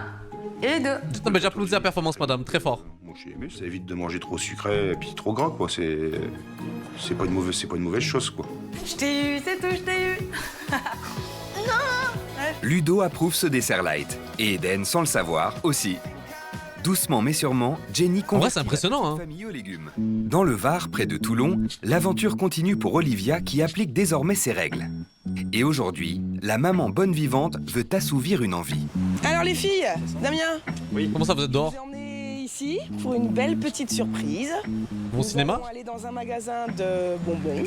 [SPEAKER 7] et 2.
[SPEAKER 2] Non, mais j'applaudis la performance, madame, très fort.
[SPEAKER 9] Moi, j'ai aimé, ça évite de manger trop sucré et puis trop gras, quoi. C'est pas une mauvaise chose, quoi.
[SPEAKER 7] Je t'ai eu, c'est tout, je t'ai eu.
[SPEAKER 4] Ludo approuve ce dessert light. Et Eden, sans le savoir, aussi. Doucement mais sûrement, Jenny
[SPEAKER 2] En vrai, c'est impressionnant, hein.
[SPEAKER 4] famille aux légumes. Dans le Var, près de Toulon, l'aventure continue pour Olivia qui applique désormais ses règles. Et aujourd'hui, la maman bonne vivante veut assouvir une envie.
[SPEAKER 5] Alors les filles, Damien,
[SPEAKER 2] Comment ça, vous êtes
[SPEAKER 5] je
[SPEAKER 2] dehors?
[SPEAKER 5] vous ai emmené ici pour une belle petite surprise.
[SPEAKER 2] Bon cinéma?
[SPEAKER 5] Nous allons aller dans un magasin de bonbons.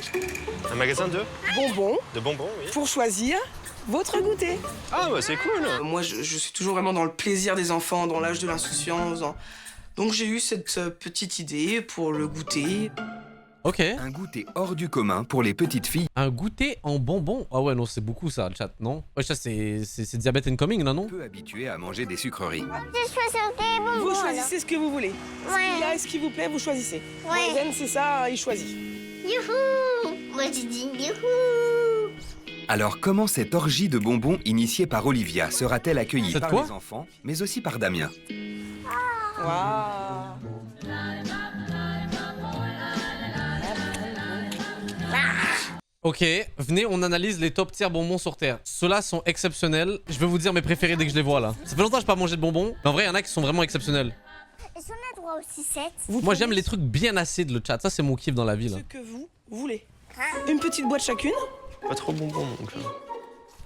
[SPEAKER 11] Un magasin de
[SPEAKER 5] Bonbons
[SPEAKER 11] bonbons, oui.
[SPEAKER 5] pour choisir votre goûter.
[SPEAKER 11] Ah bah c'est cool.
[SPEAKER 5] Moi, je suis toujours vraiment dans le plaisir des enfants, dans l'âge de l'insouciance. Donc j'ai eu cette petite idée pour le goûter.
[SPEAKER 2] Ok.
[SPEAKER 4] Un goûter hors du commun pour les petites filles.
[SPEAKER 2] Un goûter en bonbons? Ah ouais, non, c'est beaucoup ça, le chat, non? Ouais, ça, c'est diabète incoming, là, non?
[SPEAKER 4] Peu habituées à manger des sucreries.
[SPEAKER 3] Je choisis des bonbons.
[SPEAKER 5] Vous choisissez ce que vous voulez. Ce qu'il a et ce qui vous plaît, vous choisissez.
[SPEAKER 3] Ouais.
[SPEAKER 5] Eden, c'est ça, il choisit.
[SPEAKER 3] Youhou! Moi, j'ai dit youhou!
[SPEAKER 4] Alors comment cette orgie de bonbons initiée par Olivia sera-t-elle accueillie
[SPEAKER 2] C'est
[SPEAKER 4] par
[SPEAKER 2] quoi
[SPEAKER 4] les enfants, mais aussi par Damien?
[SPEAKER 5] Waouh!
[SPEAKER 2] Ok, venez, on analyse les top tiers bonbons sur Terre. Ceux-là sont exceptionnels. Je vais vous dire mes préférés dès que je les vois, là. Ça fait longtemps que je n'ai pas mangé de bonbons, mais en vrai, il y en a qui sont vraiment exceptionnels.
[SPEAKER 3] Est-ce qu'on a droit aussi 7?
[SPEAKER 2] Moi, j'aime les trucs bien acides, le chat. Ça, c'est mon kiff dans la vie, là.
[SPEAKER 5] Ce que vous voulez. Une petite boîte chacune.
[SPEAKER 11] Pas trop bonbons donc.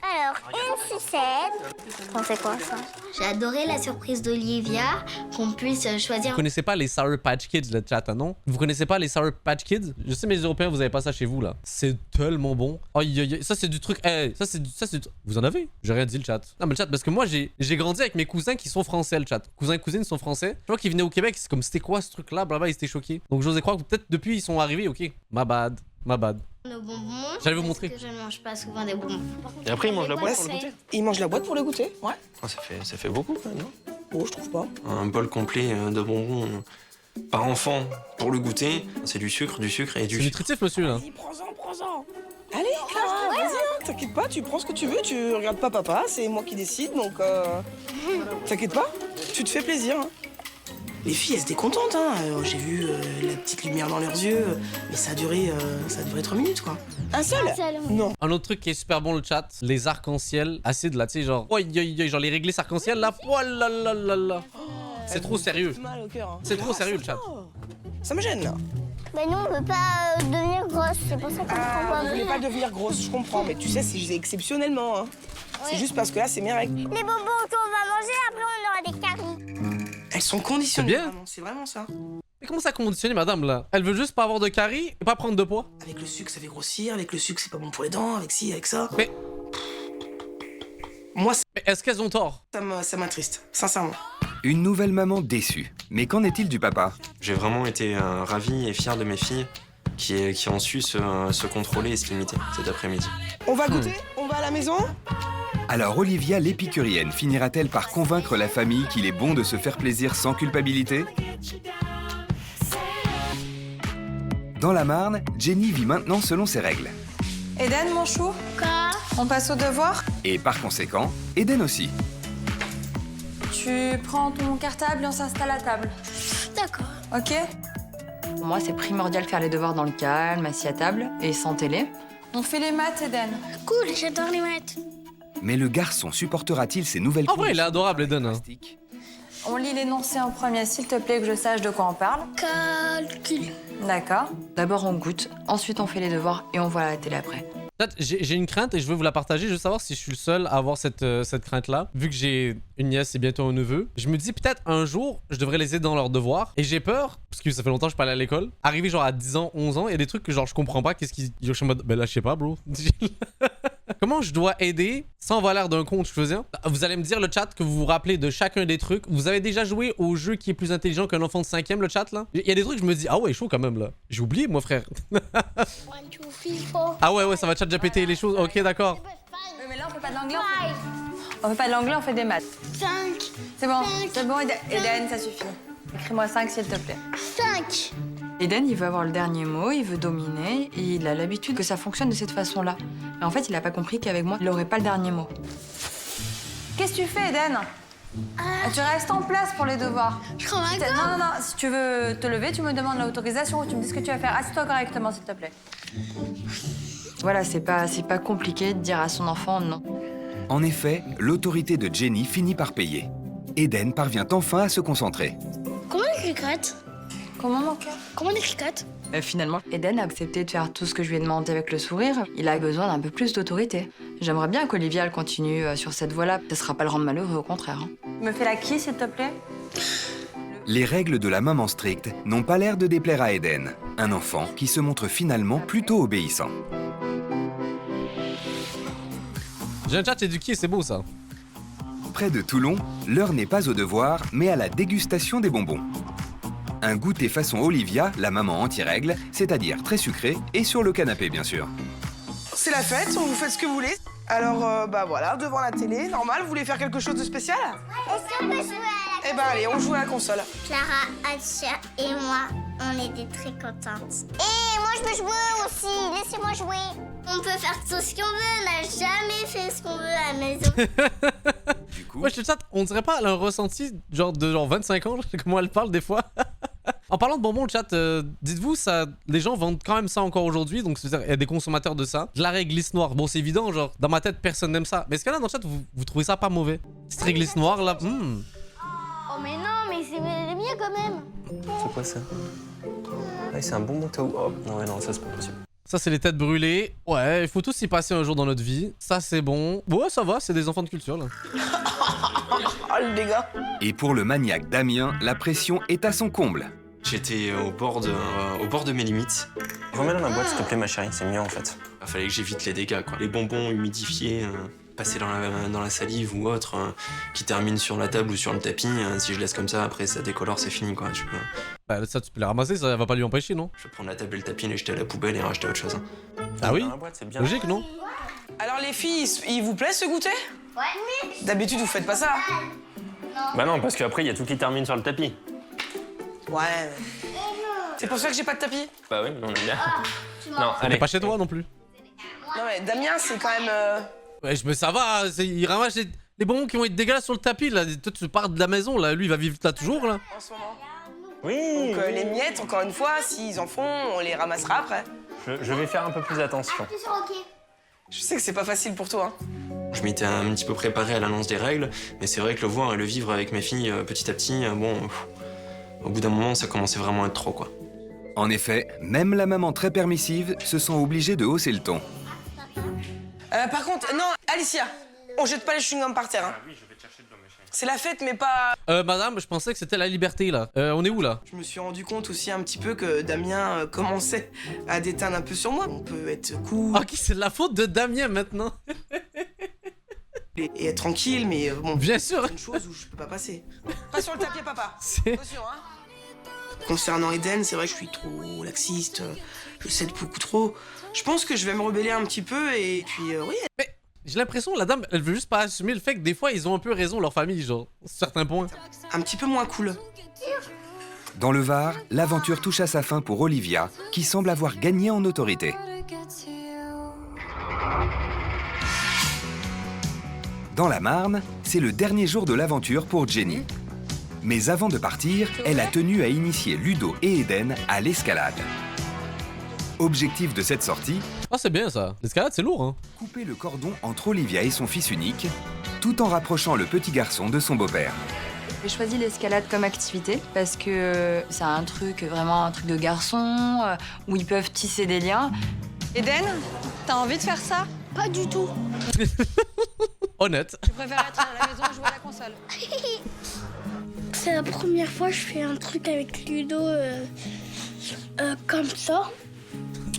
[SPEAKER 3] Alors, une sucette. On fait quoi ça? J'ai adoré la surprise d'Olivia, qu'on puisse choisir.
[SPEAKER 2] Vous connaissez pas les Sour Patch Kids, le chat, hein, non? Vous connaissez pas les Sour Patch Kids? Je sais, mes Européens, vous avez pas ça chez vous, là. C'est tellement bon. Aïe, aïe, aïe. Ça, c'est du truc. Ça, c'est du. Vous en avez? J'ai rien dit, le chat. Non, mais le chat, parce que moi, j'ai grandi avec mes cousins qui sont français, le chat. Cousins et cousines sont français. Je vois qu'ils venaient au Québec, c'est comme c'était quoi ce truc-là, blablabla, ils étaient choqués. Donc, j'osais croire que peut-être depuis, ils sont arrivés, ok. My bad. Ma bad.
[SPEAKER 3] Nos bonbons.
[SPEAKER 2] J'allais vous montrer.
[SPEAKER 3] Parce que je ne mange pas souvent des bonbons.
[SPEAKER 11] Et après, il mange la boîte pour le goûter.
[SPEAKER 5] Il mange la boîte pour le goûter, ouais.
[SPEAKER 8] Oh, ça fait beaucoup quand même, non?
[SPEAKER 5] Oh, je trouve pas.
[SPEAKER 8] Un bol complet de bonbons par enfant pour le goûter, c'est du sucre et du
[SPEAKER 2] C'est
[SPEAKER 8] sucre.
[SPEAKER 2] nutritif, monsieur, là.
[SPEAKER 5] Vas-y, prends-en. Allez, Clara, vas-y, hein, t'inquiète pas, tu prends ce que tu veux, tu regardes pas papa, c'est moi qui décide, donc t'inquiète pas, tu te fais plaisir. Hein. Les filles, elles étaient contentes, hein. J'ai vu la petite lumière dans leurs yeux, mais ça a duré 3 minutes, quoi. Un seul? Non.
[SPEAKER 2] Un autre truc qui est super bon, le chat, les arcs-en-ciel acides, là, tu sais, genre, genre les réglés arcs-en-ciel, là, oh là là là là. C'est trop sérieux.
[SPEAKER 5] Mal au cœur, hein.
[SPEAKER 2] C'est trop sérieux, le chat.
[SPEAKER 5] Ça me gêne, là.
[SPEAKER 3] Mais nous, on veut pas devenir grosse, c'est pour ça qu'on prend pas.
[SPEAKER 5] Vous voulez pas devenir grosse, je comprends, mais tu sais, c'est exceptionnellement, hein. C'est juste parce que là, c'est mes règles.
[SPEAKER 3] Les bonbons qu'on va manger, après, on aura des caries.
[SPEAKER 5] Elles sont conditionnées,
[SPEAKER 2] C'est bien.
[SPEAKER 5] vraiment, c'est vraiment ça.
[SPEAKER 2] Mais comment ça conditionne, madame, là? Elle veut juste pas avoir de caries et pas prendre de poids.
[SPEAKER 5] Avec le sucre, ça fait grossir, avec le sucre, c'est pas bon pour les dents, avec ci, avec ça.
[SPEAKER 2] Mais...
[SPEAKER 5] Moi,
[SPEAKER 2] Mais est-ce qu'elles ont tort?
[SPEAKER 5] ça m'attriste, sincèrement.
[SPEAKER 4] Une nouvelle maman déçue. Mais qu'en est-il du papa?
[SPEAKER 8] J'ai vraiment été ravi et fier de mes filles qui ont su se contrôler et se limiter cet après-midi.
[SPEAKER 5] On va goûter? On va à la maison?
[SPEAKER 4] Alors Olivia l'épicurienne finira-t-elle par convaincre la famille qu'il est bon de se faire plaisir sans culpabilité? Dans la Marne, Jenny vit maintenant selon ses règles.
[SPEAKER 6] Eden, mon chou,
[SPEAKER 3] Quoi?
[SPEAKER 6] on passe au devoir?
[SPEAKER 4] Et par conséquent, Eden aussi.
[SPEAKER 6] Tu prends ton cartable et on s'installe à table.
[SPEAKER 3] D'accord.
[SPEAKER 6] Ok?
[SPEAKER 7] Pour moi, c'est primordial de faire les devoirs dans le calme, assis à table et sans télé.
[SPEAKER 6] On fait les maths, Eden.
[SPEAKER 3] Cool, j'adore les maths.
[SPEAKER 4] Mais le garçon supportera-t-il ces nouvelles
[SPEAKER 2] En vrai, il est adorable, Eden. Hein.
[SPEAKER 4] conditions?
[SPEAKER 6] On lit l'énoncé en premier, s'il te plaît, que je sache de quoi on parle.
[SPEAKER 3] Calcul.
[SPEAKER 6] D'accord.
[SPEAKER 7] D'abord, on goûte, ensuite, on fait les devoirs et on voit la télé après.
[SPEAKER 2] J'ai une crainte et je veux vous la partager. Je veux savoir si je suis le seul à avoir cette crainte-là. Vu que j'ai une nièce et bientôt un neveu, je me dis peut-être un jour, je devrais les aider dans leurs devoirs. Et j'ai peur, parce que ça fait longtemps que je suis pas allé à l'école, arriver genre à 10 ans, 11 ans, et des trucs que genre je comprends pas. Qu'est-ce qui. Je suis en mode, ben là, je sais pas, bro. Comment je dois aider sans avoir l'air d'un con que je faisais? Vous allez me dire, le chat, que vous vous rappelez de chacun des trucs. Vous avez déjà joué au jeu qui est plus intelligent qu'un enfant de 5ème, le chat, là? Il y a des trucs, je me dis, ah ouais, chaud quand même, là. J'ai oublié, moi, frère. Ah ouais, ça va chat GPT les choses. Ok, d'accord.
[SPEAKER 6] Mais là, on fait pas de l'anglais. On fait pas de l'anglais, on fait des maths.
[SPEAKER 3] 5.
[SPEAKER 6] C'est bon, Eden, ça suffit. Écris-moi 5, s'il te plaît.
[SPEAKER 3] 5.
[SPEAKER 7] Eden, il veut avoir le dernier mot, il veut dominer, et il a l'habitude que ça fonctionne de cette façon-là. Mais en fait, il a pas compris qu'avec moi, il aurait pas le dernier mot.
[SPEAKER 6] Qu'est-ce que tu fais, Eden? Tu restes en place pour les devoirs.
[SPEAKER 3] Je crois un
[SPEAKER 6] Non, si tu veux te lever, tu me demandes l'autorisation ou tu me dis ce que tu vas faire. Assieds-toi correctement, s'il te plaît.
[SPEAKER 7] Voilà, c'est pas compliqué de dire à son enfant non.
[SPEAKER 4] En effet, l'autorité de Jenny finit par payer. Eden parvient enfin à se concentrer.
[SPEAKER 3] Comment on cricote?
[SPEAKER 6] Comment, mon cœur?
[SPEAKER 3] Comment on cricote?
[SPEAKER 7] Finalement, Eden a accepté de faire tout ce que je lui ai demandé avec le sourire. Il a besoin d'un peu plus d'autorité. J'aimerais bien qu'Olivia elle continue sur cette voie-là. Ça sera pas le rendre malheureux, au contraire. Hein.
[SPEAKER 6] Me fais la qui, s'il te plaît?
[SPEAKER 4] Les règles de la maman stricte n'ont pas l'air de déplaire à Eden, un enfant qui se montre finalement plutôt obéissant.
[SPEAKER 2] J'ai un chat éduqué, c'est beau ça.
[SPEAKER 4] Près de Toulon, l'heure n'est pas au devoir, mais à la dégustation des bonbons. Un goûter façon Olivia, la maman anti-règle, c'est-à-dire très sucré et sur le canapé bien sûr.
[SPEAKER 5] C'est la fête, vous faites ce que vous voulez. Alors, bah voilà, devant la télé, normal, vous voulez faire quelque chose de spécial?
[SPEAKER 3] Est-ce qu'on peut jouer à la...
[SPEAKER 5] Eh ben allez, on joue à la console.
[SPEAKER 3] Clara, Atia et moi, on était très contentes. Et moi, je veux jouer aussi. Laissez-moi jouer. On peut faire tout ce qu'on veut. On n'a jamais fait ce qu'on veut à la maison.
[SPEAKER 4] Du coup,
[SPEAKER 2] Ouais, je te chat, on dirait pas elle a un ressenti genre de 25 ans, comment elle parle des fois. En parlant de bonbons, le chat, dites-vous, ça, les gens vendent quand même ça encore aujourd'hui, donc c'est-à-dire il y a des consommateurs de ça. De la réglisse noire, bon c'est évident, genre dans ma tête personne n'aime ça. Mais est-ce qu'il y en a dans le chat, vous trouvez ça pas mauvais? Petite réglisse noire là,
[SPEAKER 3] Oh mais non, mais c'est mieux quand même.
[SPEAKER 8] C'est quoi ça? Ah, c'est un bonbon Tao. Oh, non, ça c'est pas possible.
[SPEAKER 2] Ça c'est les têtes brûlées. Ouais, il faut tous y passer un jour dans notre vie. Ça c'est bon. Ouais, ça va, c'est des enfants de culture là.
[SPEAKER 5] Oh le dégât.
[SPEAKER 4] et pour le maniaque Damien, la pression est à son comble.
[SPEAKER 8] J'étais au bord de mes limites. Remets dans la boîte, s'il te plaît, ma chérie, c'est mieux en fait. Il fallait que j'évite les dégâts, quoi. Les bonbons humidifiés, passés dans la salive ou autre, qui terminent sur la table ou sur le tapis. Si je laisse comme ça, après ça décolore, c'est fini, quoi.
[SPEAKER 2] Bah ça tu peux les ramasser, ça va pas lui empêcher, non?
[SPEAKER 8] Je vais prendre la table et le tapis, les jeter à la poubelle et racheter autre chose.
[SPEAKER 2] Ah oui?
[SPEAKER 8] Dans la boîte, c'est bien.
[SPEAKER 2] Logique, non?
[SPEAKER 5] Alors les filles, il vous plaît ce goûter?
[SPEAKER 3] Ouais.
[SPEAKER 5] D'habitude, vous faites pas ça.
[SPEAKER 11] Bah non, parce qu'après, il y a tout qui termine sur le tapis.
[SPEAKER 5] Ouais. C'est pour ça que j'ai pas de tapis.
[SPEAKER 11] Bah oui, on aime bien. Non,
[SPEAKER 2] T'es
[SPEAKER 11] allez.
[SPEAKER 2] pas chez toi non plus.
[SPEAKER 5] Non mais Damien, c'est quand même...
[SPEAKER 2] Ouais, mais ça va, il ramasse les bonbons qui vont être dégueulasses sur le tapis, là. Toi, tu pars de la maison, là. Lui, il va vivre là toujours, là.
[SPEAKER 5] En ce moment.
[SPEAKER 11] Oui.
[SPEAKER 5] Donc les miettes, encore une fois, s'ils en font, on les ramassera après.
[SPEAKER 11] Je vais faire un peu plus attention.
[SPEAKER 5] Je sais que c'est pas facile pour toi. Hein.
[SPEAKER 8] Je m'étais un petit peu préparé à l'annonce des règles, mais c'est vrai que le voir et le vivre avec mes filles petit à petit, bon, au bout d'un moment, ça commençait vraiment à être trop, quoi.
[SPEAKER 4] En effet, même la maman très permissive se sent obligée de hausser le ton.
[SPEAKER 5] Par contre, non, Alicia, on jette pas les chewing-gums par terre. Hein.
[SPEAKER 11] Oui, je vais te chercher de l'eau, machin.
[SPEAKER 5] C'est la fête, mais pas...
[SPEAKER 2] Madame, je pensais que c'était la liberté, là. On est où, là?
[SPEAKER 5] Je me suis rendu compte aussi un petit peu que Damien commençait à déteindre un peu sur moi. On peut être cool
[SPEAKER 2] Ah, qui c'est de la faute de Damien, maintenant?
[SPEAKER 5] et être tranquille, mais bon...
[SPEAKER 2] Bien sûr.
[SPEAKER 5] C'est une chose où je peux pas passer. Pas sur le tapis, papa.
[SPEAKER 2] C'est...
[SPEAKER 5] Attention, hein. Concernant Eden, c'est vrai que je suis trop laxiste, je cède beaucoup trop. Je pense que je vais me rebeller un petit peu et puis oui.
[SPEAKER 2] Mais j'ai l'impression, la dame, elle veut juste pas assumer le fait que des fois, ils ont un peu raison, leur famille, genre, sur certains points.
[SPEAKER 5] Un petit peu moins cool.
[SPEAKER 4] Dans le Var, l'aventure touche à sa fin pour Olivia, qui semble avoir gagné en autorité. Dans la Marne, c'est le dernier jour de l'aventure pour Jenny. Mais avant de partir, elle a tenu à initier Ludo et Eden à l'escalade. Objectif de cette sortie,
[SPEAKER 2] Ah, c'est bien, ça. L'escalade, c'est lourd, hein.
[SPEAKER 4] couper le cordon entre Olivia et son fils unique, tout en rapprochant le petit garçon de son beau-père.
[SPEAKER 7] J'ai choisi l'escalade comme activité parce que c'est un truc, vraiment un truc de garçon, où ils peuvent tisser des liens.
[SPEAKER 1] Eden, t'as envie de faire ça?
[SPEAKER 10] Pas du tout.
[SPEAKER 2] Honnête.
[SPEAKER 1] Je préfère être à la maison jouer à la console.
[SPEAKER 10] C'est la première fois que je fais un truc avec Ludo comme ça,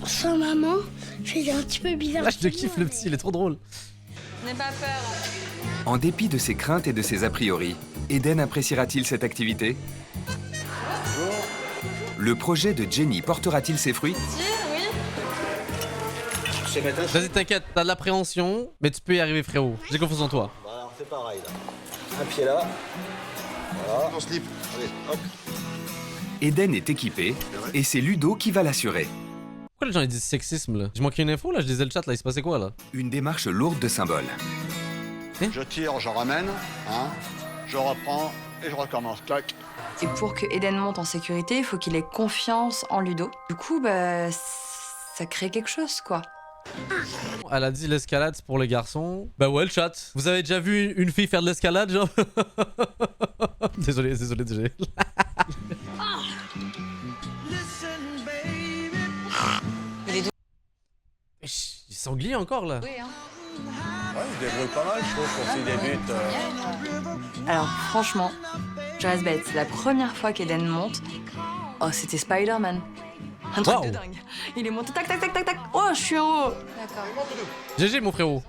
[SPEAKER 10] sans maman. C'est un petit peu bizarre.
[SPEAKER 2] Là, je te kiffe, le petit, il est trop drôle.
[SPEAKER 1] N'aie pas peur.
[SPEAKER 4] En dépit de ses craintes et de ses a priori, Eden appréciera-t-il cette activité? Le projet de Jenny portera-t-il ses fruits?
[SPEAKER 1] Oui.
[SPEAKER 2] Vas-y, t'inquiète, t'as de l'appréhension, mais tu peux y arriver, frérot. J'ai confiance en toi.
[SPEAKER 13] Voilà, on fait pareil là. Un pied là. Voilà. On slip. Allez, hop.
[SPEAKER 4] Eden est équipé et c'est Ludo qui va l'assurer.
[SPEAKER 2] Pourquoi les gens ils disent sexisme là? J'ai manqué une info là, je disais le chat là, il se passait quoi là?
[SPEAKER 4] Une démarche lourde de symboles.
[SPEAKER 13] Je tire, je ramène. Hein. Je reprends et je recommence. Clac.
[SPEAKER 7] Et pour que Eden monte en sécurité, il faut qu'il ait confiance en Ludo. Du coup, bah, ça crée quelque chose, quoi.
[SPEAKER 2] Elle a dit l'escalade c'est pour les garçons. Bah ouais, le chat. Vous avez déjà vu une fille faire de l'escalade, genre? Désolé. Il est sanglier encore là.
[SPEAKER 1] Oui, hein.
[SPEAKER 11] Ouais, il se débrouille pas mal, je trouve, pour ses débuts.
[SPEAKER 7] Alors, franchement, je reste bête. C'est la première fois qu'Eden monte. Oh, c'était Spider-Man. Un truc de dingue. Il est monté tac, tac, tac, tac, tac. Oh, je suis en haut.
[SPEAKER 1] D'accord.
[SPEAKER 2] GG, mon frérot.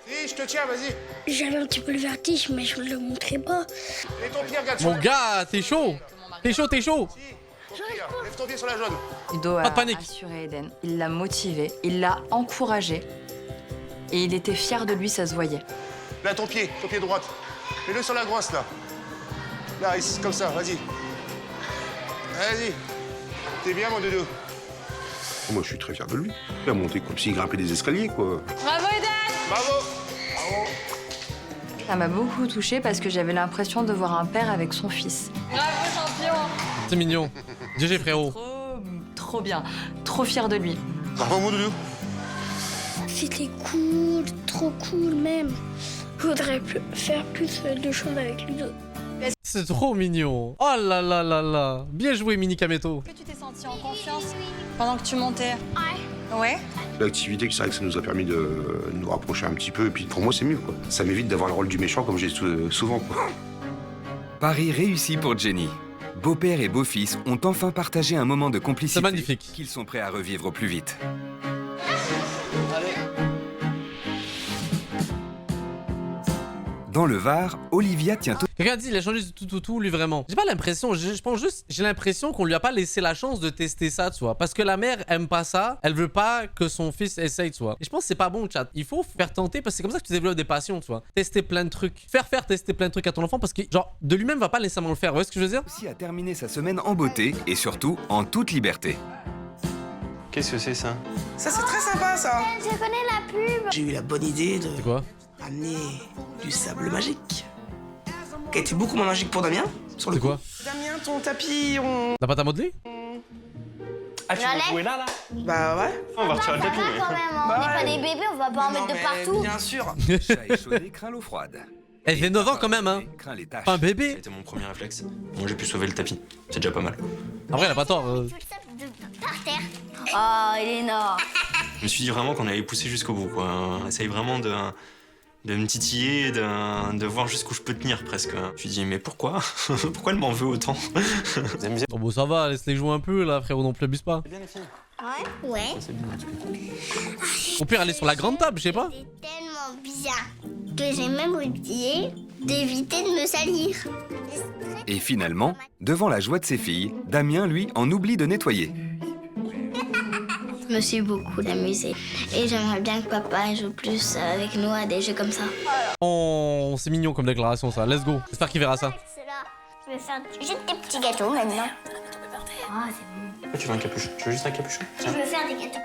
[SPEAKER 13] Si, je te tiens, vas-y.
[SPEAKER 10] J'avais un petit peu le vertige, mais je ne le montrais pas.
[SPEAKER 13] Mets ton pied, regarde.
[SPEAKER 2] Mon gars, t'es chaud. T'es chaud.
[SPEAKER 13] Lève ton pied sur la jaune.
[SPEAKER 7] Ludo a
[SPEAKER 2] Pas de panique.
[SPEAKER 7] rassuré Eden. Il l'a motivé, il l'a encouragé. Et il était fier de lui, ça se voyait.
[SPEAKER 13] Là, ton pied droite. Mets-le sur la grosse, là. Là, ici, comme ça, vas-y. Vas-y. T'es bien, mon doudou. Moi, je suis très fier de lui. Il a monté comme s'il grimpait des escaliers, quoi.
[SPEAKER 1] Bravo, Eden!
[SPEAKER 13] Bravo.
[SPEAKER 7] Ça m'a beaucoup touchée parce que j'avais l'impression de voir un père avec son fils.
[SPEAKER 1] Bravo, champion!
[SPEAKER 2] C'est mignon. GG, frérot.
[SPEAKER 7] Trop bien, trop fier de lui.
[SPEAKER 13] Bravo, mon doudou.
[SPEAKER 10] C'était cool, trop cool même. Je voudrais faire plus de choses avec Ludo.
[SPEAKER 2] C'est trop mignon. Oh là là là là. Bien joué, Mini Kameto.
[SPEAKER 1] Est-ce que tu t'es senti en confiance pendant que tu montais? Ouais.
[SPEAKER 9] L'activité, c'est vrai que ça nous a permis de nous rapprocher un petit peu. Et puis pour moi, c'est mieux, quoi. Ça m'évite d'avoir le rôle du méchant comme j'ai souvent, quoi.
[SPEAKER 4] Pari réussi pour Jenny. Beau-père et beau-fils ont enfin partagé un moment de complicité.
[SPEAKER 2] C'est magnifique.
[SPEAKER 4] Qu'ils sont prêts à revivre au plus vite. Dans le Var, Olivia tient
[SPEAKER 2] Quelqu'un dit il a changé de tout, lui vraiment. J'ai pas l'impression, je pense juste, j'ai l'impression qu'on lui a pas laissé la chance de tester ça, tu vois. Parce que la mère aime pas ça, elle veut pas que son fils essaye, tu vois. Et je pense que c'est pas bon, chat. Il faut faire tenter parce que c'est comme ça que tu développes des passions, tu vois. Tester plein de trucs. Faire tester plein de trucs à ton enfant parce que, genre, de lui-même va pas nécessairement le faire. Vous voyez ce que je veux dire?
[SPEAKER 4] aussi à terminer sa semaine en beauté et surtout en toute liberté.
[SPEAKER 8] Qu'est-ce que c'est ça?
[SPEAKER 5] Ça, c'est très sympa, ça.
[SPEAKER 3] Je connais la pub.
[SPEAKER 5] J'ai eu la bonne idée de
[SPEAKER 2] C'est quoi?
[SPEAKER 5] amener du sable magique. Qui a été beaucoup moins magique pour Damien. Sur le
[SPEAKER 2] C'est quoi?
[SPEAKER 5] Damien, ton tapis, on...
[SPEAKER 2] T'as pas ta modelée?
[SPEAKER 11] Ah, tu vas jouer là
[SPEAKER 5] Bah ouais.
[SPEAKER 11] On va retirer le tapis.
[SPEAKER 3] Papa, quand même, on n'est pas des bébés, on va pas en mettre de partout.
[SPEAKER 5] Bien sûr.
[SPEAKER 4] Chat échaudé craint l'eau froide.
[SPEAKER 2] Elle fait 9 ans quand même, hein.
[SPEAKER 4] Craint les taches.
[SPEAKER 2] Pas un bébé.
[SPEAKER 8] C'était mon premier réflexe. Moi, j'ai pu sauver le tapis. C'est déjà pas mal.
[SPEAKER 2] Après, elle a pas tort.
[SPEAKER 3] Tout ça par terre. Oh, Elena.
[SPEAKER 8] Je me suis dit vraiment qu'on allait pousser jusqu'au bout, quoi. Essaye vraiment de me titiller, de voir jusqu'où je peux tenir, presque. Je me suis dit, mais pourquoi? Pourquoi elle m'en veut autant? Vous aimez bien?
[SPEAKER 2] Oh bon, ça va, laisse-les jouer un peu là, frérot, non plus abuse pas.
[SPEAKER 8] C'est bien les filles.
[SPEAKER 3] Ouais. Ouais.
[SPEAKER 8] C'est bien.
[SPEAKER 2] Au pire, aller sur la grande table, je sais pas.
[SPEAKER 3] C'est tellement bien que j'ai même oublié d'éviter de me salir.
[SPEAKER 4] Et finalement, devant la joie de ses filles, Damien, lui, en oublie de nettoyer.
[SPEAKER 3] Je me suis beaucoup amusée. Et j'aimerais bien que papa joue plus avec nous à des jeux comme ça.
[SPEAKER 2] Oh, c'est mignon comme déclaration ça, let's go. J'espère qu'il verra ça.
[SPEAKER 3] Je vais faire juste des petits gâteaux maintenant. Ah, c'est bon.
[SPEAKER 8] Pourquoi tu veux un capuchon? Tu veux juste un capuchon?
[SPEAKER 3] Je veux faire des gâteaux.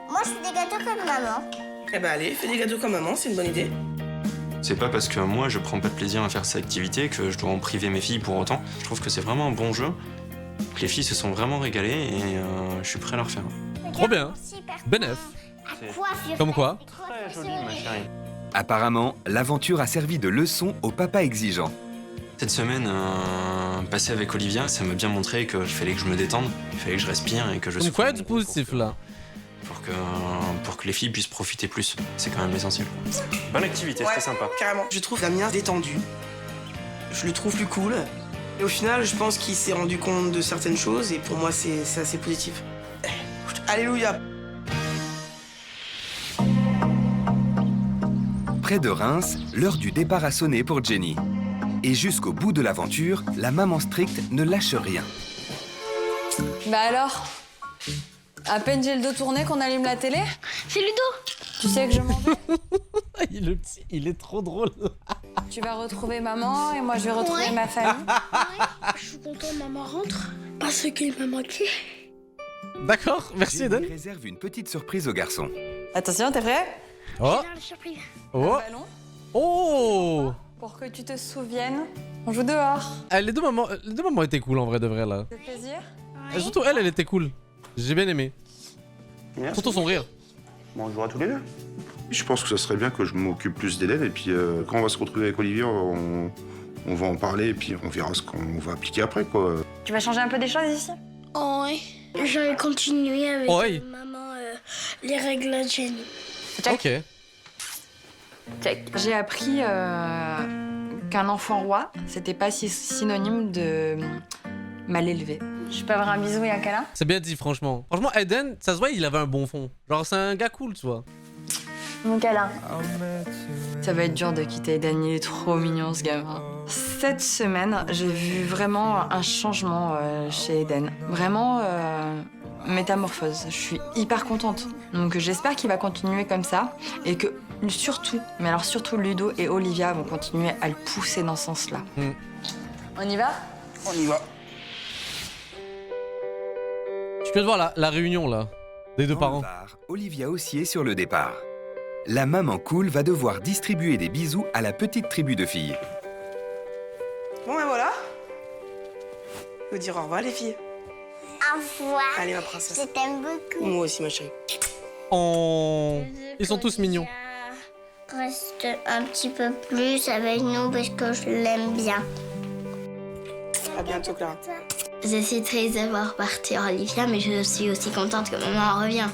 [SPEAKER 3] Moi, je fais des gâteaux comme maman.
[SPEAKER 5] Eh ben allez, fais des gâteaux comme maman, c'est une bonne idée.
[SPEAKER 8] C'est pas parce que moi, je prends pas de plaisir à faire cette activité que je dois en priver mes filles pour autant. Je trouve que c'est vraiment un bon jeu. Que les filles se sont vraiment régalées et je suis prêt à leur faire.
[SPEAKER 2] Trop bien. Bénef. Comme quoi?
[SPEAKER 8] Très joli, ma chérie.
[SPEAKER 4] Apparemment, l'aventure a servi de leçon au papa exigeant.
[SPEAKER 8] Cette semaine passée avec Olivia, ça m'a bien montré qu'il fallait que je me détende, il fallait que je respire et que je
[SPEAKER 2] Comme quoi, du positif là.
[SPEAKER 8] pour que les filles puissent profiter plus. C'est quand même essentiel. Bonne activité, c'était sympa.
[SPEAKER 5] Carrément. Je trouve Damien détendu. Je le trouve plus cool. Et au final, je pense qu'il s'est rendu compte de certaines choses et pour moi, c'est assez positif. Alléluia.
[SPEAKER 4] Près de Reims, l'heure du départ a sonné pour Jenny. Et jusqu'au bout de l'aventure, la maman stricte ne lâche rien.
[SPEAKER 1] Bah alors? À peine j'ai le dos tourné qu'on allume la télé?
[SPEAKER 3] C'est Ludo.
[SPEAKER 1] Tu sais que je m'en vais.
[SPEAKER 2] Le petit, il est trop drôle.
[SPEAKER 1] Tu vas retrouver maman et moi je vais retrouver ma famille.
[SPEAKER 10] Je suis content que maman rentre parce qu'il m'a manqué.
[SPEAKER 2] D'accord, merci Eden.
[SPEAKER 4] Jenny réserve une petite surprise au garçon.
[SPEAKER 1] Attention, t'es prêt?
[SPEAKER 2] Oh,
[SPEAKER 10] La surprise.
[SPEAKER 2] oh,
[SPEAKER 1] Ballon.
[SPEAKER 2] oh.
[SPEAKER 1] Pour que tu te souviennes, on joue dehors.
[SPEAKER 2] Les deux moments étaient cool en vrai de vrai là.
[SPEAKER 1] Ça fait plaisir?
[SPEAKER 2] Et surtout elle était cool. J'ai bien aimé.
[SPEAKER 13] Merci.
[SPEAKER 2] Surtout son rire.
[SPEAKER 13] Bon, on jouera tous les deux. Je pense que ça serait bien que je m'occupe plus d'Hélène et puis quand on va se retrouver avec Olivier, on va en parler et puis on verra ce qu'on va appliquer après, quoi.
[SPEAKER 1] Tu vas changer un peu des choses ici?
[SPEAKER 10] Oh oui. Je vais continuer avec
[SPEAKER 2] Oui.
[SPEAKER 10] maman les règles de Jenny.
[SPEAKER 2] Ok.
[SPEAKER 7] Check. J'ai appris qu'un enfant roi, c'était pas synonyme de mal élevé. Je peux avoir un bisou et un câlin?
[SPEAKER 2] C'est bien dit franchement. Franchement Eden, ça se voit il avait un bon fond. Genre c'est un gars cool tu vois.
[SPEAKER 7] Mon câlin. Ça va être dur de quitter Eden, il est trop mignon ce gamin. Cette semaine, j'ai vu vraiment un changement chez Eden. Vraiment métamorphose. Je suis hyper contente. Donc j'espère qu'il va continuer comme ça et que surtout, mais alors surtout Ludo et Olivia vont continuer à le pousser dans ce sens-là.
[SPEAKER 1] On y va?
[SPEAKER 5] On y va.
[SPEAKER 2] Je peux te voir la réunion là. Des deux
[SPEAKER 4] Dans
[SPEAKER 2] parents.
[SPEAKER 4] le Var, Olivia aussi est sur le départ. La maman cool va devoir distribuer des bisous à la petite tribu de filles.
[SPEAKER 5] Bon, ben voilà. Faut dire au revoir, les filles.
[SPEAKER 3] Au revoir.
[SPEAKER 5] Allez, ma princesse.
[SPEAKER 3] Je t'aime beaucoup.
[SPEAKER 5] Moi aussi, ma chérie.
[SPEAKER 2] Oh, ils sont tous mignons.
[SPEAKER 3] Reste un petit peu plus avec nous parce que je l'aime bien.
[SPEAKER 5] À bientôt, Clara.
[SPEAKER 3] Je suis très de voir partir Olivia, mais je suis aussi contente que maman revient.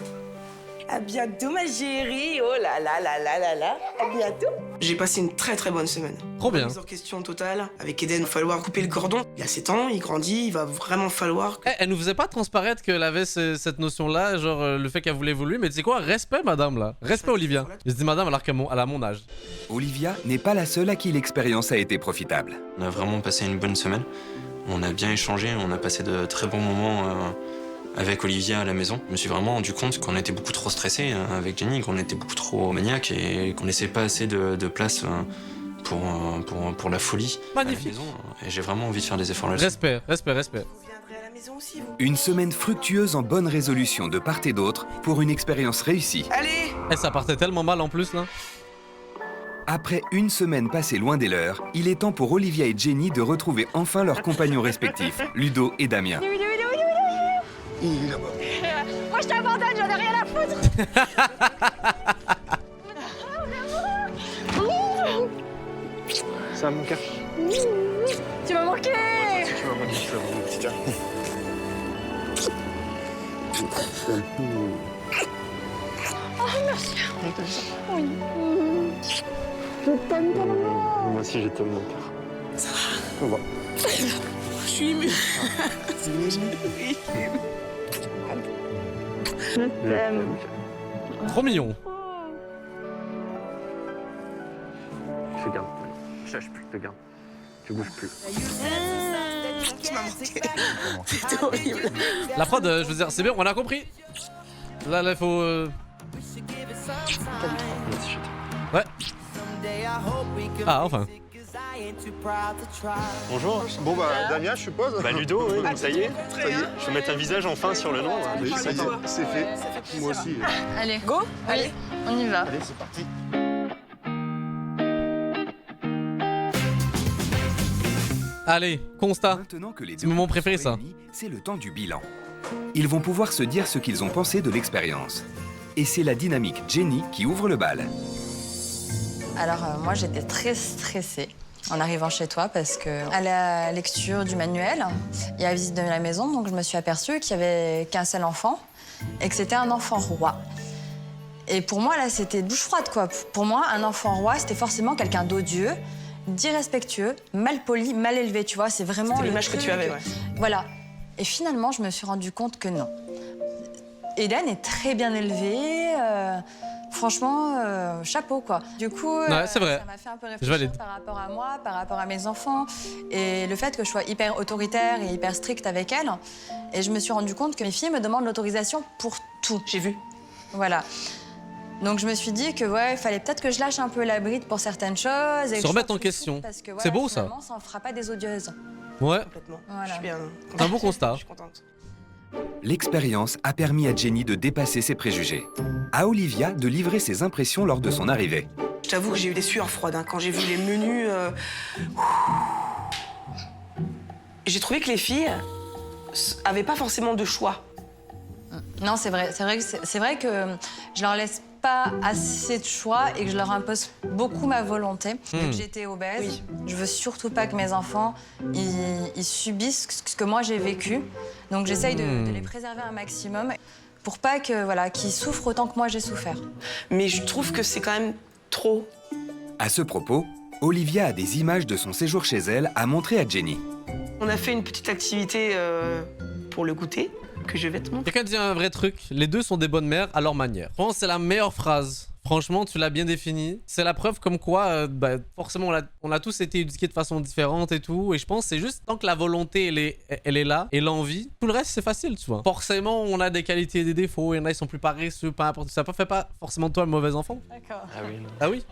[SPEAKER 5] À bientôt, ma chérie. Oh là là là là là là. À bientôt. J'ai passé une très bonne semaine.
[SPEAKER 2] Trop bien.
[SPEAKER 5] Mise en question totale. Avec Eden, il va falloir couper le cordon. Il a 7 ans, il grandit, il va vraiment falloir...
[SPEAKER 2] Elle nous faisait pas transparaître qu'elle avait cette notion-là, genre le fait qu'elle voulait évoluer, mais tu sais quoi, respect madame là, respect Olivia. Je dis madame alors qu'elle a mon âge.
[SPEAKER 4] Olivia n'est pas la seule à qui l'expérience a été profitable.
[SPEAKER 8] On a vraiment passé une bonne semaine. On a bien échangé, on a passé de très bons moments avec Olivia à la maison. Je me suis vraiment rendu compte qu'on était beaucoup trop stressés avec Jenny, qu'on était beaucoup trop maniaques et qu'on laissait pas assez de place pour la folie.
[SPEAKER 2] Magnifique.
[SPEAKER 8] À la maison. Et j'ai vraiment envie de faire des efforts là-dessus.
[SPEAKER 2] Respect, respect, respect.
[SPEAKER 4] Une semaine fructueuse en bonne résolution de part et d'autre pour une expérience réussie.
[SPEAKER 5] Allez!
[SPEAKER 2] Eh, ça partait tellement mal en plus là.
[SPEAKER 4] Après une semaine passée loin des leurs, il est temps pour Olivia et Jenny de retrouver enfin leurs compagnons respectifs, Ludo et Damien.
[SPEAKER 10] Moi je t'abandonne, j'en ai rien à foutre.
[SPEAKER 11] Ça va mon cœur.
[SPEAKER 10] Tu m'as manqué.
[SPEAKER 11] Tu m'as manqué, ça va mon petit cœur.
[SPEAKER 10] Oh merci. Oui. Je t'aime tellement.
[SPEAKER 11] Moi aussi, je t'aime mon cœur.
[SPEAKER 5] Ça va.
[SPEAKER 11] Ça va.
[SPEAKER 5] Je suis émue.
[SPEAKER 10] Je t'aime.
[SPEAKER 2] Trop mignon.
[SPEAKER 11] Je te garde. Je lâche plus, je te garde. Tu bouges plus.
[SPEAKER 5] Tu m'as manqué. C'était horrible.
[SPEAKER 2] La prod, je veux dire, c'est bien, on a compris. Là, il faut... Ouais. Ah, enfin.
[SPEAKER 11] Bonjour.
[SPEAKER 13] Bon bah, Damien, je suppose.
[SPEAKER 11] Bah Ludo, oui, donc ça y est.
[SPEAKER 5] Très bien.
[SPEAKER 11] Je vais mettre un visage enfin sur le nom.
[SPEAKER 13] Oui, ça y est, c'est fait. Moi aussi.
[SPEAKER 7] Allez,
[SPEAKER 5] Go.
[SPEAKER 7] allez, on y va.
[SPEAKER 13] Allez, c'est parti.
[SPEAKER 2] Allez, constat.
[SPEAKER 4] Maintenant que les
[SPEAKER 2] C'est mon moment préféré ça.
[SPEAKER 4] C'est le temps du bilan. Ils vont pouvoir se dire ce qu'ils ont pensé de l'expérience. Et c'est la dynamique Jenny qui ouvre le bal.
[SPEAKER 7] Alors moi j'étais très stressée en arrivant chez toi parce que à la lecture du manuel, il y a la visite de la maison, donc je me suis aperçue qu'il n'y avait qu'un seul enfant et que c'était un enfant roi. Et pour moi là c'était douche froide quoi. Pour moi un enfant roi c'était forcément quelqu'un d'odieux, d'irrespectueux, mal poli, mal élevé, tu vois, c'est vraiment
[SPEAKER 5] C'était l'image que tu avais, ouais.
[SPEAKER 7] Voilà. Et finalement je me suis rendu compte que non. Eden est très bien élevé. Franchement, chapeau quoi. Du coup,
[SPEAKER 2] ouais, c'est vrai.
[SPEAKER 7] Ça m'a fait un peu
[SPEAKER 2] Je
[SPEAKER 7] réfléchir
[SPEAKER 2] valide.
[SPEAKER 7] par rapport à moi, par rapport à mes enfants. Et le fait que je sois hyper autoritaire et hyper stricte avec elle. Et je me suis rendu compte que mes filles me demandent l'autorisation pour tout.
[SPEAKER 5] J'ai vu.
[SPEAKER 7] Voilà. Donc je me suis dit que ouais, il fallait peut-être que je lâche un peu la bride pour certaines choses. Et
[SPEAKER 2] Se
[SPEAKER 7] que je
[SPEAKER 2] remettre
[SPEAKER 7] sois
[SPEAKER 2] en
[SPEAKER 7] plus
[SPEAKER 2] question.
[SPEAKER 7] souple parce que,
[SPEAKER 2] C'est beau,
[SPEAKER 7] finalement, ça en fera pas des odieuses.
[SPEAKER 2] Ouais.
[SPEAKER 5] Complètement.
[SPEAKER 7] Voilà.
[SPEAKER 5] Je suis bien.
[SPEAKER 2] C'est un bon constat.
[SPEAKER 5] Je suis contente.
[SPEAKER 4] L'expérience a permis à Jenny de dépasser ses préjugés. À Olivia de livrer ses impressions lors de son arrivée.
[SPEAKER 5] Je t'avoue que j'ai eu des sueurs froides hein, quand j'ai vu les menus. J'ai trouvé que les filles avaient pas forcément de choix.
[SPEAKER 7] Non, c'est vrai que je leur laisse pas assez de choix et que je leur impose beaucoup ma volonté. Vu que j'étais obèse, je veux surtout pas que mes enfants ils subissent ce que moi j'ai vécu. Donc j'essaye de les préserver un maximum pour pas que voilà qu'ils souffrent autant que moi j'ai souffert.
[SPEAKER 5] Mais je trouve que c'est quand même trop.
[SPEAKER 4] À ce propos, Olivia a des images de son séjour chez elle à montrer à Jenny.
[SPEAKER 5] On a fait une petite activité pour le goûter que je vais te montrer.
[SPEAKER 2] Quelqu'un dit un vrai truc, les deux sont des bonnes mères à leur manière. Je pense que c'est la meilleure phrase. Franchement, tu l'as bien défini. C'est la preuve comme quoi, forcément, on a tous été éduqués de façon différente et tout. Et je pense que c'est juste tant que la volonté, elle est là, et l'envie, tout le reste, c'est facile, tu vois. Forcément, on a des qualités et des défauts. Il y en a, ils sont plus paresseux, pas n'importe. Ça fait pas forcément de toi le mauvais enfant.
[SPEAKER 7] D'accord.
[SPEAKER 8] Ah oui, non.
[SPEAKER 2] Ah oui.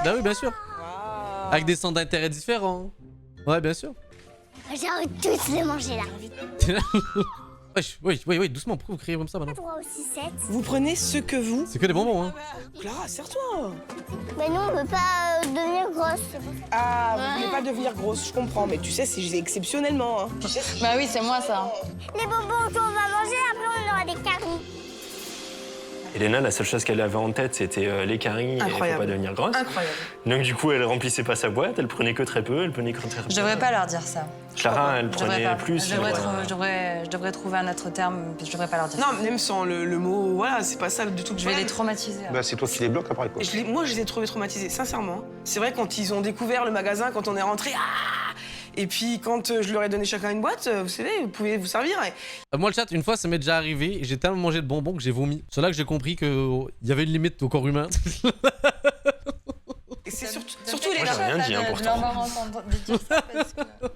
[SPEAKER 2] Bah oui, bien sûr. Avec des centres d'intérêt différents. Ouais, bien sûr.
[SPEAKER 3] J'ai envie de tous les manger là.
[SPEAKER 2] Oui, doucement, pourquoi vous criez comme ça maintenant?
[SPEAKER 3] 3 ou 6, 7.
[SPEAKER 5] Vous prenez ce que vous.
[SPEAKER 2] C'est que des bonbons, hein.
[SPEAKER 5] Clara, serre-toi.
[SPEAKER 3] Mais nous, on veut pas devenir grosse.
[SPEAKER 5] Ah, vous voulez pas devenir grosse, je comprends. Mais tu sais, c'est exceptionnellement. Hein. Tu sais,
[SPEAKER 7] Bah oui, c'est moi ça.
[SPEAKER 3] Les bonbons, on va manger, après on aura des caries.
[SPEAKER 8] Elena, la seule chose qu'elle avait en tête, c'était les caries et il faut pas devenir grosse.
[SPEAKER 5] Incroyable.
[SPEAKER 8] Donc du coup, elle remplissait pas sa boîte, elle prenait que très peu, elle prenait que très peu.
[SPEAKER 7] Je devrais pas leur dire ça.
[SPEAKER 8] Clara, elle prenait plus.
[SPEAKER 7] Je devrais trouver un autre terme, je devrais pas leur dire ça.
[SPEAKER 5] Non, même sans le mot, voilà, c'est pas ça du tout que
[SPEAKER 7] Je vais les traumatiser.
[SPEAKER 9] Bah, c'est toi qui les bloques après, quoi.
[SPEAKER 5] Moi, je les ai trouvés traumatisés, sincèrement. C'est vrai, quand ils ont découvert le magasin, quand on est rentré, et puis quand je leur ai donné chacun une boîte, vous savez, vous pouvez vous servir.
[SPEAKER 2] Moi, le chat, une fois, ça m'est déjà arrivé. J'ai tellement mangé de bonbons que j'ai vomi. C'est là que j'ai compris qu'il y avait une limite au corps humain.
[SPEAKER 5] Et c'est surtout
[SPEAKER 8] Moi,
[SPEAKER 5] Elena.
[SPEAKER 8] j'ai rien dit, hein, pourtant.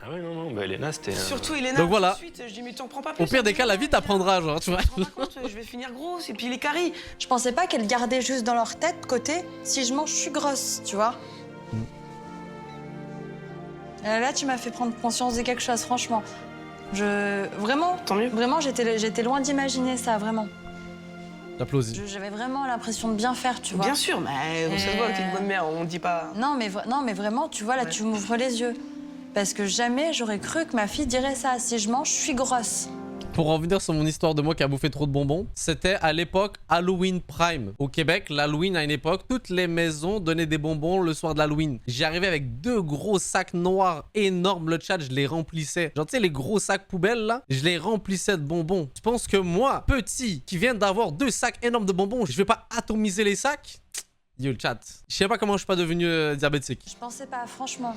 [SPEAKER 8] Ah ouais, non, bah Elena, c'était...
[SPEAKER 5] Surtout Elena,
[SPEAKER 2] donc voilà.
[SPEAKER 5] tout de suite, je dis, mais t'en prends pas plus.
[SPEAKER 2] Au pire des cas, la vie t'apprendra, genre, tu vois.
[SPEAKER 5] Je me rends compte, je vais finir grosse, et puis les caries.
[SPEAKER 7] Je pensais pas qu'elles gardaient juste dans leur tête côté si je mange, je suis grosse, tu vois. Là, tu m'as fait prendre conscience de quelque chose, franchement. Vraiment,
[SPEAKER 5] tant mieux.
[SPEAKER 7] Vraiment, j'étais loin d'imaginer ça, vraiment.
[SPEAKER 2] J'applaudis.
[SPEAKER 7] J'avais vraiment l'impression de bien faire, tu vois.
[SPEAKER 5] Bien sûr, mais on se voit que t'es une bonne mère, on dit pas...
[SPEAKER 7] Non, mais vraiment, tu vois, là, tu m'ouvres les yeux. Parce que jamais j'aurais cru que ma fille dirait ça. Si je mange, je suis grosse.
[SPEAKER 2] Pour en revenir sur mon histoire de moi qui a bouffé trop de bonbons, c'était à l'époque Halloween Prime. Au Québec, l'Halloween à une époque, toutes les maisons donnaient des bonbons le soir de l'Halloween. J'y arrivais avec 2 gros sacs noirs énormes, le chat, je les remplissais. Genre, tu sais, les gros sacs poubelles là, je les remplissais de bonbons. Je pense que moi, petit, qui viens d'avoir 2 sacs énormes de bonbons, je vais pas atomiser les sacs? Yo, le chat. Je sais pas comment je suis pas devenu diabétique.
[SPEAKER 7] Je pensais pas, franchement.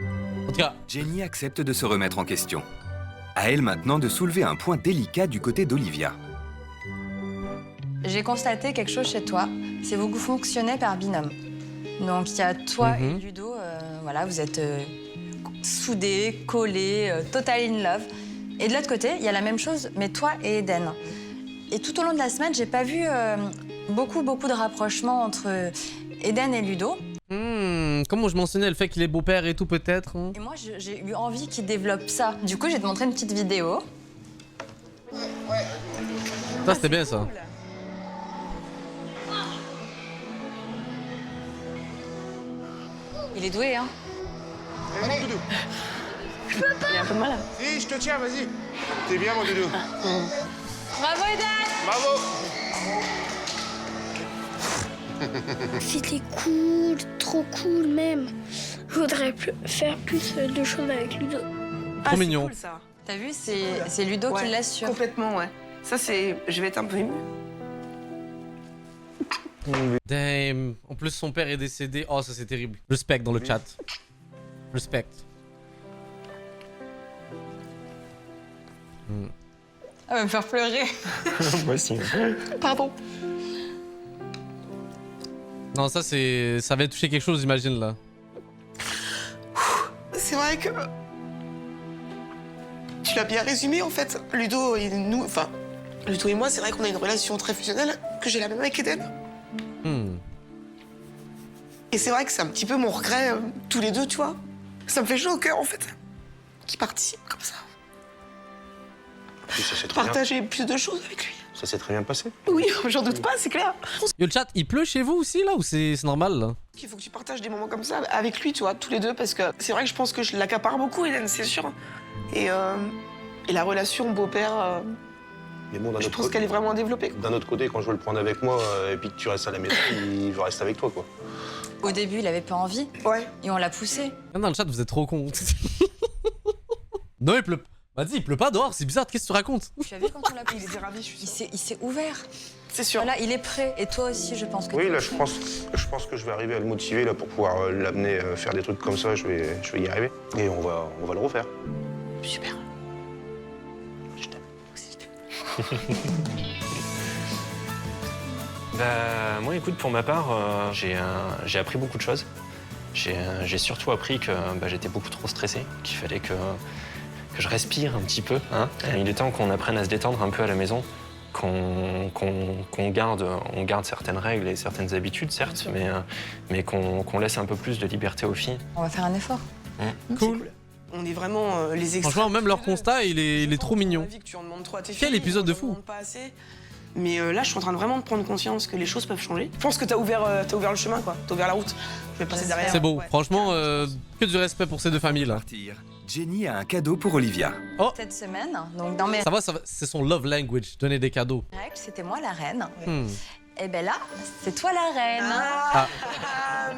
[SPEAKER 2] En tout cas,
[SPEAKER 4] Jenny accepte de se remettre en question. À elle maintenant de soulever un point délicat du côté d'Olivia.
[SPEAKER 7] J'ai constaté quelque chose chez toi, c'est que vous fonctionnez par binôme. Donc il y a toi et Ludo, voilà, vous êtes soudés, collés, total in love. Et de l'autre côté, il y a la même chose, mais toi et Eden. Et tout au long de la semaine, j'ai pas vu beaucoup de rapprochements entre Eden et Ludo.
[SPEAKER 2] Comment je mentionnais le fait qu'il est beau-père et tout peut-être hein.
[SPEAKER 7] Et moi, j'ai eu envie qu'il développe ça. Du coup, je vais te montrer une petite vidéo.
[SPEAKER 2] Ça, c'était bien ça.
[SPEAKER 7] Il est doué, hein.
[SPEAKER 13] Allez, doudou.
[SPEAKER 5] Il est un peu malade.
[SPEAKER 13] Si, je te tiens, vas-y. T'es bien, mon doudou.
[SPEAKER 7] Bravo, Eden!
[SPEAKER 13] Bravo.
[SPEAKER 10] C'était cool, trop cool même. Je voudrais faire plus de choses avec Ludo.
[SPEAKER 2] Trop mignon.
[SPEAKER 5] Cool, ça.
[SPEAKER 7] T'as vu, c'est Ludo qui l'assure.
[SPEAKER 5] Complètement, ouais. Ça, c'est... Je vais être un peu émue.
[SPEAKER 2] Damn. En plus, son père est décédé. Oh, ça, c'est terrible. Respect dans le chat. Respect.
[SPEAKER 7] Elle va me faire pleurer.
[SPEAKER 8] Moi aussi.
[SPEAKER 5] Pardon.
[SPEAKER 2] Non, ça, c'est... Ça va toucher quelque chose, j'imagine, là.
[SPEAKER 5] C'est vrai que... Tu l'as bien résumé, en fait. Ludo et nous... Enfin, Ludo et moi, c'est vrai qu'on a une relation très fusionnelle, que j'ai la même avec Eden. Et c'est vrai que c'est un petit peu mon regret, tous les deux, tu vois. Ça me fait chaud au cœur, en fait. Qu'ils participent comme ça.
[SPEAKER 9] Et ça s'est très bien...
[SPEAKER 5] Partager plus de choses avec lui.
[SPEAKER 9] Ça s'est très bien passé.
[SPEAKER 5] Oui, j'en doute pas, c'est clair.
[SPEAKER 2] Yo, le chat, il pleut chez vous aussi, là, ou c'est normal, là?
[SPEAKER 5] Il faut que tu partages des moments comme ça avec lui, tu vois, tous les deux, parce que c'est vrai que je pense que je l'accapare beaucoup, Eden, c'est sûr. Et la relation beau-père,
[SPEAKER 9] Mais bon,
[SPEAKER 5] je pense qu'elle est vraiment développée.
[SPEAKER 9] D'un autre côté, quand je veux le prendre avec moi et puis que tu restes à la maison, il veut rester avec toi, quoi.
[SPEAKER 7] Au début, il avait pas envie.
[SPEAKER 5] Ouais.
[SPEAKER 7] Et on l'a poussé.
[SPEAKER 2] Dans le chat, vous êtes trop cons. Non, il pleut. Vas-y, il pleut pas dehors, c'est bizarre, qu'est-ce que tu racontes?
[SPEAKER 7] Tu as vu quand on l'a poussé?
[SPEAKER 5] Il était ravi, je suis sûre.
[SPEAKER 7] Il s'est ouvert.
[SPEAKER 5] C'est sûr.
[SPEAKER 7] Voilà, il est prêt. Et toi aussi, je pense que
[SPEAKER 9] Oui,
[SPEAKER 7] t'es
[SPEAKER 9] là,
[SPEAKER 7] prêt.
[SPEAKER 9] je pense que je vais arriver à le motiver là, pour pouvoir l'amener faire des trucs comme ça. Je vais y arriver. Et on va le refaire.
[SPEAKER 5] Super.
[SPEAKER 9] Je t'aime.
[SPEAKER 5] Aussi, je t'aime.
[SPEAKER 8] Bah, moi, écoute, pour ma part, j'ai appris beaucoup de choses. J'ai surtout appris que j'étais beaucoup trop stressé, qu'il fallait que je respire un petit peu. Hein. Il est temps qu'on apprenne à se détendre un peu à la maison, qu'on garde certaines règles et certaines habitudes, certes, mais qu'on laisse un peu plus de liberté aux filles.
[SPEAKER 7] On va faire un effort.
[SPEAKER 2] Cool.
[SPEAKER 5] On est vraiment les extraits.
[SPEAKER 2] Franchement, même leur constat, il est trop mignon.
[SPEAKER 5] Que tu en demandes trop à tes
[SPEAKER 2] Quel
[SPEAKER 5] filles,
[SPEAKER 2] épisode de
[SPEAKER 5] on en
[SPEAKER 2] fou.
[SPEAKER 5] demande pas assez. Mais là, je suis en train de vraiment prendre conscience que les choses peuvent changer. Je pense que t'as ouvert le chemin, quoi. T'as ouvert la route. Je vais passer derrière.
[SPEAKER 2] C'est beau.
[SPEAKER 5] Ouais.
[SPEAKER 2] Franchement, que du respect pour ces deux familles, là.
[SPEAKER 4] Partir. Jenny a un cadeau pour Olivia.
[SPEAKER 2] Oh.
[SPEAKER 7] Cette semaine, donc dans mes
[SPEAKER 2] Ça va, c'est son love language, donner des cadeaux.
[SPEAKER 7] règles, c'était moi la reine.
[SPEAKER 2] Hmm.
[SPEAKER 7] Et ben là, c'est toi la reine.
[SPEAKER 2] Ah.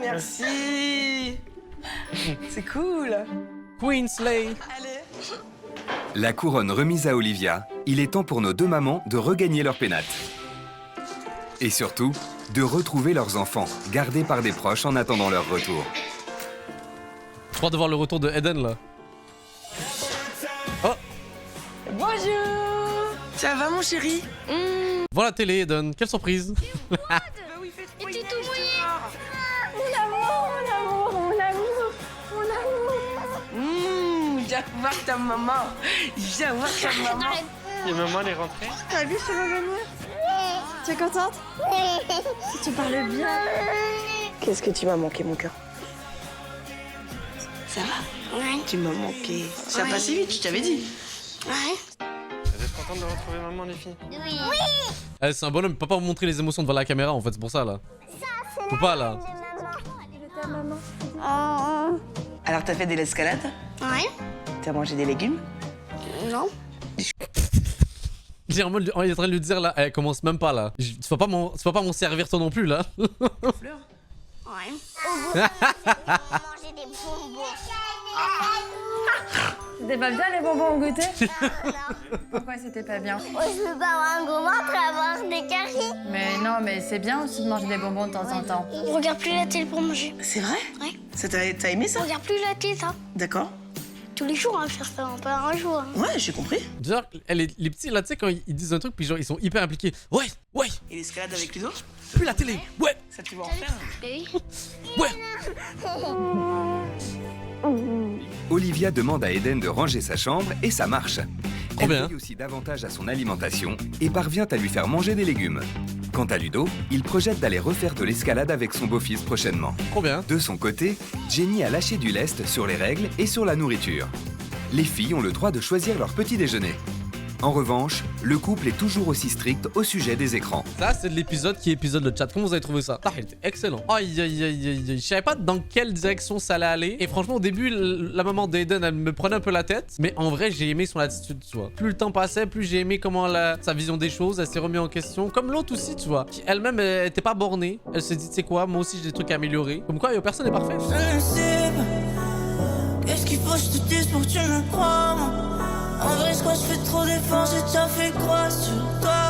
[SPEAKER 5] Merci. C'est cool.
[SPEAKER 2] Queen Slay.
[SPEAKER 4] La couronne remise à Olivia, il est temps pour nos deux mamans de regagner leur pénate. Et surtout, de retrouver leurs enfants, gardés par des proches en attendant leur retour.
[SPEAKER 2] Je crois de voir le retour de Eden là. Oh,
[SPEAKER 5] Bonjour. Ça va mon chéri?
[SPEAKER 2] voir la télé Eden, quelle surprise.
[SPEAKER 10] Et t'es tout mouillé. Mon amour, mon amour, mon amour, mon amour.
[SPEAKER 5] Viens voir ta maman. Viens voir ta maman.
[SPEAKER 11] Et maman, elle est rentrée.
[SPEAKER 10] T'as vu, ça va venir. Tu es contente? Si tu parles bien.
[SPEAKER 5] Qu'est-ce que tu m'as manqué, mon cœur? Ça va?
[SPEAKER 3] Ouais.
[SPEAKER 5] Tu m'as manqué. Ça passe si vite, je t'avais dit.
[SPEAKER 3] Ouais.
[SPEAKER 11] Vous êtes contente de retrouver maman, les filles?
[SPEAKER 3] Oui.
[SPEAKER 2] Eh, c'est un bonhomme, il peut pas vous montrer les émotions devant la caméra en fait, c'est pour ça là. Faut pas là.
[SPEAKER 5] Alors t'as fait de l'escalade?
[SPEAKER 3] Ouais.
[SPEAKER 5] T'as mangé des légumes?
[SPEAKER 3] Non.
[SPEAKER 2] Il est en train de lui dire là, elle commence même pas là. Tu vas pas m'en servir toi non plus là.
[SPEAKER 3] Ouais. Au bout, manger des bonbons.
[SPEAKER 7] C'était pas bien les bonbons au goûter? Pourquoi c'était pas bien?
[SPEAKER 3] Oh, je veux pas avoir un gros ventre et avoir des caries.
[SPEAKER 7] Mais non, mais c'est bien aussi de manger des bonbons de temps en temps.
[SPEAKER 10] On regarde plus la télé pour manger.
[SPEAKER 5] C'est vrai?
[SPEAKER 10] Ouais.
[SPEAKER 5] T'as aimé
[SPEAKER 10] On
[SPEAKER 5] ça?
[SPEAKER 10] regarde plus la télé, ça.
[SPEAKER 5] D'accord.
[SPEAKER 10] Tous les jours, on va faire ça, pas un jour. Hein.
[SPEAKER 5] Ouais, j'ai compris.
[SPEAKER 2] Genre, les petits là, tu sais, quand ils disent un truc, puis genre, ils sont hyper impliqués. Ouais, ouais,
[SPEAKER 5] Et l'escalade avec Ludo?
[SPEAKER 2] plus la télé, ouais,
[SPEAKER 5] Ça, tu vas en faire?
[SPEAKER 10] Oui.
[SPEAKER 2] ouais.
[SPEAKER 4] Olivia demande à Eden de ranger sa chambre et ça marche.
[SPEAKER 2] Trop
[SPEAKER 4] Elle
[SPEAKER 2] bien.
[SPEAKER 4] veille aussi davantage à son alimentation et parvient à lui faire manger des légumes. Quant à Ludo, il projette d'aller refaire de l'escalade avec son beau-fils prochainement.
[SPEAKER 2] Trop bien.
[SPEAKER 4] De son côté, Jenny a lâché du lest sur les règles et sur la nourriture. Les filles ont le droit de choisir leur petit déjeuner. En revanche, le couple est toujours aussi strict au sujet des écrans.
[SPEAKER 2] Ça, c'est de l'épisode qui est épisode de chat. Comment vous avez trouvé ça? Ah, il était excellent. Aïe, aïe, aïe, aïe, aïe. Je savais pas dans quelle direction ça allait aller. Et franchement, au début, la maman d'Aiden, elle me prenait un peu la tête. Mais en vrai, j'ai aimé son attitude, tu vois. Plus le temps passait, plus j'ai aimé comment sa vision des choses, elle s'est remise en question. Comme l'autre aussi, tu vois. Qui elle-même, elle était pas bornée. Elle s'est dit, tu sais quoi, moi aussi, j'ai des trucs à améliorer. Comme quoi, personne n'est parfait.
[SPEAKER 14] Qu'est-ce qu'il faut que je te dise pour que tu me crois, moi? En vrai, je crois que je fais trop d'efforts, j'ai déjà fait croire sur toi.